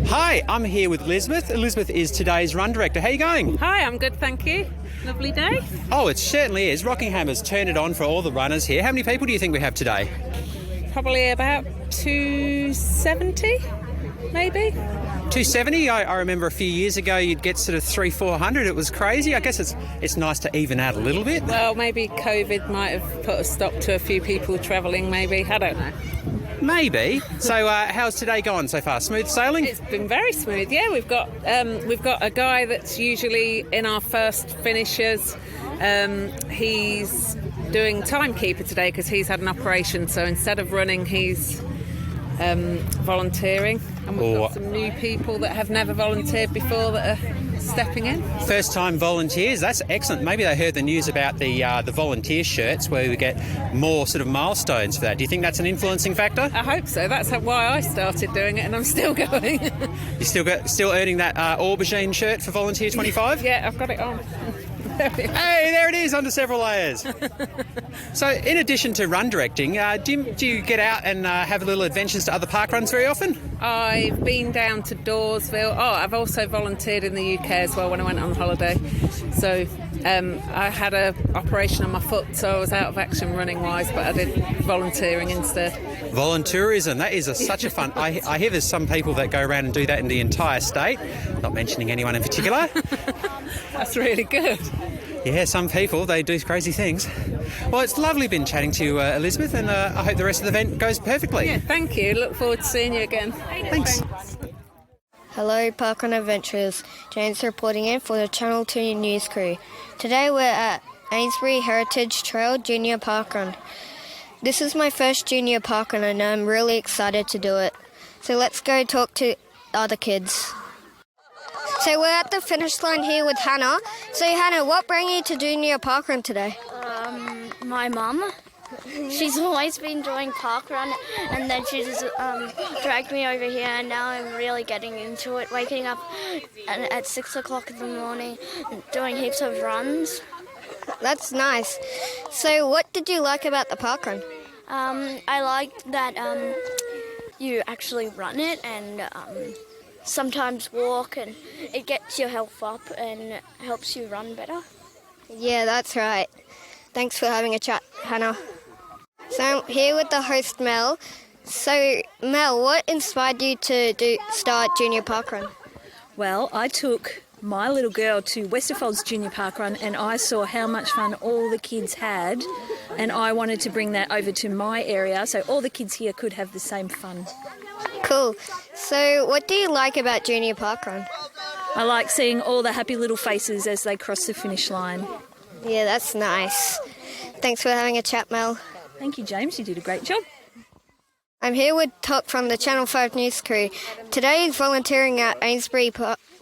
[SPEAKER 3] Hi, I'm here with Elizabeth. Elizabeth is today's run director. How are you going?
[SPEAKER 24] Hi, I'm good, thank you. Lovely day.
[SPEAKER 3] Oh, it certainly is. Rockingham has turned it on for all the runners here. How many people do you think we have today?
[SPEAKER 24] Probably about 270, maybe.
[SPEAKER 3] 270. I remember a few years ago you'd get sort of 300-400. It was crazy. I guess it's nice to even out a little bit.
[SPEAKER 24] Well, maybe COVID might have put a stop to a few people travelling, maybe. I don't know.
[SPEAKER 3] Maybe. So how's today gone so far? Smooth sailing?
[SPEAKER 24] It's been very smooth, yeah. We've got a guy that's usually in our first finishers. He's doing timekeeper today because he's had an operation, so instead of running he's volunteering, and we've got some new people that have never volunteered before that are stepping in.
[SPEAKER 3] First time volunteers, that's excellent. Maybe they heard the news about the volunteer shirts where we get more sort of milestones for that. Do you think that's an influencing factor?
[SPEAKER 24] I hope so. That's why I started doing it, and I'm still going.
[SPEAKER 3] You still earning that aubergine shirt for Volunteer 25?
[SPEAKER 24] Yeah, I've got it on.
[SPEAKER 3] Hey, there it is, under several layers. So, in addition to run directing, do you get out and have little adventures to other park runs very often?
[SPEAKER 24] I've been down to Dawesville. Oh, I've also volunteered in the UK as well when I went on holiday. So, I had an operation on my foot, so I was out of action running-wise, but I did volunteering instead.
[SPEAKER 3] Volunteerism, that is such a fun... I hear there's some people that go around and do that in the entire state, not mentioning anyone in particular.
[SPEAKER 24] That's really good.
[SPEAKER 3] Yeah, some people, they do crazy things. Well, it's lovely been chatting to you, Elizabeth, and I hope the rest of the event goes perfectly.
[SPEAKER 24] Yeah, thank you. Look forward to seeing you again.
[SPEAKER 3] Thanks.
[SPEAKER 25] Hello, Parkrun Adventurers. James reporting in for the Channel 2 News crew. Today we're at Amesbury Heritage Trail Junior Parkrun. This is my first junior parkrun and I'm really excited to do it. So let's go talk to other kids. So we're at the finish line here with Hannah. So Hannah, what brought you to junior parkrun today?
[SPEAKER 26] My mum. She's always been doing parkrun, and then she just dragged me over here, and now I'm really getting into it, waking up at 6 o'clock in the morning, doing heaps of runs.
[SPEAKER 25] That's nice. So what did you like about the parkrun?
[SPEAKER 26] I liked that you actually run it and sometimes walk, and it gets your health up and helps you run better.
[SPEAKER 25] Yeah, that's right. Thanks for having a chat, Hannah. So I'm here with the host, Mel. So, Mel, what inspired you to start junior parkrun?
[SPEAKER 27] Well, I took my little girl to Westerfolds Junior Parkrun and I saw how much fun all the kids had, and I wanted to bring that over to my area so all the kids here could have the same fun.
[SPEAKER 25] Cool. So what do you like about junior parkrun?
[SPEAKER 27] I like seeing all the happy little faces as they cross the finish line.
[SPEAKER 25] Yeah, that's nice. Thanks for having a chat, Mel.
[SPEAKER 27] Thank you, James. You did a great job.
[SPEAKER 25] I'm here with Toc from the Channel 5 News crew. Today is volunteering at Amesbury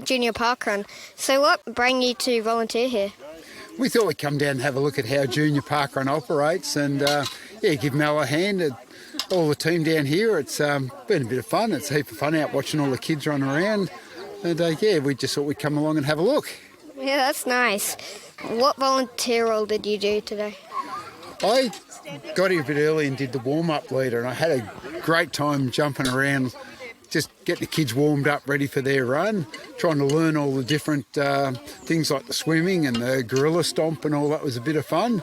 [SPEAKER 25] Junior Parkrun. So what brought you to volunteer here?
[SPEAKER 14] We thought we'd come down and have a look at how junior parkrun operates and give Mel a hand. All the team down here, it's been a bit of fun. It's a heap of fun out watching all the kids run around. And we just thought we'd come along and have a look.
[SPEAKER 25] Yeah, that's nice. What volunteer role did you do today?
[SPEAKER 14] I got here a bit early and did the warm-up leader, and I had a great time jumping around, just get the kids warmed up, ready for their run, trying to learn all the different things like the swimming and the gorilla stomp and all that was a bit of fun.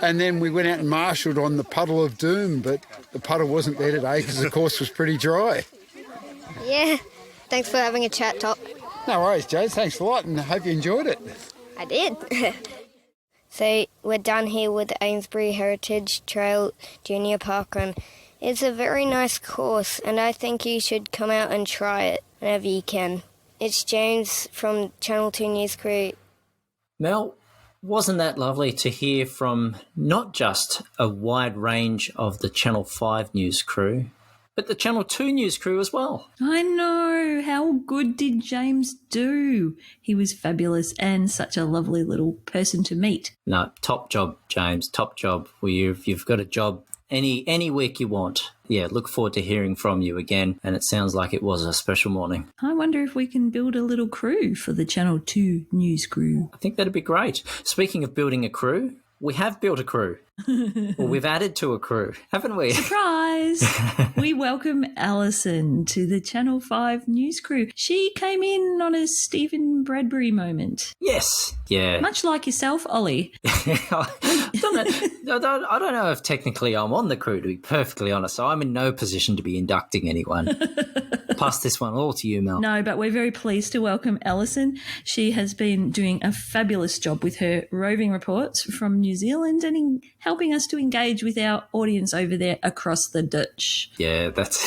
[SPEAKER 14] And then we went out and marshalled on the Puddle of Doom, but the puddle wasn't there today because the course was pretty dry.
[SPEAKER 25] Yeah, thanks for having a chat, Toc.
[SPEAKER 14] No worries, Jade. Thanks a lot, and I hope you enjoyed it.
[SPEAKER 25] I did. So we're done here with the Amesbury Heritage Trail Junior Parkrun. It's a very nice course, and I think you should come out and try it whenever you can. It's James from Channel 2 News crew.
[SPEAKER 2] Mel, wasn't that lovely to hear from not just a wide range of the Channel 5 News crew, but the Channel 2 news crew as well.
[SPEAKER 5] I know. How good did James do? He was fabulous and such a lovely little person to meet.
[SPEAKER 2] No, top job, James, top job. Well, you've got a job any week you want. Yeah, look forward to hearing from you again, and it sounds like it was a special morning.
[SPEAKER 5] I wonder if we can build a little crew for the Channel 2 news crew.
[SPEAKER 2] I think that'd be great. Speaking of building a crew, we have built a crew. Well, we've added to a crew, haven't we?
[SPEAKER 5] Surprise! We welcome Alison to the Channel 5 news crew. She came in on a Stephen Bradbury moment.
[SPEAKER 2] Yes, yeah.
[SPEAKER 5] Much like yourself, Olly.
[SPEAKER 2] I don't know if technically I'm on the crew, to be perfectly honest. So I'm in no position to be inducting anyone. Pass this one all to you, Mel.
[SPEAKER 5] No, but we're very pleased to welcome Alison. She has been doing a fabulous job with her roving reports from New Zealand and helping us to engage with our audience over there across the ditch.
[SPEAKER 2] Yeah, that's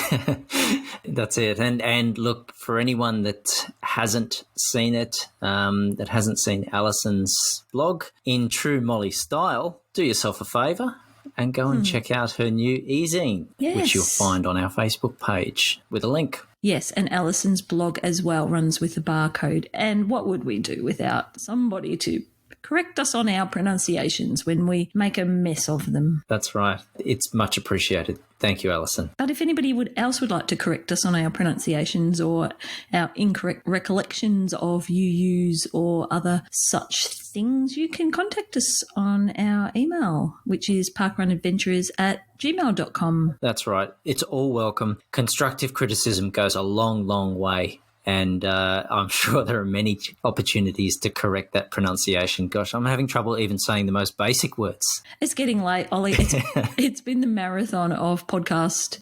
[SPEAKER 2] it. And look, for anyone that hasn't seen it, that hasn't seen Alison's blog, in true Molly style, do yourself a favour and go and check out her new e-zine, which you'll find on our Facebook page with a link.
[SPEAKER 5] Yes, and Alison's blog as well runs with the barcode. And what would we do without somebody to correct us on our pronunciations when we make a mess of them?
[SPEAKER 2] That's right. It's much appreciated. Thank you, Alison.
[SPEAKER 5] But if anybody else would like to correct us on our pronunciations or our incorrect recollections of UUs or other such things, you can contact us on our email, which is parkrunadventurers@gmail.com.
[SPEAKER 2] That's right. It's all welcome. Constructive criticism goes a long, long way. And I'm sure there are many opportunities to correct that pronunciation. Gosh, I'm having trouble even saying the most basic words.
[SPEAKER 5] It's getting late, Olly. It's been the marathon of podcast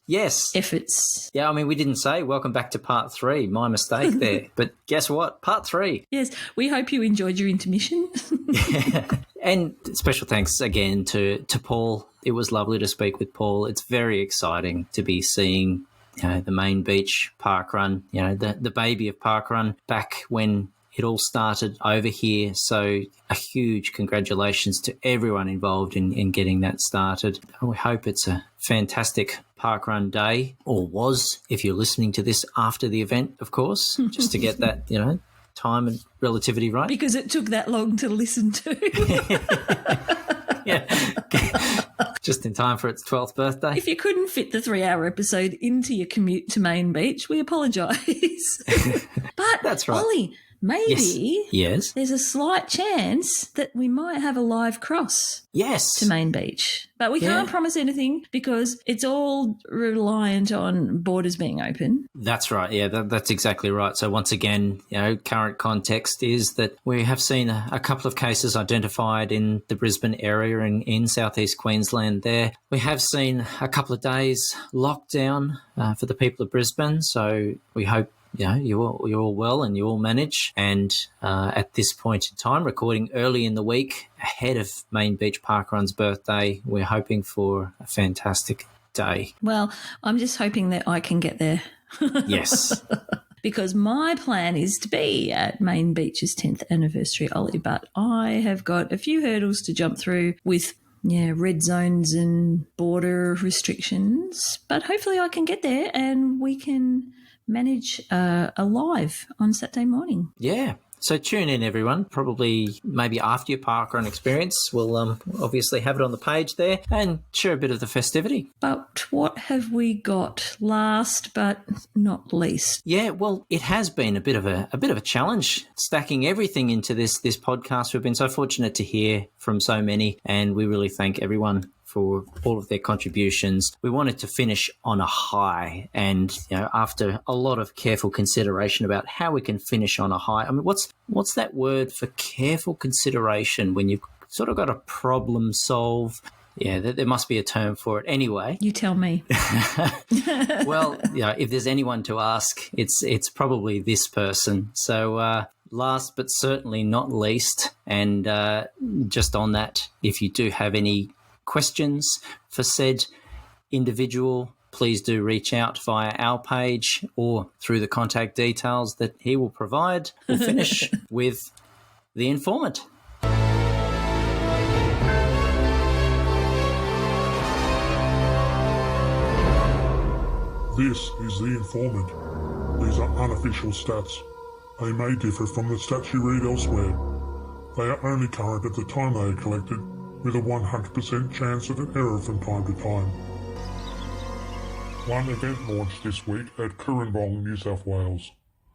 [SPEAKER 5] efforts.
[SPEAKER 2] Yeah, I mean, we didn't say welcome back to part 3. My mistake there. But guess what? Part 3.
[SPEAKER 5] Yes, we hope you enjoyed your intermission.
[SPEAKER 2] And special thanks again to Paul. It was lovely to speak with Paul. It's very exciting to be seeing the main beach parkrun, the baby of parkrun back when it all started over here. So a huge congratulations to everyone involved in getting that started. We hope it's a fantastic parkrun day, or was, if you're listening to this after the event, of course, just to get that, time and relativity right.
[SPEAKER 5] Because it took that long to listen to.
[SPEAKER 2] Yeah. Just in time for its 12th birthday.
[SPEAKER 5] If you couldn't fit the 3-hour episode into your commute to Main Beach, we apologise. But,
[SPEAKER 2] that's right.
[SPEAKER 5] Olly, maybe
[SPEAKER 2] yes.
[SPEAKER 5] there's a slight chance that we might have a live cross to Main Beach. But we can't promise anything because it's all reliant on borders being open.
[SPEAKER 2] That's right. Yeah, that's exactly right. So once again, current context is that we have seen a couple of cases identified in the Brisbane area and in southeast Queensland there. We have seen a couple of days lockdown for the people of Brisbane. So we hope you're all well and you all manage. And at this point in time, recording early in the week ahead of Main Beach Parkrun's birthday, we're hoping for a fantastic day.
[SPEAKER 5] Well, I'm just hoping that I can get there.
[SPEAKER 2] Yes.
[SPEAKER 5] Because my plan is to be at Main Beach's 10th anniversary, Olly, but I have got a few hurdles to jump through with red zones and border restrictions. But hopefully I can get there and we can manage a live on Saturday morning.
[SPEAKER 2] Yeah. So tune in, everyone. Probably maybe after your parkrun experience, we'll obviously have it on the page there and share a bit of the festivity.
[SPEAKER 5] But what have we got last but not least?
[SPEAKER 2] Yeah, well, it has been a bit of a challenge stacking everything into this podcast. We've been so fortunate to hear from so many, and we really thank everyone for all of their contributions. We wanted to finish on a high, and after a lot of careful consideration about how we can finish on a high. I mean, what's that word for careful consideration when you've sort of got a problem solve? Yeah, there must be a term for it. Anyway,
[SPEAKER 5] you tell me.
[SPEAKER 2] Well, if there's anyone to ask, it's probably this person. So last but certainly not least, and just on that, if you do have any questions for said individual, please do reach out via our page or through the contact details that he will provide. We'll finish with the Informant.
[SPEAKER 6] This is the Informant. These are unofficial stats. They may differ from the stats you read elsewhere. They are only current at the time they are collected, with a 100% chance of an error from time to time. One event launched this week at Currambong, New South Wales.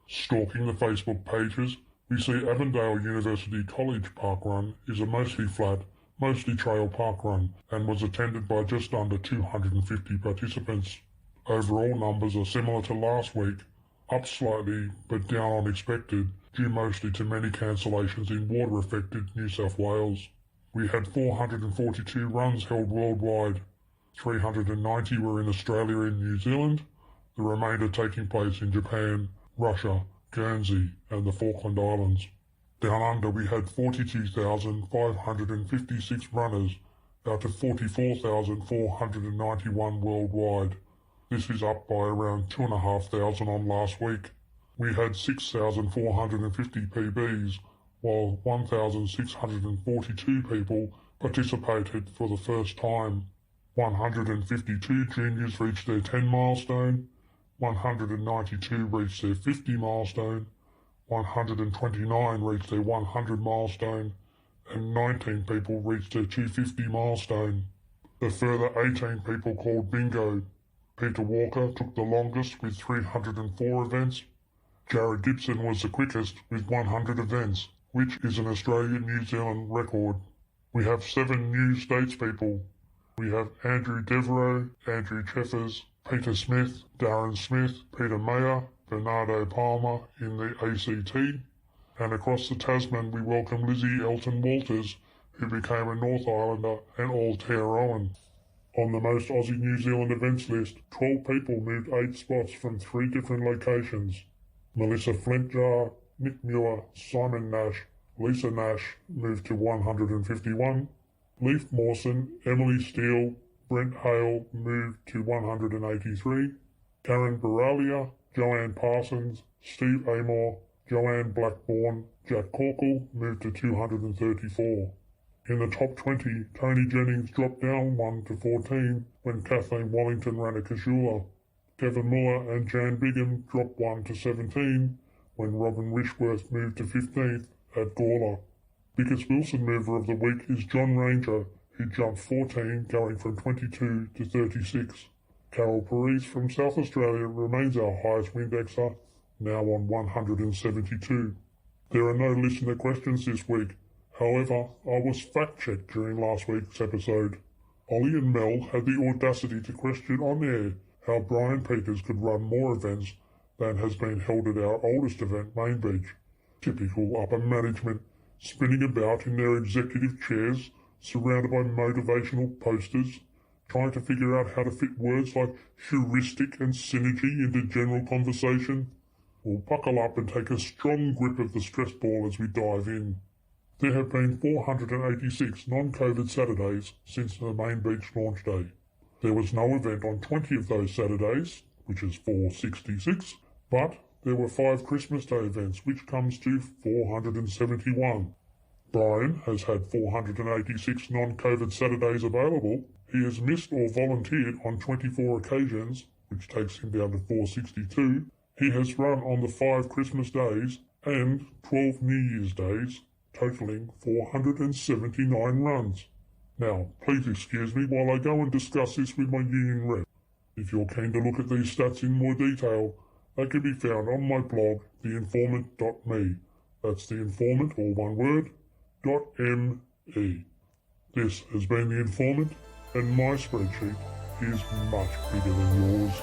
[SPEAKER 6] Stalking the Facebook pages, we see Avondale University College Parkrun is a mostly flat, mostly trail parkrun and was attended by just under 250 participants. Overall numbers are similar to last week, up slightly but down on expected, due mostly to many cancellations in water-affected New South Wales. We had 442 runs held worldwide. 390 were in Australia and New Zealand, the remainder taking place in Japan, Russia, Guernsey and the Falkland Islands. Down under we had 42,556 runners out of 44,491 worldwide. This is up by around 2,500 on last week. We had 6,450 PBs, while 1,642 people participated for the first time. 152 juniors reached their 10 milestone, 192 reached their 50 milestone, 129 reached their 100 milestone, and 19 people reached their 250 milestone. A further 18 people called bingo. Peter Walker took the longest with 304 events. Jared Gibson was the quickest with 100 events, which is an Australia-New Zealand record. We have 7 new statespeople. We have Andrew Devereaux, Andrew Cheffers, Peter Smith, Darren Smith, Peter Mayer, Bernardo Palmer in the ACT, and across the Tasman we welcome Lizzie Elton Walters, who became a North Islander and Aotearoan. On the most Aussie New Zealand events list, 12 people moved 8 spots from 3 different locations. Melissa Flintjar, Nick Muir, Simon Nash, Lisa Nash moved to 151. Leif Mawson, Emily Steele, Brent Hale moved to 183. Karen Baralia, Joanne Parsons, Steve Amor, Joanne Blackburn, Jack Corkle moved to 234. In the top 20, Tony Jennings dropped down 1 to 14 when Kathleen Wallington ran a Kashula. Kevin Muller and Jan Bigham dropped 1 to 17 when Robin Wishworth moved to 15th at Gawler. Biggest Wilson mover of the week is John Ranger, who jumped 14, going from 22 to 36. Carol Parise from South Australia remains our highest Windexer, now on 172. There are no listener questions this week. However, I was fact-checked during last week's episode. Olly and Mel had the audacity to question on air how Brian Peters could run more events than has been held at our oldest event, Main Beach. Typical upper management, spinning about in their executive chairs, surrounded by motivational posters, trying to figure out how to fit words like heuristic and synergy into general conversation. We'll buckle up and take a strong grip of the stress ball as we dive in. There have been 486 non-COVID Saturdays since the Main Beach launch day. There was no event on 20 of those Saturdays, which is 466, but there were 5 Christmas Day events, which comes to 471. Brian has had 486 non-COVID Saturdays available. He has missed or volunteered on 24 occasions, which takes him down to 462. He has run on the 5 Christmas Days and 12 New Year's Days, totalling 479 runs. Now, please excuse me while I go and discuss this with my union rep. If you're keen to look at these stats in more detail, they can be found on my blog, theinformant.me. That's the informant, all one word, .me. This has been The Informant, and my spreadsheet is much bigger than yours.